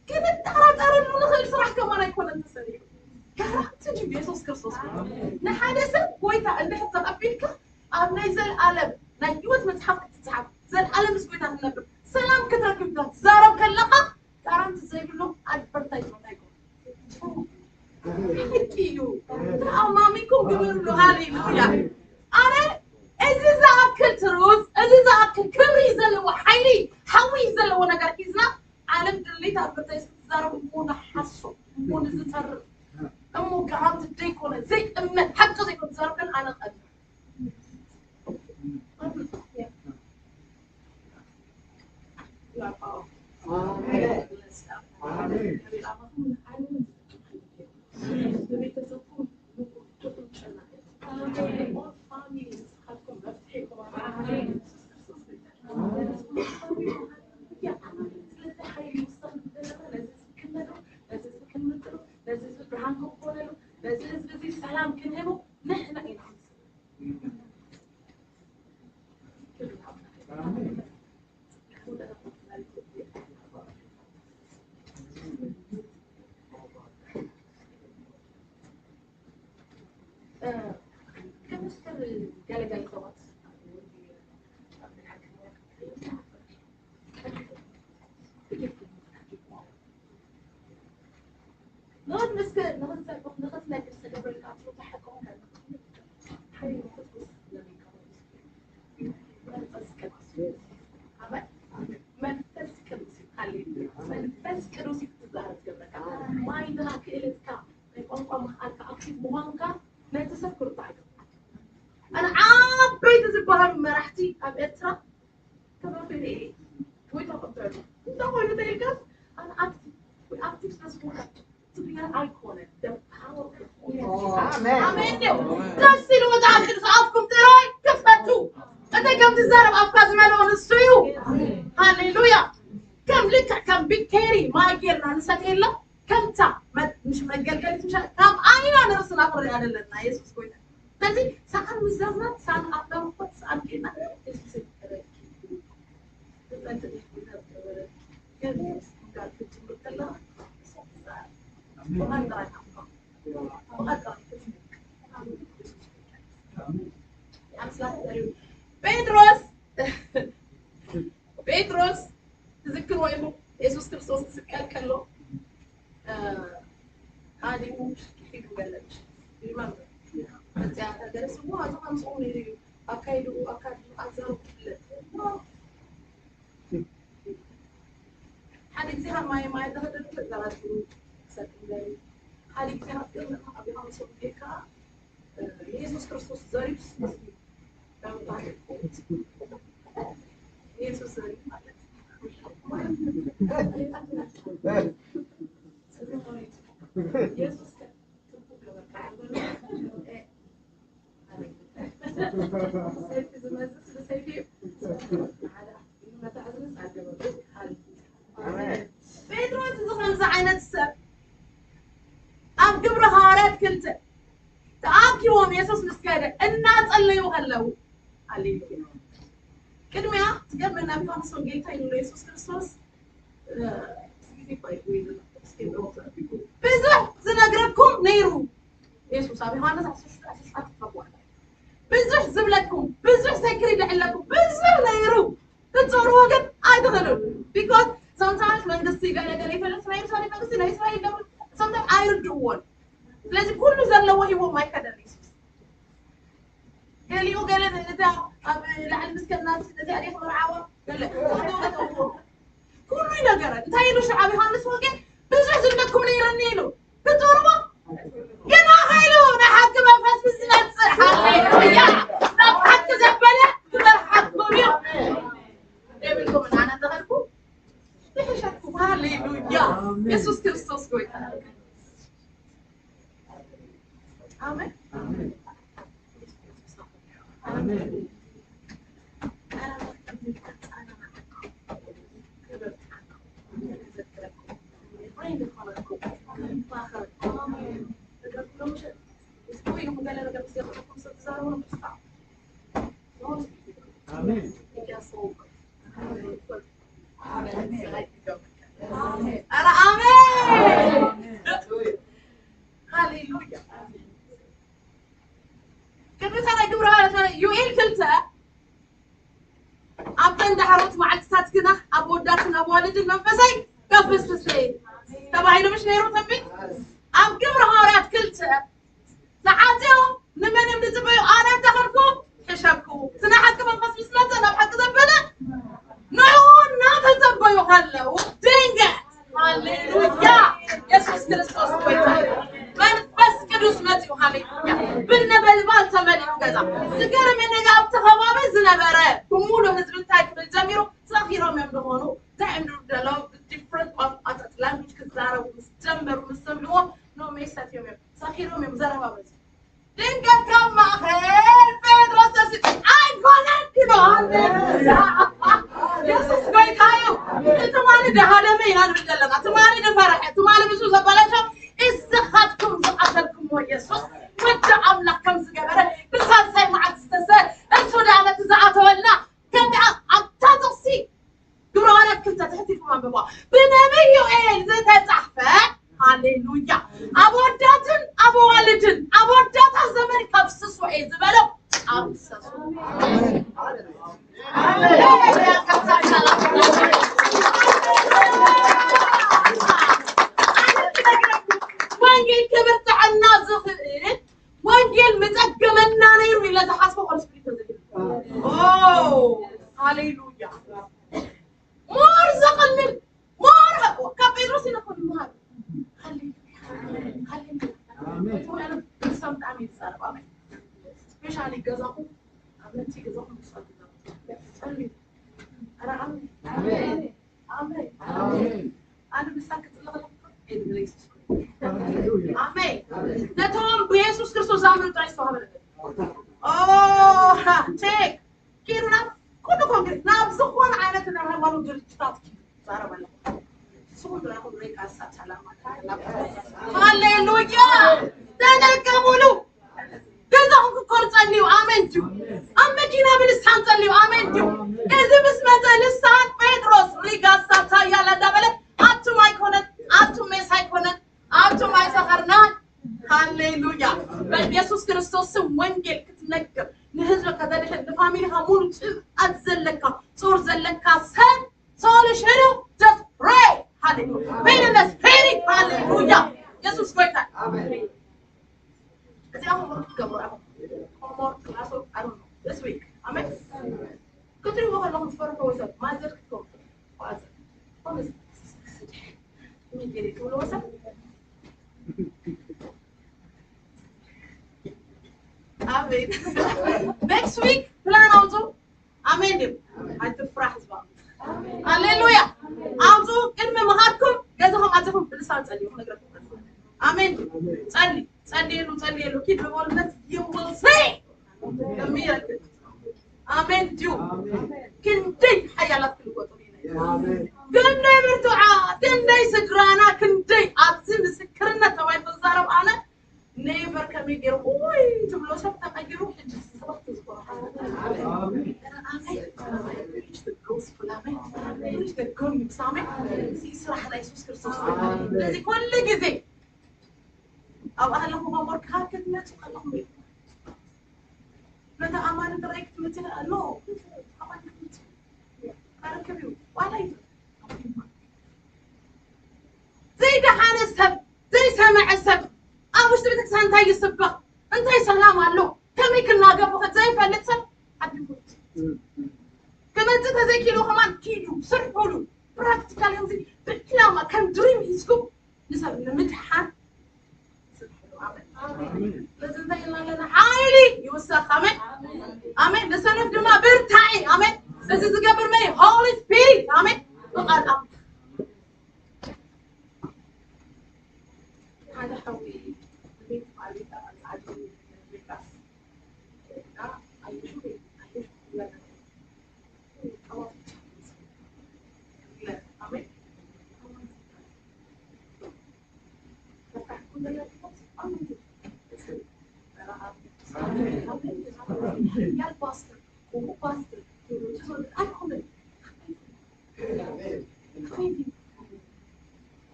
كده ترى إنه نخلي صراحة كمان يكون أنت سريع كده تجيب يسوس كريستوس نحدث كويتا اللي حتى أبيك أبني زي العالم نيوت متحف تتحف زي العالم مسكويتا النبر سلام كترك بلاد زارب كلقة كارنت زي له advertisement حكيو أمامكم قبلوا له هاليلويا أنا إذا أكل تروس إذا أكل كبر يزلوا حيلي حوي يزلوا نجار كيزنا عالم دليت advertisement زارب مونا حسو مونا زتر أمو كارنت ديكونا زي أم حتى زي كنت زارب كان أنا قد ما يدنا كإلتك يقوم أنك أكتب مهانك لا تسكر طايق أنا عبيت زبها مرحتي أبيتها كما في ليه ويتقطع تقول لي كيف أنا أكتب سبورة to be an icon the power of آمين تسيلوا وتعبدوا صعبكم تراي كفتوا أنت كم تزارب أفكار زمانون السيو هاليلويا كم لك كم بكيري ما يجينا نسكيلا كم تا مش مجلجلت مش كم أنا رسنا فرد على لنا يسوع كويس تدي سكان مزمن سان أقدر فت سان كنا يسوع بيتروس تذكر وينه يسوع كريستوس سكال كله هذه مش كيف يقولش المهم أنت درس مو هذا خمس أمور أكيد أزار هذه زي ما يدخل في الدراسة سكندري هذه زي ما تقول أبي هم سويكا يسوع كريستوس زاريب يسوع زاريب بيتروس زخم زعينة السب أم قبر هارات كلته تأكيوم يسوس مسكادة الناس اللي يغلوا عليه كلمة تقبلنا بفهم سونجي تايلو يسوس كريستوس بزح زنقربكم نيرو يسوس أبي هانا أساس تفضل بزح زبلكم بزح سكري لحلكم بزح نيرو تتصوروا وقت أيدخلوا because sometimes من قصي قال يفعل إسرائيل صار من قصي إسرائيل قبل sometimes أيردون لازم كله زلوا هو ما يكدر يسوس قال يو قال إذا لعل مسكن الناس إذا عليه مرعاوة قال لا كله ينقر تايلو شعبي هانس وقت بزح زلكم نيرنيلو تتصوروا كنا خيلو نحك ما فاس بالزنا تصير يا نحك زبلة تضحكوا اليوم قبلكم أنا دخلكم تحشكم هاليلويا يسوع كريستوس كويس آمين آمين أنا وين دخلكم فاخر آمين تقولوا مش اسبوعي يوم قال لنا بس ياخذكم 6 ساعات ولا بساعة آمين يا صوب أنا آمين هاليلويا كيف أنا قبل هذا يوئل كلته أبدأ حرت مع السات كنا أبو داتنا أبو والد المنفسي كفس تسلي تبعي له مش نيرو تنبي أم قبل هارات كلته ساعاتهم نمن من زبايو أنا دخلكم حشبكم سنحكم القسم سلطة أنا بحق زبنا نعون ناقل زبايو خلوا دينجت هاليلويا يسوع كريستوس كويتا من بس كدوس ماتيو هاليلويا بالنبلبال تمليو كذا ذكر من نجاب تخبابي زنبرة كمولو هزبن تايك بالجميرو صغيرهم يمدهونو تعملوا دلو different of language كزارو مستمروا نو ميسات يوم صغيرهم يمزروا بس دينجت كم خير بيدروس تسي أيقونة كده هاليلويا يسوع كويتايو أنتم مالي ده هذا مين أنا بدلنا أنتم مالي ده فرح أنتم مالي بسوس بلاشة استخدكم زعلكم ويسوع متى أملككم زجبرة بس هالساي ما عاد تستسر أنتم ده على تزعتوا ولا كم تعتصي دورنا كنت تحتي فما بابا بنبيو إيه زي تزحفة هاليلويا أبو داتن أبو والدن أبو دات الزمن كفسس وإيه زبلو أبسس وانجيل كبرت عنا زخيت وانجيل متأقمنا نيرو إلا تحاسبه خلص بريكو زكي أوه هاليلويا مور زقل من مور كابيروسي نقول مهار خلي አሜን ነቶም በኢየሱስ ክርስቶስ አምር ጣይስ ተዋበለ ኦ ቼክ ኪሩና ኩሉ ኮንግሬት ናብዝ ሆነ አይነት ነው ሃይማኖት ድርጅታት ዛረበለ ሱንድራ ሁሉ ቃሳ ሰላም ሃሌሉያ ተደቀሙሉ ገዛው ኮርጻኒው አሜን ጁ አመኪና ብልሳን ጸልዩ አሜን ጁ እዚህ ብስመተ ልሳን ጴጥሮስ ሪጋሳ ታያላ ዳበለ አቱም አይኮነ አቱም አይኮነ አቱም አይሰኸርና ሃሌሉያ በኢየሱስ ክርስቶስ ስም ወንጌል ክትነገር ለህዝብ ከደረሰ ለፋሚሊ ሀሙን አዘለካ ጾር ዘለካ ሰን ሶሉሽኑ just pray hallelujah pray in the spirit hallelujah ኢየሱስ ጌታ አሜን እዚህ አሁን ገብሩ homework class I don't know this week amen كنت بقول لهم تفرقوا وسط ما زرتكم واسف خالص مين جري تقولوا وسط amen next week plan also amen هتفرح زبا هاليلويا አውጡ ቅድመ መሃርኩም ገዛሁም አዘሁም ብልሳን ጸልዩ ነግራችሁ አሜን ጸልዩ ኪድ በወልነት you will see the miracle አሜን ጁ ክንደይ ሐያላት ክልቆጥሪና አሜን ክንደይ ብርቱዓ ክንደይ ስድራና ክንደይ አብዚ ምስክርነት ተባይ ተዛረብ አነ never ከመገሩ ወይ ትብሎ ሰብ ተቀይሩ ሕጅ ሰበክ ዝቆራ አሜን ሲስራህ ላይ ኢየሱስ ክርስቶስ ለዚህ ሁሉ ጊዜ أو أهلهم أمور كاكت ما تقلهم بيه متى أمانة رأيك مثل لا أمانة مثل أنا كبير ولا يد زي دحان السب زي سمع السب أو وش تبي تكسر أنت يسبق أنت يسلام على كم يكنا قبض زي فلت سب أبيوت كم أنت زي كيلو كمان كيلو سرحولو براكتيكال ينزل بكلامه كم دريم يسكو نسب المدحان لازم لنا حالي يوسخ امين امين نسنف دما برتاعي امين لازم تقبر مني هولي سبيريت امين وقال امين هذا حوي البيت علي العدو بالبس لا ايشوفي لا امين يا الباستر وباستر أكمل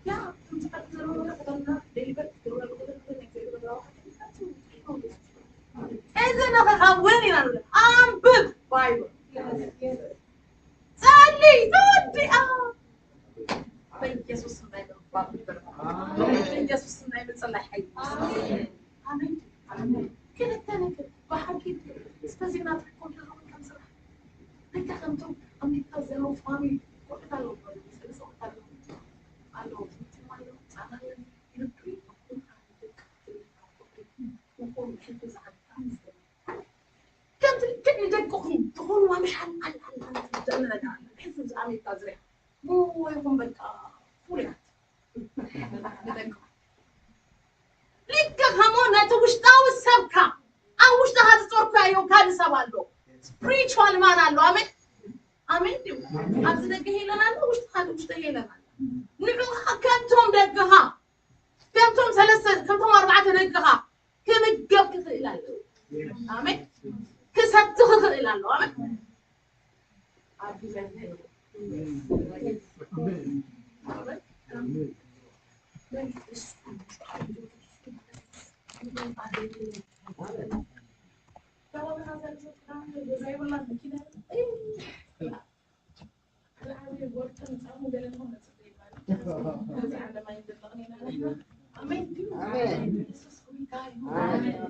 يا كنت تقدرون قدرنا ديبت إذا نخويني نقول أمبل بايبل صلي تودي بيسوس نايم بيسوس نايم صلي حي آمين آمين كده تاني كده بحكي استاذنا تكون لهم كم سنة انت خمتم أمي تزلوا فامي وقتلوا بس وقتلوا قالوا تمايو أنا يبكي وقوم حد زعل كم تلقي دقهم تقول ما مش عن تجمعنا بحس زعمي تزرع مو يوم بقى فوريات لك همونا توشتاو السبكة أو وش ده هذا صور كايو كان سبالو spiritual ما نالو آمين آمين ديو أبزنا كهيلنا لو وش ده هيلنا نقول كم دقها كم ثلاثة كم 4 دقها كم الجب كذا إلى آمين كسبت كذا إلى آمين kalau merasa sekarang saya ulang kita العالم يورثن أمو بينهم نسبيان هذا على ما يدلغني آمين آمين يسوع كويتاي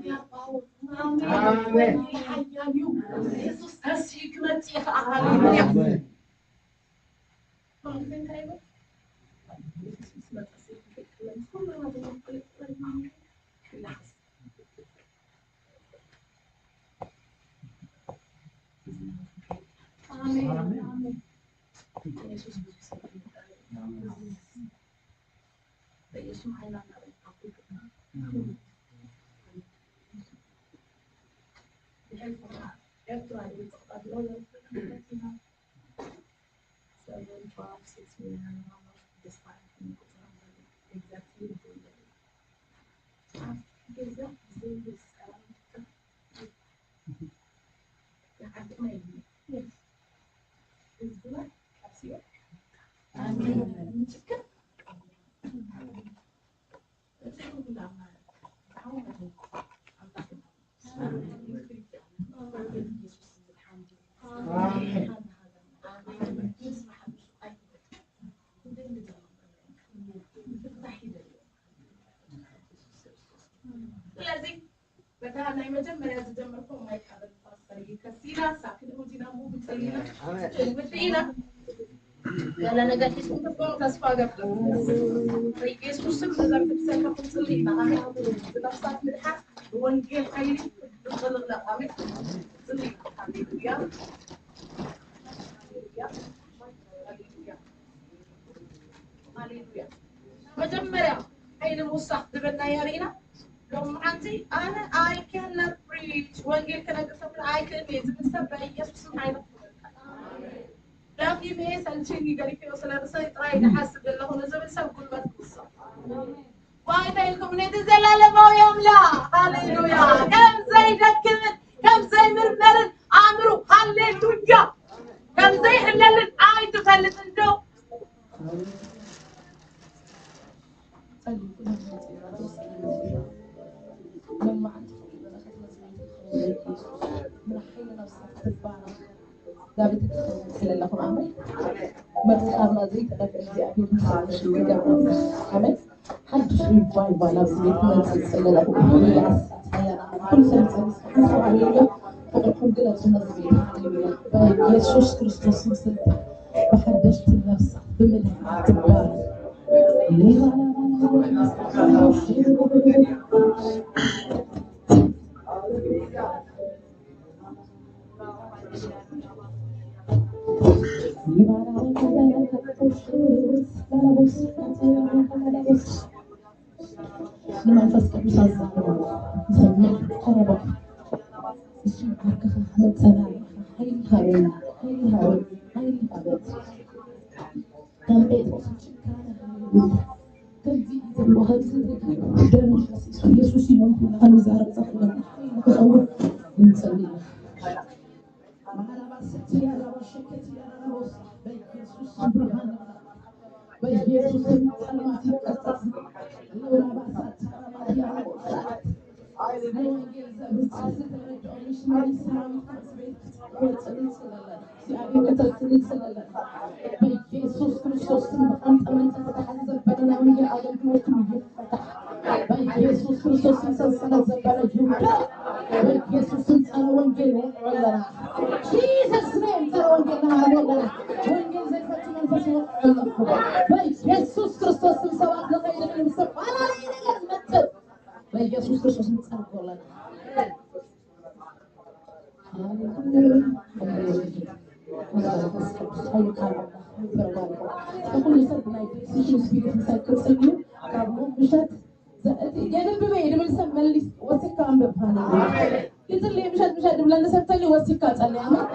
يا باو آمين يا يو يسوع تسيك متيح هاليلويا آمين كايبا اسمع تسيك كلام كل ما تقول كلام كل حس آمين آمين يسوع በኢየሱስ ኃይል አናበኝ ኤርትራ የተጠቃ ብሎ 7, 12, 6 million despite exactly ስለዚህ በታና የመጀመሪያ ተጀመረው ማይካበል ፓስተር ከሲራ ሳክን ሆጂና ሙብ ተሊና ወዲና ያለ ነገር ተስፋ ተስፋ ገብቶ ኢየሱስም በዛም ተሰከፈ ጽሊና በታሳት ልሃ ወንጌል ኃይል ተጠለቀ አሜን ጽሊና ሃሌሉያ ሃሌሉያ መጀመሪያ ኃይል ሙሳህ ድበና ያሪና لما عندي أنا I cannot preach وانجيل كنا قصة I can be زبسة بيسوس معي لكن بيس الشيء قال في وصل الرسالة راي نحسب الله نزل سب كل ما تقص وايد لكم نتزل على ما يوم لا هاليلويا كم زي ذكرت كم زي مرمرن عمرو هاليلويا كم زي حلل عايد تفلت الجو لما عندي من حين نفسك تبانا دابت تخلي لكم عمري مرحبا نظري تدفع الزيادة بحاجة شوية عمل حد شوي باي باي نفسي تخلي لكم عمري كل سنة سنة عليا فقط لك نظري يسوع كريستوس مسلم بحدشت النفس بملح تبانا ليه መንፈስ ቅዱስ አዛለው ዘመን ቆረበ እሱ አከፈ መጸና ኃይል ኃይል ኃይል ኃይል ኃይል ኃይል ተንቤት ከዚህ ዘመን ደም ኢየሱስ ይሞት ነው ዛሬ ጻፈና ተሰው እንጸልይ በኢየሱስ ጸሎት ይቀጣ በኢየሱስ ክርስቶስ በኢየሱስ ክርስቶስ ሰንሰለት ዘበለ ይሁዳ በኢየሱስ ጸረ ወንጌል ወለና Jesus name ጸረ ወንጌል ወለና ወንጌል ዘይፈቱ መንፈስ ወለና በኢየሱስ ክርስቶስ ሰባት ለቀይለ ምሰፍ አላለ ነገር መጥቶ በኢየሱስ ክርስቶስ ጸረ ወለና كل سبب ما يصير في مسكر سجله كابون مشات يعني بما يدمر سمى لي وسكة عم بفهمه يصير لي مشات دم لنا سبت لي وسكة على عمل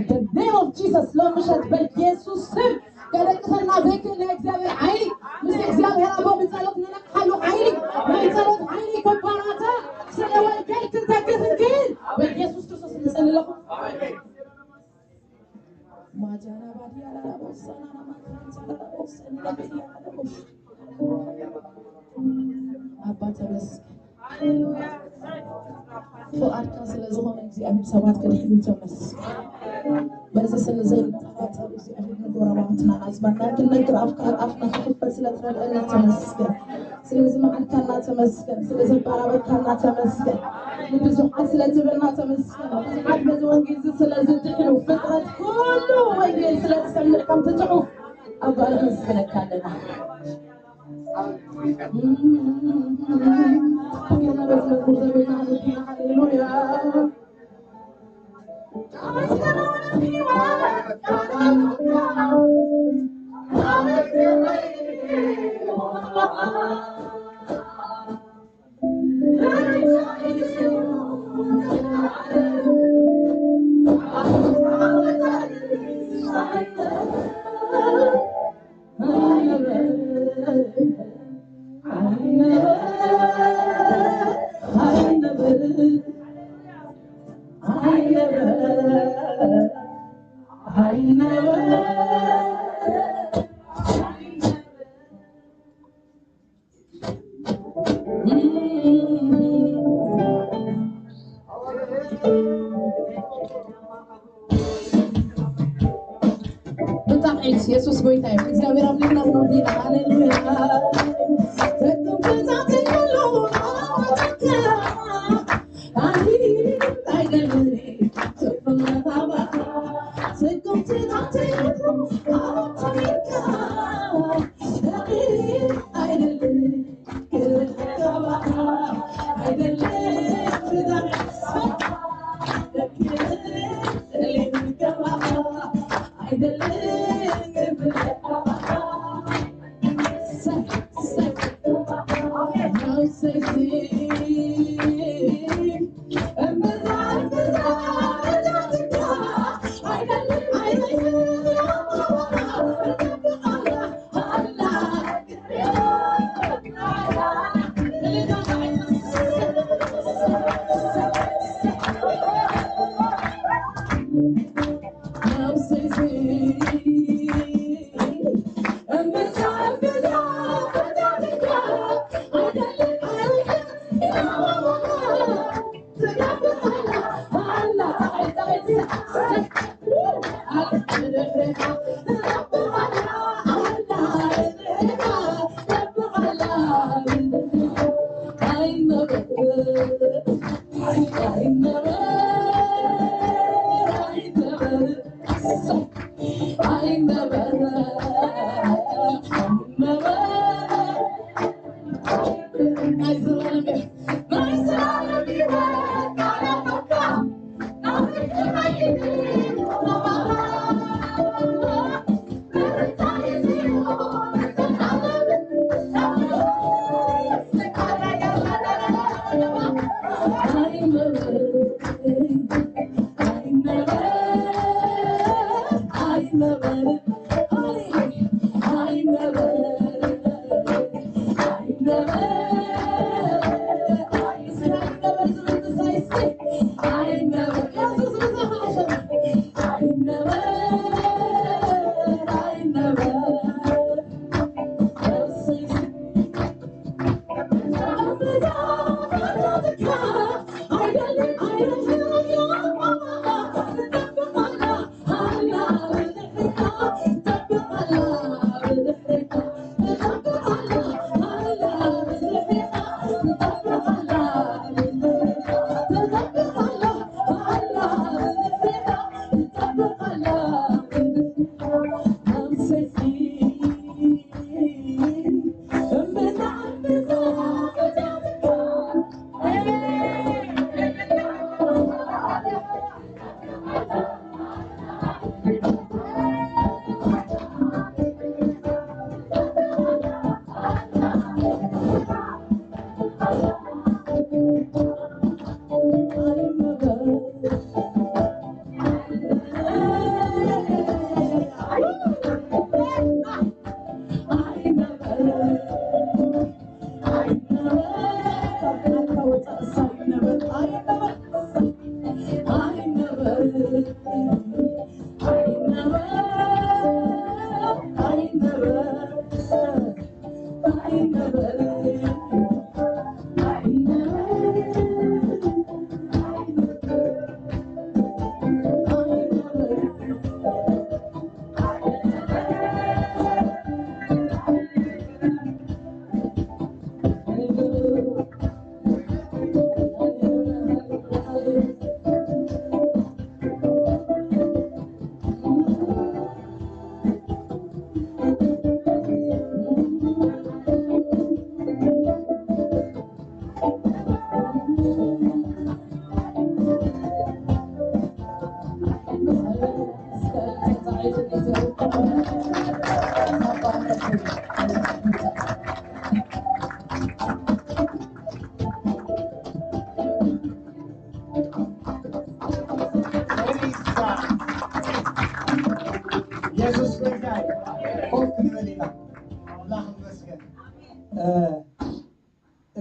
the name of Jesus لو مشات بيسوع سب كذا كنا ذيك الإجابة عيني مش إجابة هلا أبغى بيسألك لنا حلو عيني ما يسألك عيني كباراتها سلوا الكل تنتكس الكل بيسوع كريستوس نسأل لكم ما جانا بعدي على بوسنا ما كان على بوسنا على بوس أبا تبس فؤاد كاسل زمان زي أبي سوات كده يتمس بس سل زي التعاطى زي أبي نقول ربعتنا عزبنا لكن نقرأ أفكار أفنا خف بس لا ترى إلا تمسكن سلزم عن كنا تمسكن سلزم برابر كنا تمسكن نبزو حسلة جبنا تمسكن عاد بزوان جيز سلزم تحلو فطرة كله وين سلزم سمنكم تجعو أبغى أمسكنك كذا أنا بس مقول زبينا هاليلويا أنا በጣም ኢየሱስ ጌታ ነው። እግዚአብሔር አምላክ ነው። ሃሌሉያ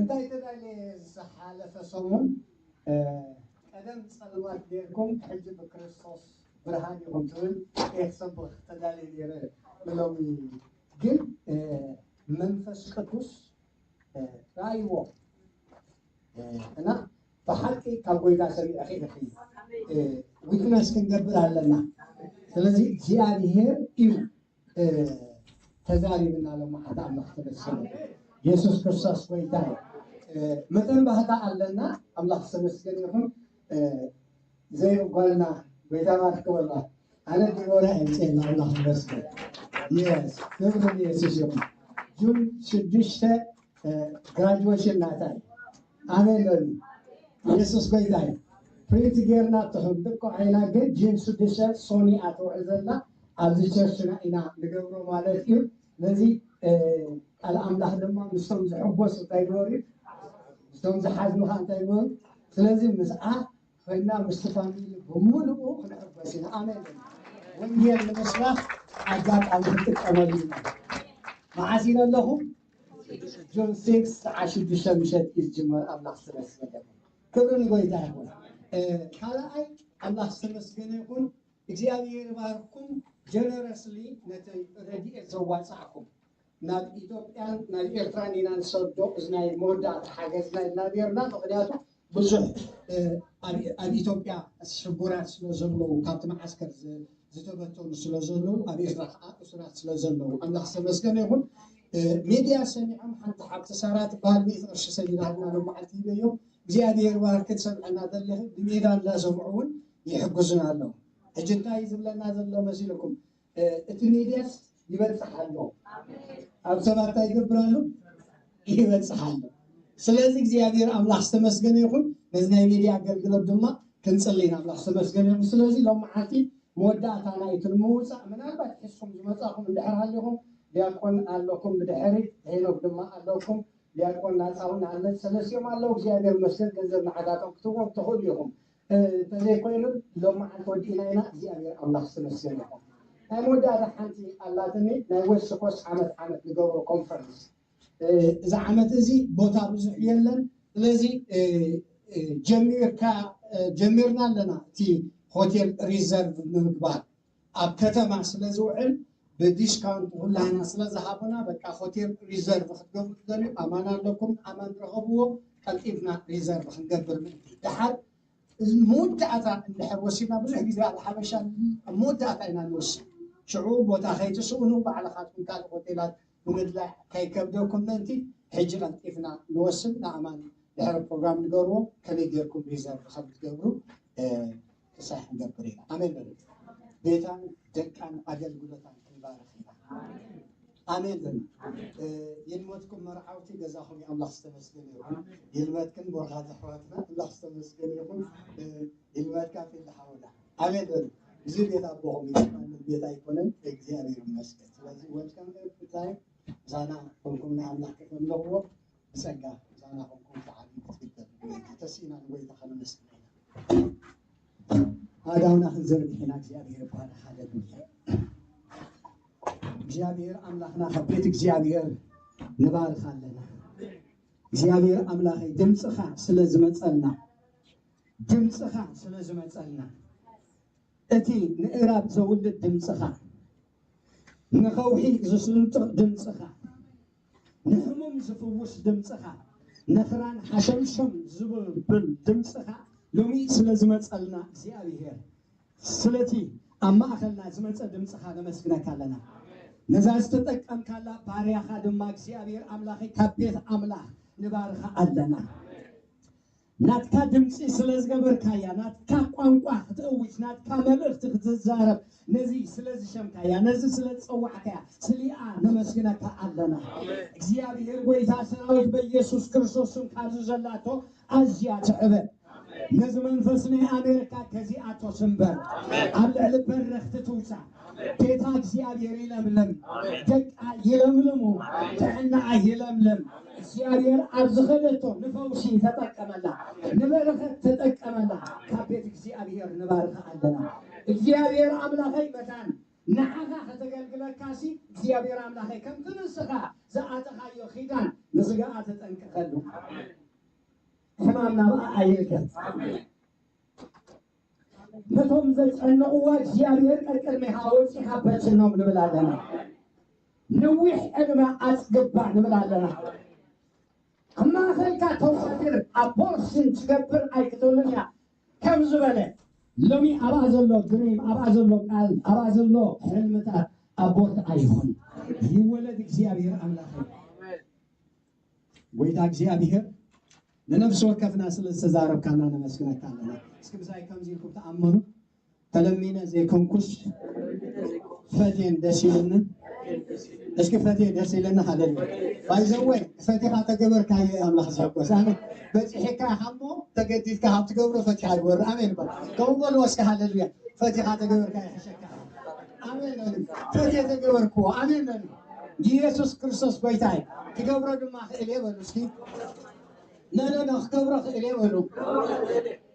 እንታይ ተዳለ ዝሓለፈ ሰሙን ቀደም ጸልማት ጌርኩም ሕጂ ብክርስቶስ ብርሃን ይኹም ትብል ኤክሰብኽ ተዳለ ነይረ ብሎሚ ግን መንፈስ ቅዱስ ራእይዎ እና ብሓቂ ካብ ጎይታ ሰሚዐ ኺኢኺ ዊትነስ ክንገብር ኣለና ስለዚህ እግዚአብሔር እዩ ተዛሪብና ለማዓት አምላክ ተመስገን ኢየሱስ ክርስቶስ ጎይታ መጠን ባህታ አለና አምላክ ተመስገን ይሁን ዘይ ጓልና ጎይታ ማርከውላ አነ ዲቦራ እንጨና አምላክ ተመስገን yes ክብር ኢየሱስ ይሁን ጁን 6 ግራጁዌሽን ናታይ አሜን ኢየሱስ ጎይታ ፕሪንት ጌርና ተህብቆ አይና ግን ጁን 6 ሶኒ አተውዕዘና ኣብዚ ቸርችና ኢና ንገብሮ ማለት እዩ ነዚ ቃል ኣምላኽ ድማ ምስቶም ዝሕጎሱ እንታይ ግበሩ ምስቶም ዝሓዝኑኻ እንታይ ግበሩ ስለዚ ምስኣ ኮይና ምስቲ ፋሚሊ ብምሉኡ ክንሕጎስ ኢና ኣሜን ወንጌል ንምስራኽ ኣጋጣሚ ክጥቀመሉ ኢና መዓዝ ኢለ ኣለኹ ጆን 6 6 ምሸት እዩ ዝጅመር ኣምላኽ ዝተመስገነ ክብሪ ንጎይታ ይኹን ካልኣይ ኣምላኽ ዝተመስገነ ይኹን እግዚአብሔር ባርኩም ጀነረስሊ ነቲ ረድኤት ዘዋፅዓኩም ናብ ኢትዮጵያን ናብ ኤርትራን ኢና ንሰዶ እዝናይ መወዳእታ ሓገዝና ኢልና ነርና ምክንያቱ ብዙሕ ኣብ ኢትዮጵያ ሽጉራት ስለ ዘለዉ ካብቲ ማዓስከር ዝተበተኑ ስለ ዘለዉ ኣብ ኤርትራ ከዓ እሱራት ስለ ዘለዉ ኣምላኽ ዝተመስገነ ይኹን ሚድያ ሰሚዖም ሓንቲ ሓብቲ ሳራ ትበሃል 100 ቅርሺ ሰሊናልና ሎመዓልቲ ይበዮም እግዚአብሔር ባርክ ትሰምዐና ዘለኺ ብሜዳ እንዳሰምዑ እውን ይሕግዙና ኣለዉ ሕጂ እንታይ ዝብለና ዘሎ መሲልኩም እቲ ሚድያስ ይበፅሕ ኣሎ ኣብ ሰባት እንታይ ይገብራሉ ይበፅሕ ኣሎ ስለዚ እግዚአብሔር ኣምላኽ ዝተመስገነ ይኹን ነዚ ናይ ሚድያ ኣገልግሎት ድማ ክንፅሊና ኣምላኽ ዝተመስገነ ይኹን ስለዚ ሎመዓልቲ መወዳእታና እቲ ንምውፃእ ምናልባት ሒዝኩም ዝመፃኹም እንድሕር ሃሊኹም ዲያቆን ኣለኩም ብድሕሪት ሄኖክ ድማ ኣለኩም ዲያቆን ናፃውን ኣለት ሰለስዮም ኣለዉ እግዚአብሔር መስገን ገንዘብ ንዓዳቶም ክትዎም ትኽእሉ ኢኹም ተዘይኮይኑ ሎመዓልቲ ወዲእና ኢና እግዚአብሔር ኣምላኽ ዝተመስገነ ይኹን ናይ መወዳእታ ሓንቲ ኣላትኒ ናይ ወስ ኮስ ዓመት ንገብሮ ኮንፈረንስ እዚ ዓመት እዚ ቦታ ብዙሕ የለን ስለዚ ጀሚርና ኣለና እቲ ሆቴል ሪዘርቭ ንምግባር ኣብ ከተማ ስለ ዝውዕል ብዲስካውንት ሁላና ስለ ዝሃቡና በቃ ሆቴል ሪዘርቭ ክትገብሩ ትደልዩ ኣማን ኣለኩም ኣማን ረኸብዎ ቀልጢፍና ሪዘርቭ ክንገብር ድሓር መወዳእታ እንድሕር ወሲድና ብዙሕ ግዜ ኣብ ሓበሻ መወዳእታ ኢና ንወስድ ሽዑ ቦታ ከይትስእኑ ባዕልኻትኩም ካልእ ሆቴላት ንምድላዕ ከይከብደኩም ምእንቲ ሕጂ ቀልጢፍና ንወስድ ንኣማን ድሕሪ ፕሮግራም ንገብርዎ ከመይ ጌርኩም ሪዘርቭ ከም ትገብሩ ክሳሕ ንገብር ኢና ኣሜን በሉ ቤታን ደቃን ኣገልግሎታን ክንባርኽ ኢና ኣሜን በሉ ይልመትኩም መርዓውቲ ገዛኹም ኣምላኽ ዝተመስገነ ይኹን ይልመትክን ቦርኻት ኣሕዋትና ኣምላኽ ዝተመስገነ ይኹን ይልመትካ ፊልሓውና ኣሜን በሉ እዚ ቤት ኣቦኹም ይጥማን ቤት ኣይኮነን እግዚአብሔር ይመስገን ስለዚ ወልከም ብታይ ዛና ኮንኩም ንኣምላኽ ከተምለኽዎ ብፀጋ ዛና ኮንኩም ተዓቢ ክትግበር ተሲእና ንጎይታ ከነመስግና ኢና ኣዳውና ክንዘርግሕ ኢና እግዚአብሔር ይባሃል ሃሌሉያ እግዚአብሔር ኣምላኽና ካብ ቤት እግዚአብሔር ንባርኽ ኣለና እግዚአብሔር ኣምላኸይ ድምፅኻ ስለ ዝመፀልና እቲ ንእራብ ዘውልድ ድምፅኻ ንኸውሒ ዝስንጥቕ ድምፅኻ ንሕሙም ዝፍውስ ድምፅኻ ነኽራን ሓሸምሸም ዝብል ድምፅኻ ሎሚ ስለ ዝመፀልና እግዚአብሔር ስለቲ ኣብ ማእኸልና ዝመፀ ድምፅኻ ነመስግነካ ኣለና ነዛ ዝተጠቀምካላ ባርያኻ ድማ እግዚአብሔር ኣምላኸይ ካብ ቤት ኣምላኽ ንባርኻ ኣለና ናትካ ድምፂ ስለ ዝገበርካያ ናትካ ቋንቋ ክትእውጅ ናትካ መልእኽቲ ክትዛረብ ነዚ ስለ ዝሸምካያ ነዚ ስለ ዝፀዋዕካያ ስሊኣ ነመስግነካ ኣለና እግዚአብሔር ጎይታ ሰራዊት በኢየሱስ ክርስቶስም ካብዚ ዘላቶ ኣዝያ ትዕበ ነዚ መንፈስ ናይ ኣሜሪካ ከዚኣቶ ስንበር ኣብ ልዕሊ በረኽቲ ትውፃእ ቤታ እግዚአብሔር ይለምለም ደቃ ይለምልሙ ጥዕናኣ ይለምለም እግዚአብሔር ኣብ ዝኸደቶ ንፈውሲ ተጠቀመላ ንበረኸት ተጠቀመላ ካብ ቤት እግዚአብሔር ንባርኻ ኣለና እግዚአብሔር ኣምላኸይ መታን ንዓኻ ከተገልግለካሲ እግዚአብሔር ኣምላኸይ ከምቲ ንስኻ ዝኣተኻዮ ኺዳን ንስጋኣ ተጠንቅቐሉ ሕማምና በኣ ኣይርከብ ነቶም ዘጸንዕዋ እግዚአብሔር ቀድሜኻ ወፂኻ በትኖም ንብል ኣለና ንዊሕ ዕድመ ኣጽግባ ንብል ኣለና ኣብ ማእኸልካ ተዋፊር ኣቦርሽን ትገብር ኣይክተሉን እያ ከም ዝበለ ሎሚ ኣብኣ ዘሎ ድሪም ኣብኣ ዘሎ ቃል ኣብኣ ዘሎ ሕልምታት ኣቦርት ኣይኹን ይወለድ እግዚአብሔር ኣምላኽ ጎይታ እግዚአብሔር ለነፍስ ወከፍና ስለተዛረብካና ነመስግነካ ኣለና እስኪ ብሳይ ከምዚ ኢልኩም ተኣመኑ ተለሚነ ዘይኮንኩስ ፈቴን ደስ ይብልን እስኪ ፈቴ ደስ ይለና ሃለሉ ባይዘወይ ፈቴኻ ተገበርካየ ኣምላኽ ዘጎስ ኣሜን በፂሒካ ሓሞ ተገዲድካ ሃብ ትገብሮ ፈቲኻ ይወር ኣሜን ከምኡ በሉ ወስካ ሃለሉያ ፈቲኻ ተገበርካየ ሕሸካ ኣሜን ፈቴ ተገበርክዎ ኣሜን ኢየሱስ ክርስቶስ ጎይታይ ትገብሮ ድማ ክእል የበሉ እስኪ ነነነ ክገብሮ ክእል የበሉ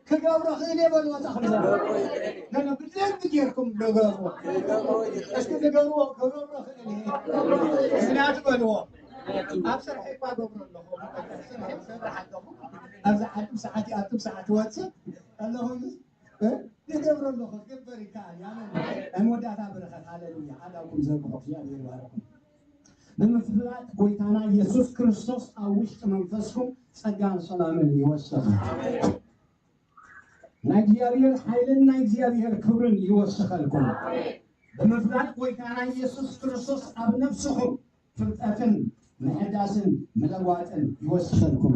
ክገብሮ ክእል የበሉ ወጣኽም ነነ ብደንብ ጌርኩም ንገብርዎ እስኪ ንገብርዎ ክገብሮ ክእል ምክንያቱ በልዎ ኣብ ስርሒ እኳ ገብሮ ኣለኹ ስራሕ ኣለኹ ኣብዛ ዓድም ሰዓት ኣቱም ሰዓት ወፅእ ኣለኹም ንገብሮ ኣለኹ ክግበር ይከኣል መወዳእታ በረኸት ሃሌሉያ ኣዳውኩም ዘርግሖ እግዚአብሔር ይባረኩም በምፍላጥ ጎይታና ኢየሱስ ክርስቶስ ኣብ ውሽጢ መንፈስኩም ጸጋን ሰላምን ይወስኽ ናይ እግዚአብሔር ኃይልን ናይ እግዚአብሔር ክብርን ይወስኸልኩም በምፍላጥ ጎይታና ኢየሱስ ክርስቶስ ኣብ ነፍስኩም ፍልጠትን ምሕዳስን ምለዋጥን ይወስኸልኩም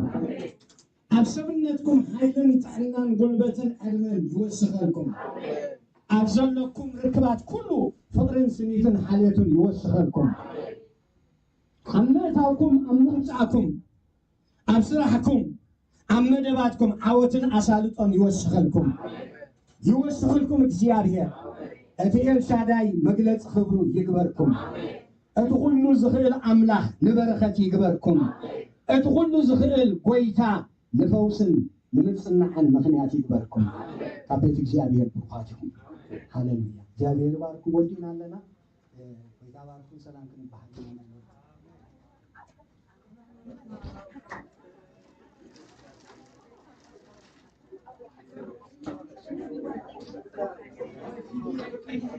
ኣብ ሰብነትኩም ኃይልን ጥዕናን ጉልበትን ዕድመን ይወስኸልኩም ኣብ ዘለኩም ርክባት ኩሉ ፍቅርን ስኒትን ሓልየቱን ይወስኸልኩም ኣብ ምእታውኩም ኣብ ምውፃእኩም ኣብ ስራሕኩም ኣብ መደባትኩም ዓወትን ኣሳልጦን ይወስኸልኩም እግዚአብሔር እቲ ኤልሻዳይ መግለጽ ክብሩ ይግበርኩም እቲ ኩሉ ዝኽእል ኣምላኽ ንበረኸት ይግበርኩም እቲ ኩሉ ዝኽእል ጎይታ ንፈውስን ንምጽናዕን ምኽንያት ይግበርኩም ካብ ቤት እግዚአብሔር ብሩኻት ይኹን ሃሌሉያ እግዚአብሔር ባርኩም ወዲና ኣለና ጎይታ ባርኩም ሰላም ክንባሃል